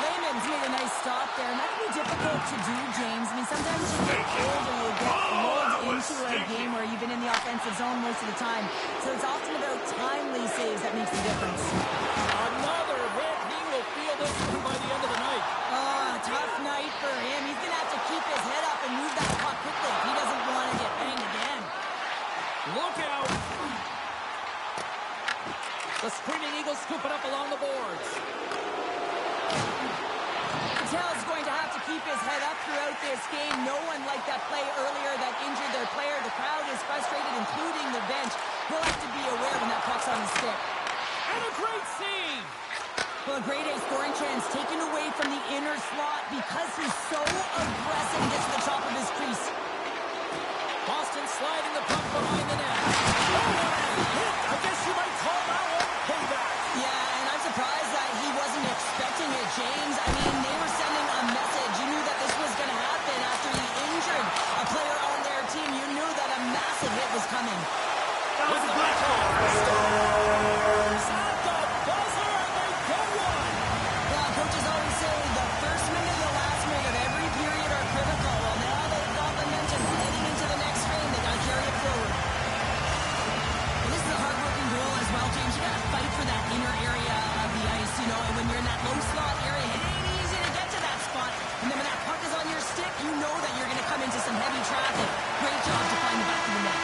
Layman's made a nice stop there, and that can be difficult to do, James. I mean, sometimes you get older, you get rolled into a game where you've been in the offensive zone most of the time. So it's often about timely saves that makes the difference. Another hit. He will will feel this one by the end of the night. Oh, tough night for him. He's going to have to keep his head up and move that puck quickly if he doesn't want to get banged again. Look out. The screaming Eagles scoop it up along the boards. Pattel's going to have to keep his head up throughout this game. No one liked that play earlier that injured their player. The crowd is frustrated, including the bench. He'll have to be aware when that puck's on his stick. And a great save. Well, a grade A scoring chance taken away from the inner slot because he's so aggressive and gets to the top of his crease. Boston sliding the puck behind the net. Oh, hit. I guess you might call that one payback. Yeah, and I'm surprised that he wasn't expecting it, James. I mean, they were sending a message. You knew that this was going to happen after he injured a player on their team. You knew that a massive hit was coming. That was a black call. At the buzzer, and they go one. Well, coaches always say the first minute and the last minute of every period are critical. Well, now they've got momentum heading into the next frame. They got to carry it forward. Well, this is a hard-working goal as well, James. You got to fight for that inner area of the ice, you know, and when you're in that low slot area, it ain't easy to get to that spot. And then when that puck is on your stick, you know that you're going to come into some heavy traffic. Great job to find the back of the net.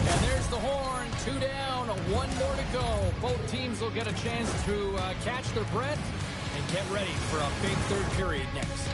And there's the horn. 2 down, 1 more to go. Both teams will get a chance to catch their breath and get ready for a big third period next.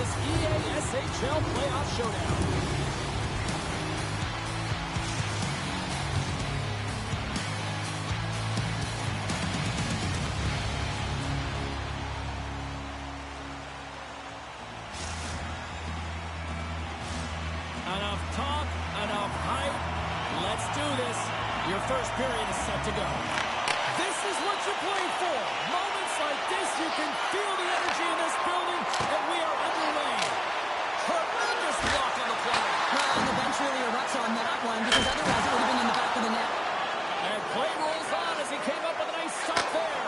this EASHL playoff showdown. Enough talk, enough hype. Let's do this. Your first period is set to go. This is what you played for. Moments like this, you can feel the energy in this building, and we are underway. Tremendous block on the play. Well, the bench really erupts on that one because otherwise it would have been in the back of the net. And play rolls on as he came up with a nice stop there.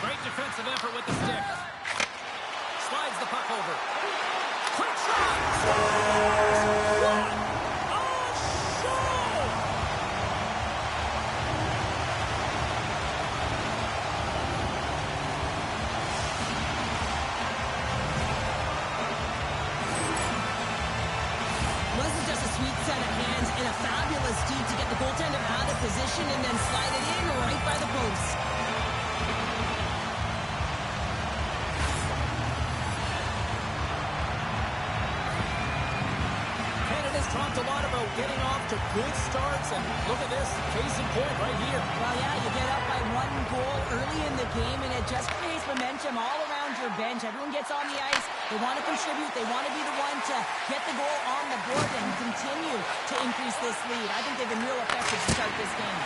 Great defensive effort with the stick. Slides the puck over. Quick shot! What a show! This is just a sweet set of hands and a fabulous deed to get the goaltender out of position and then slide it in right by the post. Talked a lot about getting off to good starts, and look at this, case in point right here. Well, yeah, you get up by 1 goal early in the game, and it just creates momentum all around your bench. Everyone gets on the ice. They want to contribute. They want to be the one to get the goal on the board and continue to increase this lead. I think they've been real effective to start this game.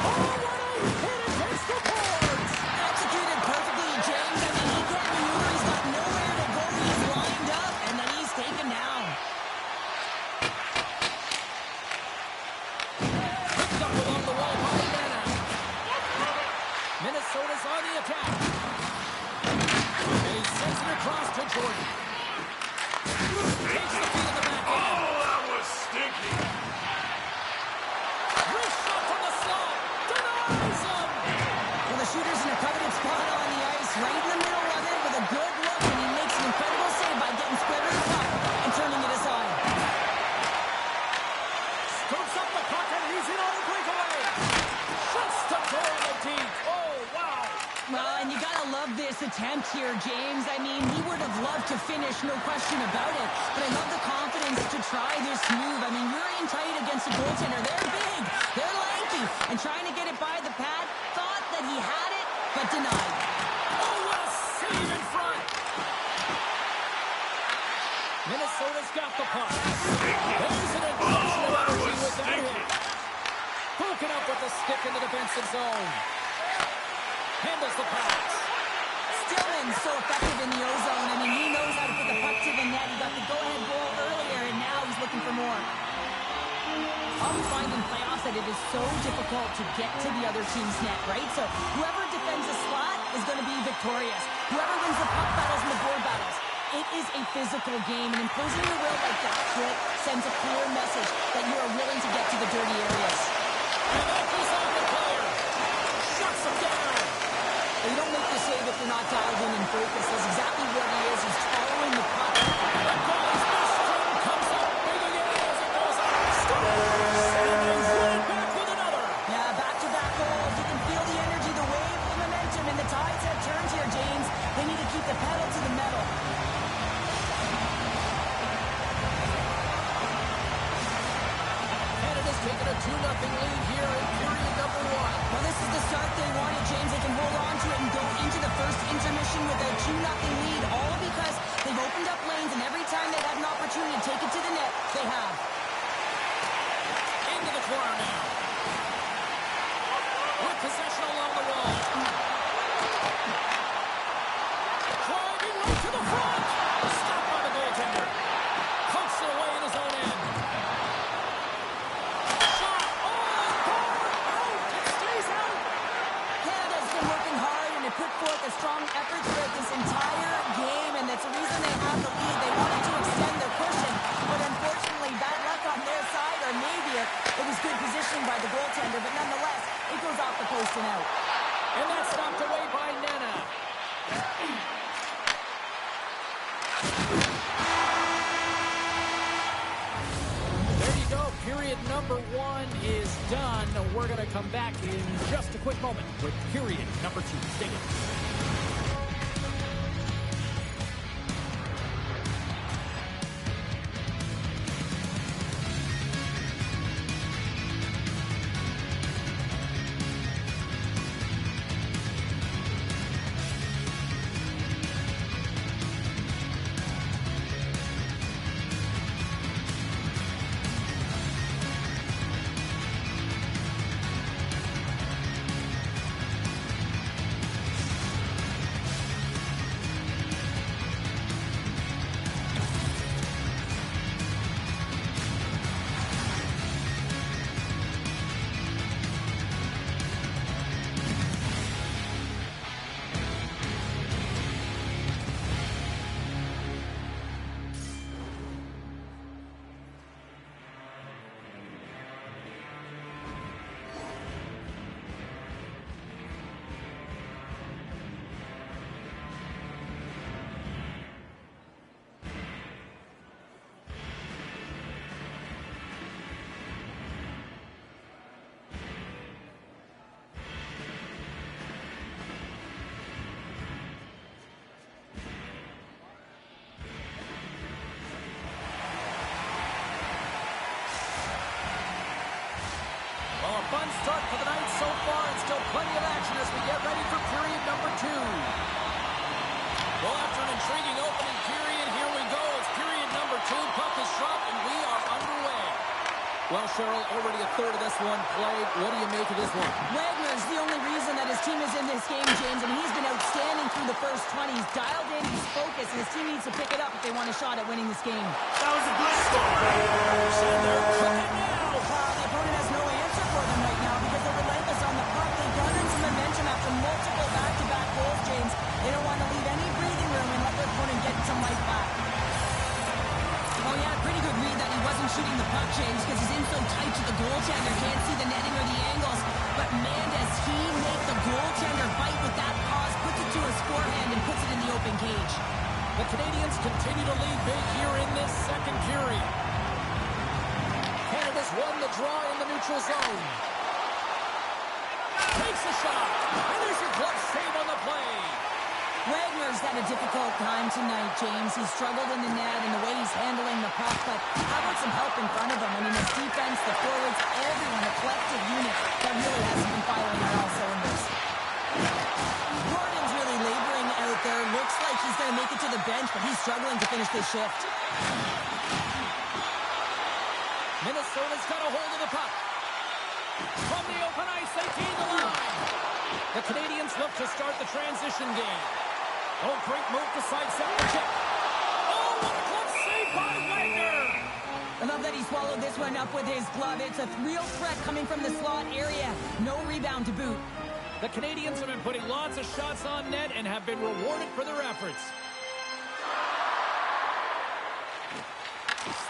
Oh, what a hit against the boards! Executed perfectly, James. I mean, he can't maneuver. He's got nowhere to go. He's lined up, and then he's taken down. Picked up along the wall by Banner. Minnesota's on the attack. And he sends it across to Jordan. Takes the feed in the back end. Oh, that was stinky. Wrist shot from the slot. Denies him. Well, the shooter's in a coveted spot on the ice, right in the middle of it with a good look, and he makes an incredible save by getting square to the puck and turning it aside. Scoops up the puck and he's in on a breakaway. Shuts the door on the deep. Oh, wow. Well, and you gotta love this attempt here, James. I mean, he would have loved to finish, no question about it. But I love the confidence to try this move. I mean, you're in tight against a goaltender. They're big, they're lanky, and trying to get it by the pad, thought that he had it, but denied. Oh, what a save in front. Minnesota's got the puck. There's an injection of energy with that hit. Broken up with the stick in the defensive zone. Handles the pass. Stillman so effective in the O-zone. I mean, he knows how to put the puck to the net. He got the go-ahead goal earlier, and now he's looking for more. Always find in playoffs that it is so difficult to get to the other team's net, right? So whoever defends a slot is going to be victorious. Whoever wins the puck battles and the board battles. It is a physical game, and imposing your will like that trick sends a clear message that you are willing to get to the dirty areas. And that goes on the player. Shuts him down. You don't make the save if you're not dialed in and focused. That's exactly what he is. He's following the puck. The goal's best friend comes up big again as it goes up. And they win it back with another. Yeah, back-to-back goals. You can feel the energy, the wave, the momentum, and the tides have turned here, James. They need to keep the pedal to the metal. Canada's taken a 2-0 lead here in period number 1. Well, this is the start they wanted, James. They can hold on to it and go into the first intermission with a 2-0 lead, all because they've opened up lanes, and every time they've had an opportunity to take it to the net, they have. Into the corner now. With possession along the wall. Driving right to the front. Stopped by the goaltender. Pokes it away in his own end. Shot. Oh, out. It stays out. Canada's been working hard come back in just a quick moment with period number 2. Stay tuned. Well, a fun start for the night so far, and still plenty of action as we get ready for period number 2. Well, after an intriguing opening period, here we go. It's period number 2. Puck is dropped, and we are underway. Well, Cheryl, already a third of this one played. What do you make of this one? Wagner's the only reason that his team is in this game, James. I mean, he's been outstanding through the first 20. He's dialed in, he's focused, and his team needs to pick it up if they want a shot at winning this game. That was a good start. And they're cooking now. The opponent has no answer for them right now because they're relentless on the puck. They've garnered some momentum after multiple back-to-back goals, James. They don't want to leave any breathing room and let their opponent get some life back. Oh, yeah, pretty good read that he wasn't shooting the puck, James, because he's in so tight to the goaltender. Can't see the netting or the angles. But, man, does he make the goaltender bite with that pause, puts it to his forehand, and puts it in the open cage. The Canadians continue to lead big here in this second period. Canada's won the draw in the neutral zone. Takes a shot, and there's your glove save on the play. Wagner's had a difficult time tonight, James. He's struggled in the net and the way he's handling the puck, but how about some help in front of him? I mean, his defense, the forwards, everyone, a collective unit that really hasn't been firing on all cylinders. Gordon's really laboring out there. Looks like he's going to make it to the bench, but he's struggling to finish this shift. Minnesota's got a hold of the puck. From the open ice, they gain the line. The Canadians look to start the transition game. Oh, great move to sidestep the check. Oh, what a glove save by Wagner! I love that he swallowed this one up with his glove. It's a real threat coming from the slot area. No rebound to boot. The Canadians have been putting lots of shots on net and have been rewarded for their efforts.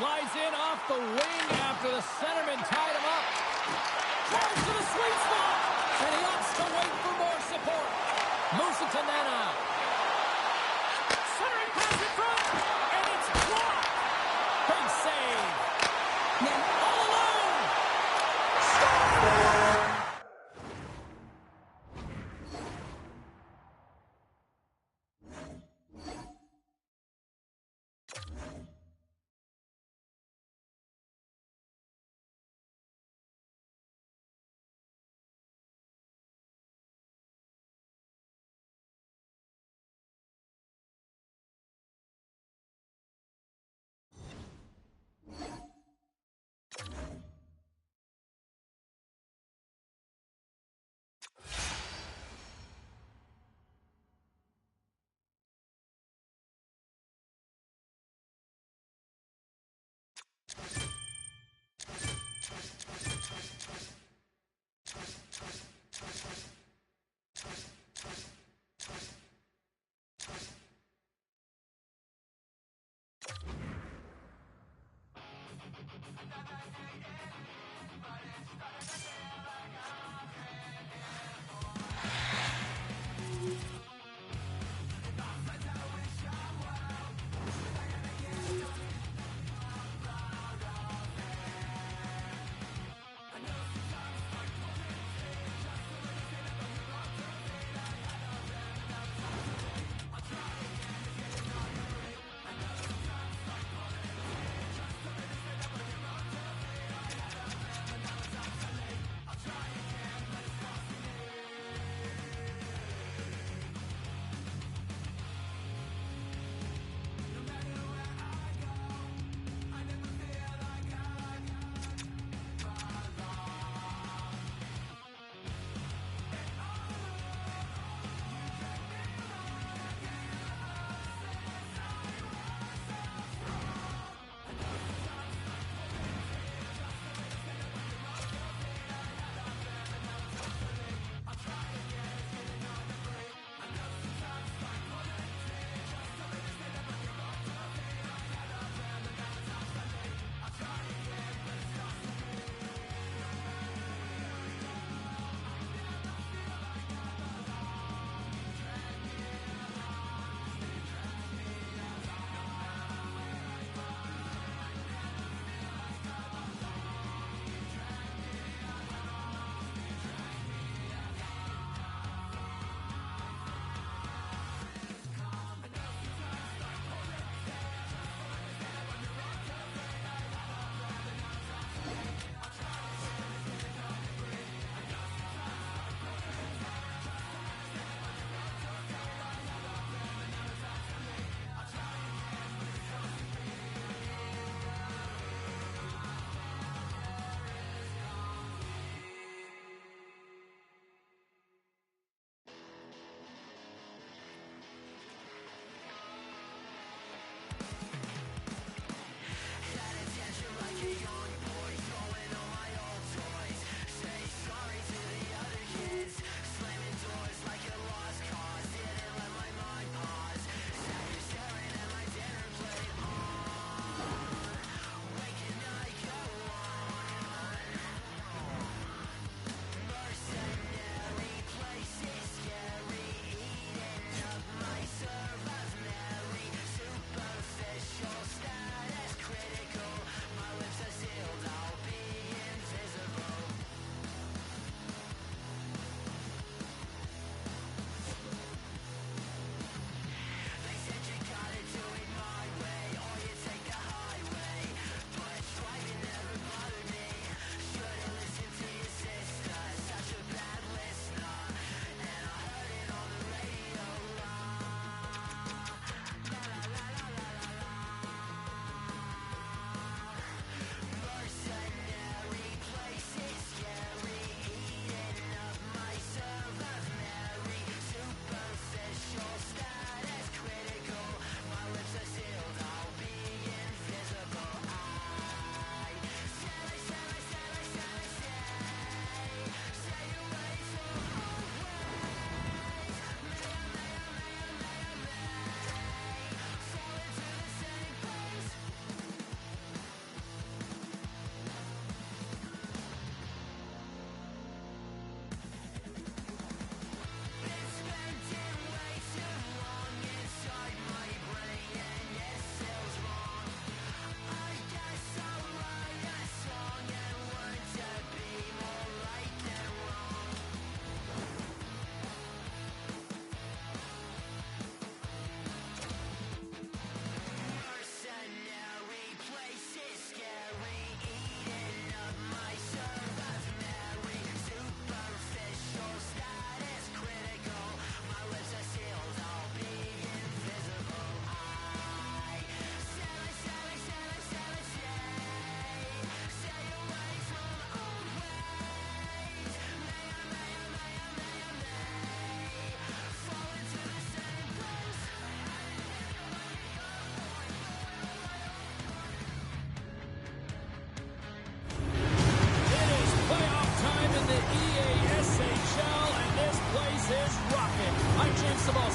Slides in off the wing after the centerman tied him up. Drives to the sweet spot, and he opts to wait for more support. Moves it to Nana. Centering pass in front, and it's blocked. Big save. Man, All alone.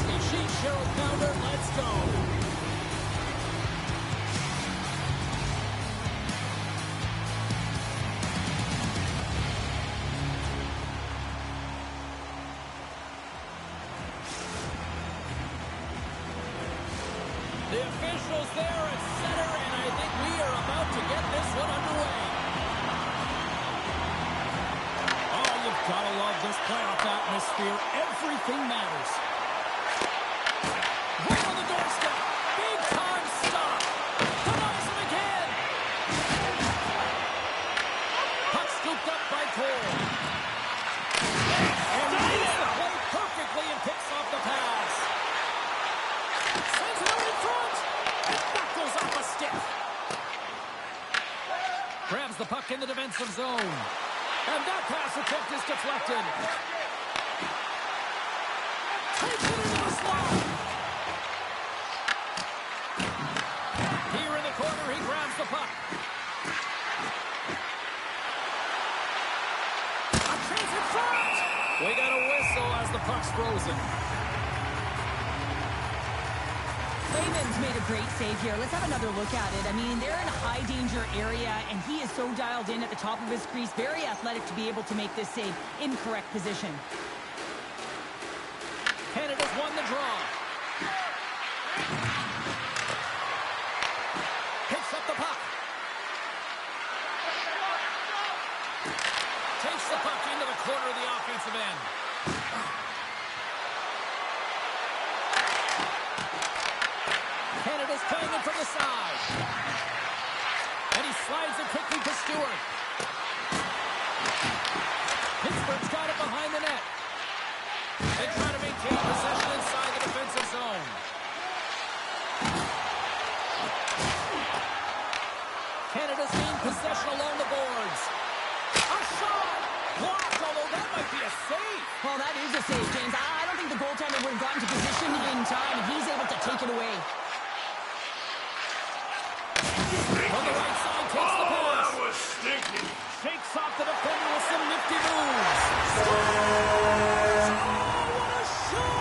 Vasilevsky, sheet Cheryl pounder, let's go. The officials there at center, and I think we are about to get this one underway. Oh, you've got to love this playoff atmosphere. Everything matters. Right on the doorstep. Big time stop. Denies him again. Puck scooped up by Cole. And reads the play perfectly and picks off the pass. Sends it out in front. And that goes off a stick. Grabs the puck in the defensive zone. And that pass attempt is deflected. Takes it into the slot. Here in the corner, he grabs the puck. A chance in front. We got a whistle as the puck's frozen. Layman's made a great save here. Let's have another look at it. I mean, they're in a high danger area, and he is so dialed in at the top of his crease. Very athletic to be able to make this save in correct position. Canada's won the draw. Picks up the puck. Takes the puck into the corner of the offensive end. Canada's playing it from the side. And he slides it quickly to Stewart. Pittsburgh's got it behind the net. They try to maintain possession inside the defensive zone. Canada's gained possession along the boards. A shot! Blocked, although that might be a save. Well, that is a save, James. I don't think the goaltender would have gotten to position in time, and he's able to take it away. On the right side, takes the pass. That was stinky. Shakes off the defender with some nifty moves. Oh, what a show!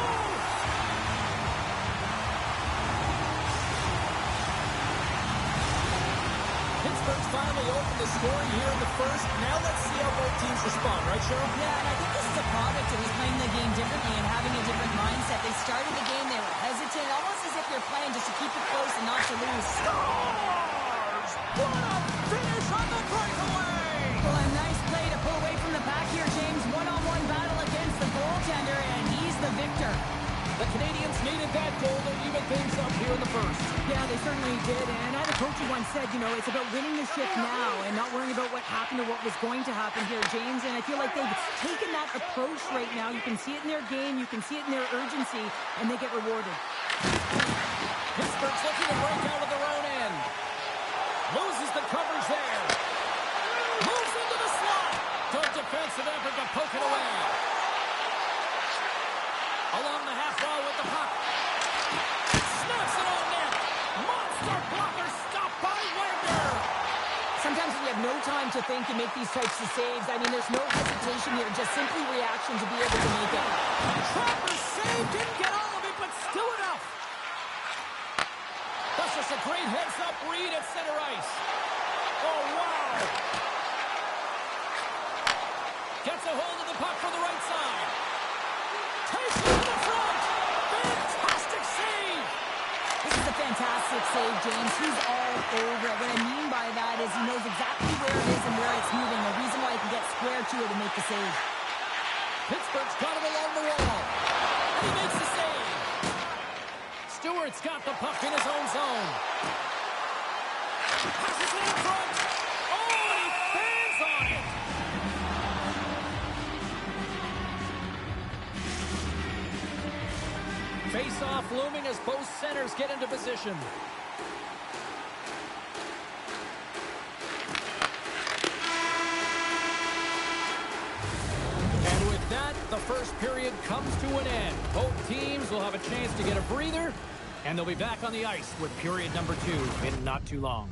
Pittsburgh's finally opened the scoring here in the first. Now let's see how both teams respond, right, Cheryl? Yeah, and I think this is a product of us playing the game differently and having a different mindset. They started the game, they were hesitant, almost as if they're playing just to keep it close and not to lose. Scores! What a finish on the breakaway! Well, a nice play to pull away from the pack here, James. One-on-one battle against the goaltender, and he's the victor. The Canadians needed that goal to even things up here in the first. Yeah, they certainly did. And I had a coach who once said, you know, it's about winning the shift now and not worrying about what happened or what was going to happen here, James. And I feel like they've taken that approach right now. You can see it in their game. You can see it in their urgency, and they get rewarded. Pittsburgh's looking to break out of their own end. Loses the coverage there. Moves into the slot. Good defensive effort to poke it away. Along the half wall with the puck. Snaps it on net. Monster blocker stopped by Wagner. Sometimes when you have no time to think and make these types of saves, I mean, there's no hesitation here, just simply reaction to be able to make it. Travers save, didn't get all of it, but still enough. That's just a great heads-up read at center ice. Oh, wow. Gets a hold of the puck from the right side. Takes it to the front. Fantastic save. This is a fantastic save, James. He's all over it. What I mean by that is he knows exactly where it is and where it's moving. The reason why he can get square to it and make the save. Pittsburgh's got him along the wall. And he makes the save. Stewart's got the puck in his own zone. Passes it in front. Oh, and he fans on it. Face-off looming as both centers get into position. And with that, the first period comes to an end. Both teams will have a chance to get a breather, and they'll be back on the ice with period number 2 in not too long.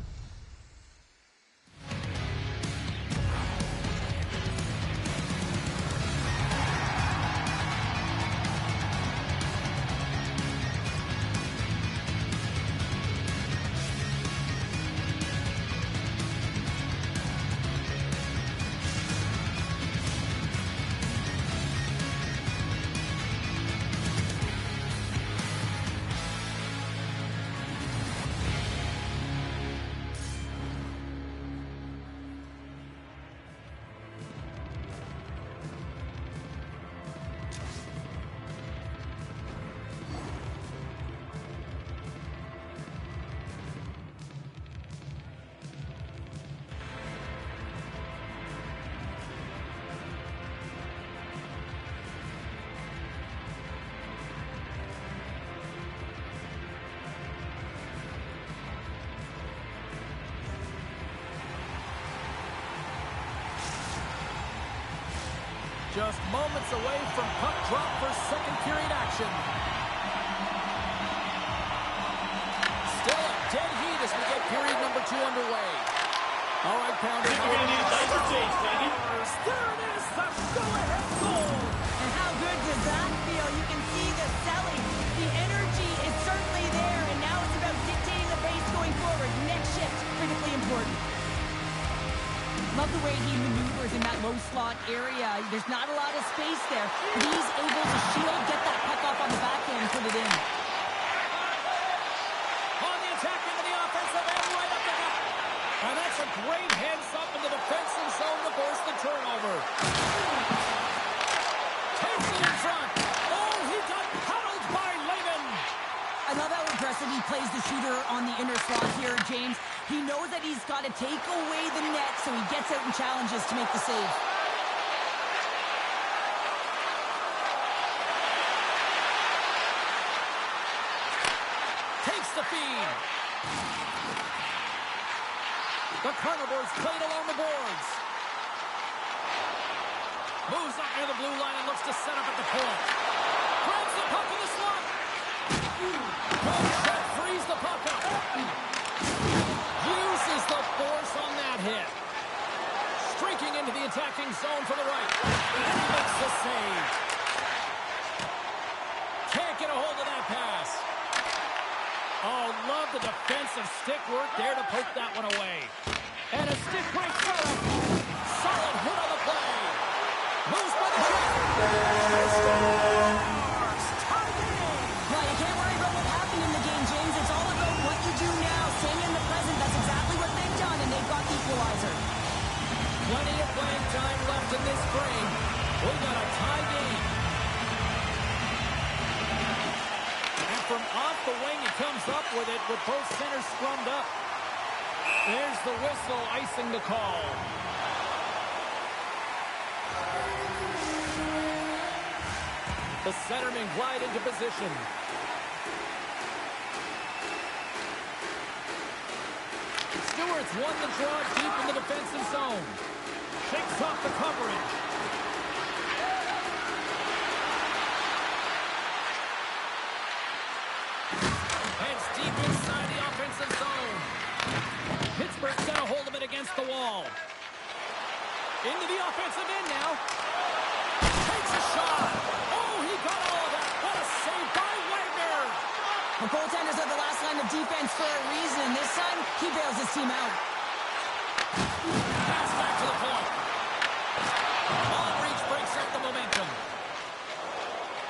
Just moments away from puck drop for second period action. Still a dead heat as we get period number 2 underway. All right, Pounder. Think you're going to need a diaper change, Candy. There it is, the go-ahead goal. And how good does that feel? You can see the selling. The energy is certainly there, and now it's about dictating the pace going forward. Next shift, critically important. Love the way he maneuvers in that low slot area. There's not a lot of space there, but he's able to shield, get that puck off on the backhand, and put it in. On the attack into the offensive end, right up the gut. And that's a great heads up in the defensive zone to force the turnover. Takes it in front. Oh, he got paddled by Lehman. I love how impressive he plays the shooter on the inner slot here, James. He knows that he's got to take away the net, so he gets out and challenges to make the save. Takes the feed. The Carnivores played along the boards. Moves up near the blue line and looks to set up at the point. Grabs the puck in the slot. Goal frees the puck up. Uses the force on that hit. Streaking into the attacking zone for the right. And he makes the save. Can't get a hold of that pass. Oh, love the defensive stick work there to poke that one away. And a stick break setup. Solid hit on the play. Moves by the check. Tie game. Well, you can't worry about what happened in the game, James. It's all about what you do now. Staying in the present, that's exactly what they've done, and they've got the equalizer. Plenty of playing time left in this frame. We've got a tie game. And from off the wing, he comes up with it with both centers scrummed up. There's the whistle, icing the call. The centermen glide into position. Stewart's won the draw deep in the defensive zone. Shakes off the coverage. Heads deep inside the offensive zone. Pittsburgh's got a hold of it against the wall. Into the offensive end now. Takes a shot. Oh, he got all of that. What a save by Wagner. The goaltenders are the last line of defense for a reason. This time, he bails his team out. Pass back to the point. Long reach breaks up the momentum.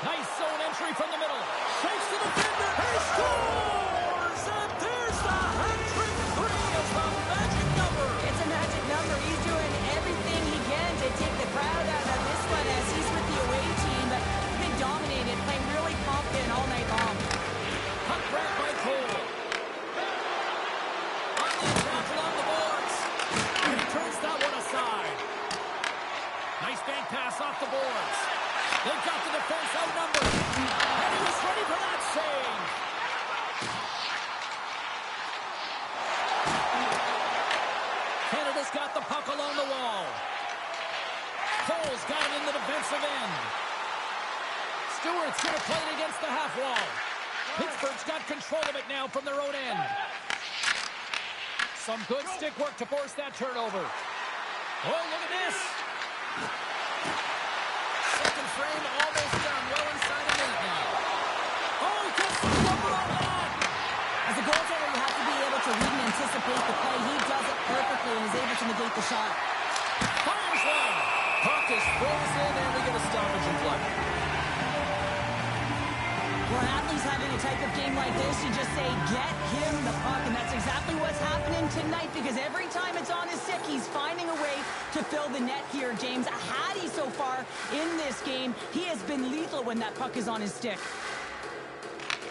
Nice zone entry from the middle. Shakes the defender. He scores! And there's the hat-trick 3 as the magic number. It's a magic number. He's doing everything he can to take the crowd out of this one as he's with the away team, but they dominated, playing really confident all night long. Puck grab by Cole. On the attack along the boards. And he turns that one aside. Nice bank pass off the boards. They've got the defense outnumbered. And he was ready for that save. Canada's got the puck along the wall. Cole's got it in the defensive end. Stewart's going to play it against the half wall. Pittsburgh's got control of it now from their own end. Some good stick work to force that turnover. Oh, look at this. Second frame almost done. Well inside a minute now. Oh, he gets the number on that. As a goaltender, you have to be able to read and anticipate the play. He does it perfectly and is able to negate the shot. Fires one. Puck is frozen and we get a stoppage in play. When athletes having a type of game like this, you just say, get him the puck. And that's exactly what's happening tonight, because every time it's on his stick, he's finding a way to fill the net here, James. Hattie so far in this game, he has been lethal when that puck is on his stick.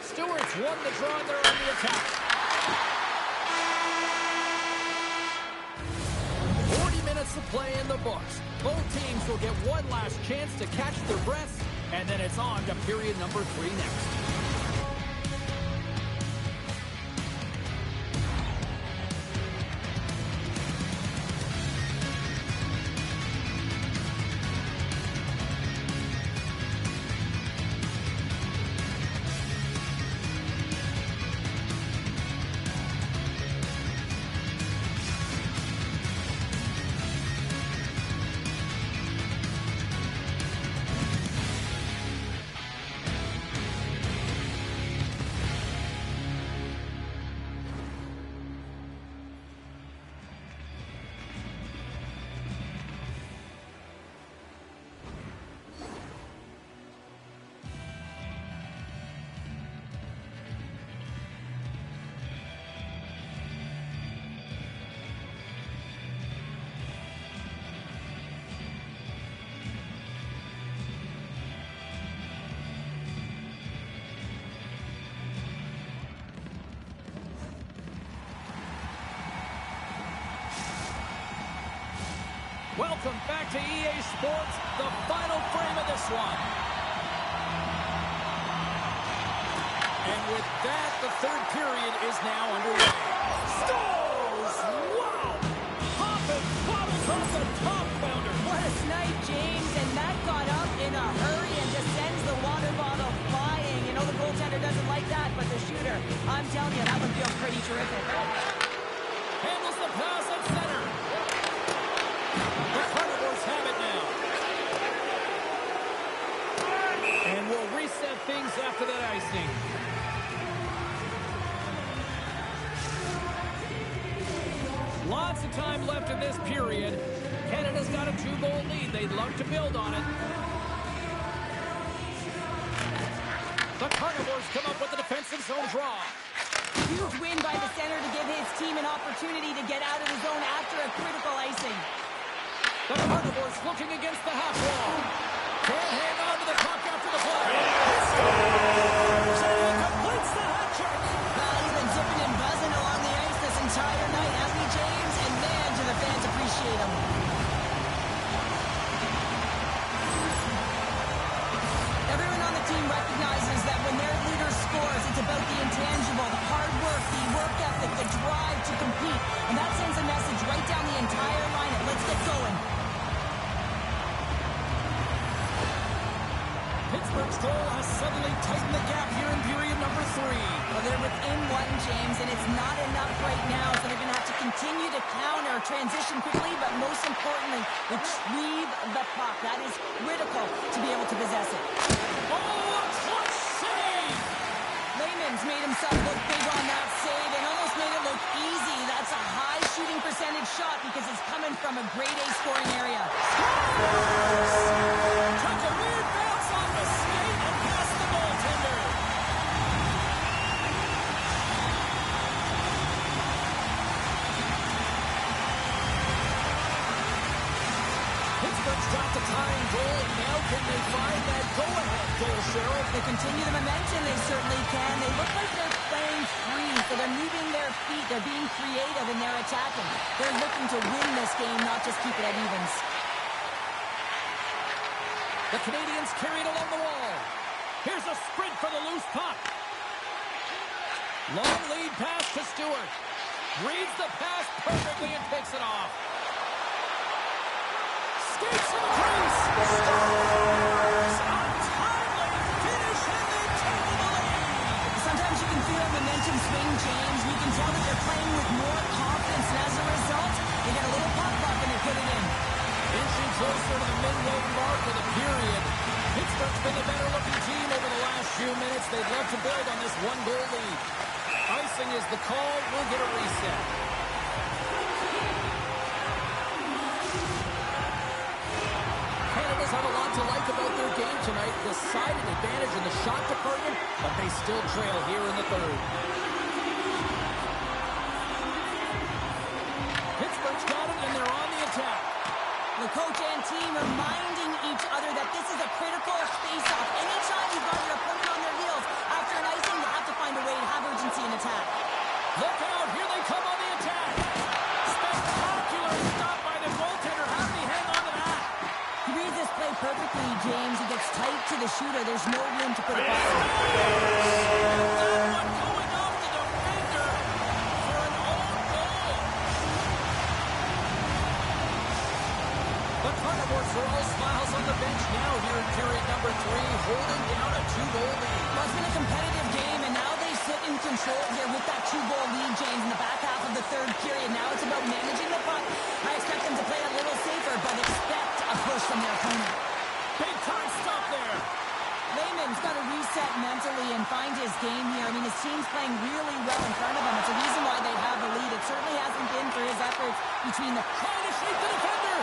Stewart's won the draw and they're on the attack. 40 minutes of play in the books. Both teams will get one last chance to catch their breaths, and then it's on to period number 3 next. welcome back to EA Sports, the final frame of this one. And with that, the third period is now underway. Scores! Wow! Popping bottles off the top founder. What a snipe, James, and that got up in a hurry and just sends the water bottle flying. You know the goaltender doesn't like that, but the shooter, I'm telling you, that one feels pretty terrific. Handles the pass at center. The Carnivores have it now. And we'll reset things after that icing. Lots of time left in this period. Canada's got a 2-goal lead. They'd love to build on it. The Carnivores come up with a defensive zone draw. Huge win by the center to give his team an opportunity to get out of the zone after a critical icing. The Carnivores looking against the half wall. Can't hang on to the puck after the play. He completes the hat trick. He's been zipping and buzzing along the ice this entire night, hasn't he, James? And man, do the fans appreciate him. Everyone on the team recognizes that when their leader scores, it's about the intangible, the hard work, the work ethic, the drive to compete. And that sends a message right down the entire lineup. Let's get going. Pittsburgh's goal has suddenly tightened the gap here in period number 3. Well, they're within one, James, and it's not enough right now, so they're going to have to continue to counter, transition quickly, but most importantly, retrieve the puck. That is critical to be able to possess it. Oh, a clutch save! Lehman's made himself look big on that save and almost made it look easy. That's a high shooting percentage shot because it's coming from a grade A scoring area. Took a weird bounce on the skate and past the goaltender. Pittsburgh's got the tying goal. Now can they find that go-ahead goal, Cheryl? If they continue the momentum, they certainly can. They look like they're playing free, so they're moving their feet. They're being creative and they're attacking. They're looking to win this game, not just keep it at evens. The Canadians carry it along the wall. Here's a sprint for the loose puck. Long lead pass to Stewart. Reads the pass perfectly and picks it off. Skates in the crease. Scores! Untimely finish and they take the lead. Sometimes you can feel that momentum swing, James. You can tell that they're playing with more confidence, and as a result, they get a little pop-up and they put it in. Inching closer to the midway mark of the period. Pittsburgh's been the better-looking team over the last few minutes. They'd love to build on this one-goal lead. Icing is the call. We'll get a reset. Canada's have a lot to like about their game tonight. Decided advantage in the shot department, but they still trail here in the third. Pittsburgh's got it, and they're on the attack. The coach and team reminding each other that this is a critical face-off. Anytime you've got your opponent on their heels after an icing, you have to find a way to have urgency in attack. Look out, here they come on the attack. Spectacular stop by the goaltender. How did he hang on to that? He reads this play perfectly, James. He gets tight to the shooter. There's no room to put it back. That one going off the defender for an own goal. The Carnivores are all smiles on the bench now here in period number 3, holding down a 2-goal lead. Well, it's been a competitive game, and now they sit in control here with that 2-goal lead, James, in the back half of the third period. Now it's about managing the puck. I expect them to play a little safer, but expect a push from their opponent. Big time stop there. Lehman's got to reset mentally and find his game here. I mean, his team's playing really well in front of him. It's a reason why they have the lead. It certainly hasn't been for his efforts between the... Trying to shake the defender.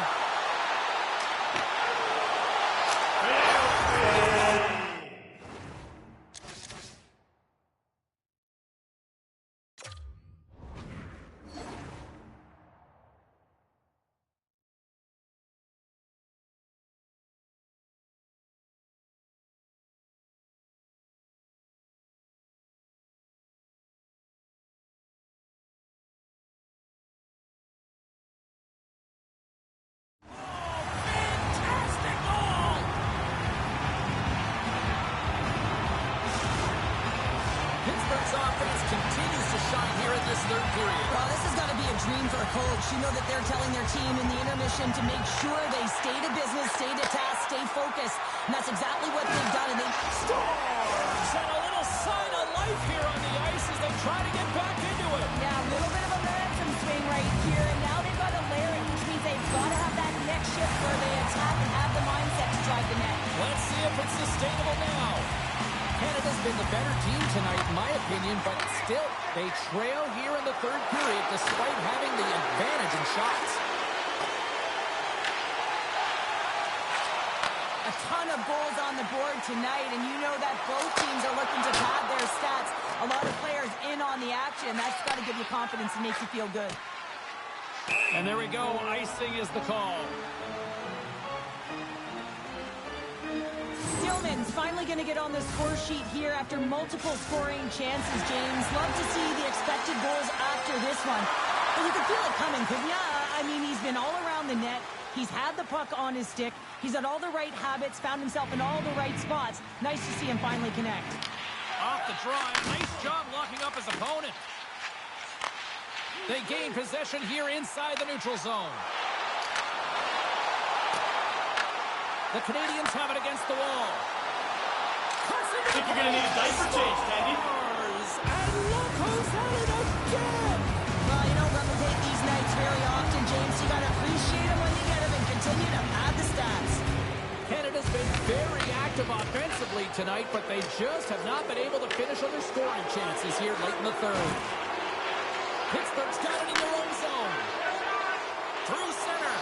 Sharks offense continues to shine here in this third period. Well, this has got to be a dream for a coach. You know that they're telling their team in the intermission to make sure they stay to business, stay to task, stay focused. And that's exactly what they've done. And they Stars! And a little sign of life here on the ice as they try to get back into it. Yeah, a little bit of a momentum swing right here. And now they've got to layer it, which means they've got to have that next shift where they attack and have the mindset to drive the net. Let's see if it's sustainable now. Canada's been the better team tonight, in my opinion, but still, they trail here in the third period despite having the advantage in shots. A ton of goals on the board tonight, and you know that both teams are looking to pad their stats. A lot of players in on the action. That's got to give you confidence and make you feel good. And there we go. Icing is the call. Stillman's finally going to get on the score sheet here after multiple scoring chances, James. Love to see the expected goals after this one. But you could feel it coming, couldn't you? I mean, he's been all around the net. He's had the puck on his stick. He's had all the right habits, found himself in all the right spots. Nice to see him finally connect. Off the drive. Nice job locking up his opponent. They gain possession here inside the neutral zone. The Canadians have it against the wall. I think you're going to need a diaper change, Candy. And look who's at it again! Well, you don't replicate these nights very often, James. You got to appreciate them when you get them and continue to pad the stats. Canada's been very active offensively tonight, but they just have not been able to finish on their scoring chances here late in the third. Pittsburgh's got it in their own zone. Through center.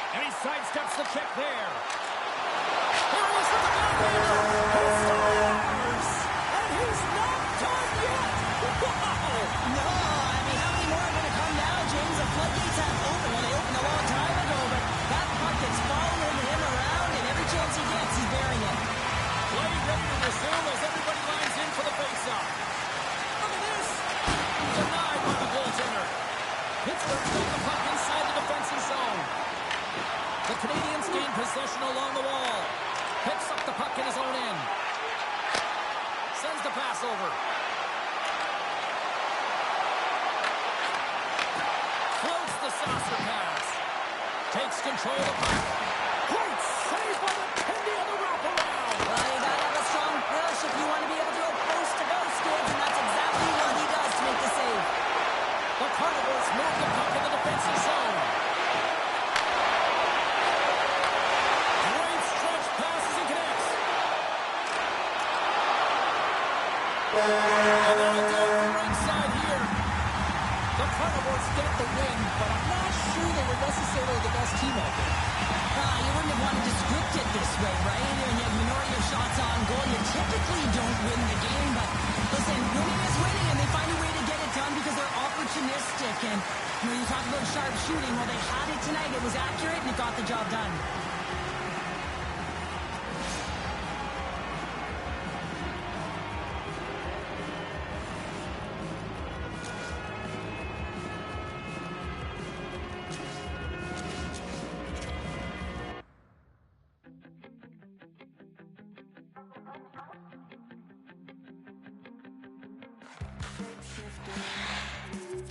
And he sidesteps the check there. Here he is with the backhander. He scores! And he's not done yet! Wow! No, I mean, how many more are going to come now, James? The floodgates have opened. Well, they opened a long time ago, but that puck is following him around, and every chance he gets, he's bearing it. Play ready to resume as everybody lines in for the faceoff. Look at this! Denied by the goaltender. Pittsburgh's got the puck inside the defensive zone. The Canadians gain possession along the wall. Picks up the puck in his own end. Sends the pass over. Floats the saucer pass. Takes control of the puck. Great save by the Candy on the wraparound. Well, you got to have a strong push if you want to be able to go post-to-post, kids, and that's exactly what he does to make the save. The Carnivores move the puck in the defensive zone. Great stretch pass as he connects. And they'll go for ringside here. The Carnivores get the win, but I'm not sure they were necessarily the best team out there. You wouldn't have wanted to script it this way, right? And you have minority of shots on goal. You typically don't win the game, but listen, winning is winning, and they find a way to get it done because they're opportunistic. And when you talk about sharp shooting, well, they had it tonight. It was accurate, and it got the job done.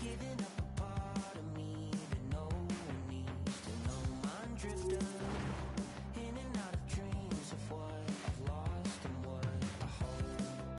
Giving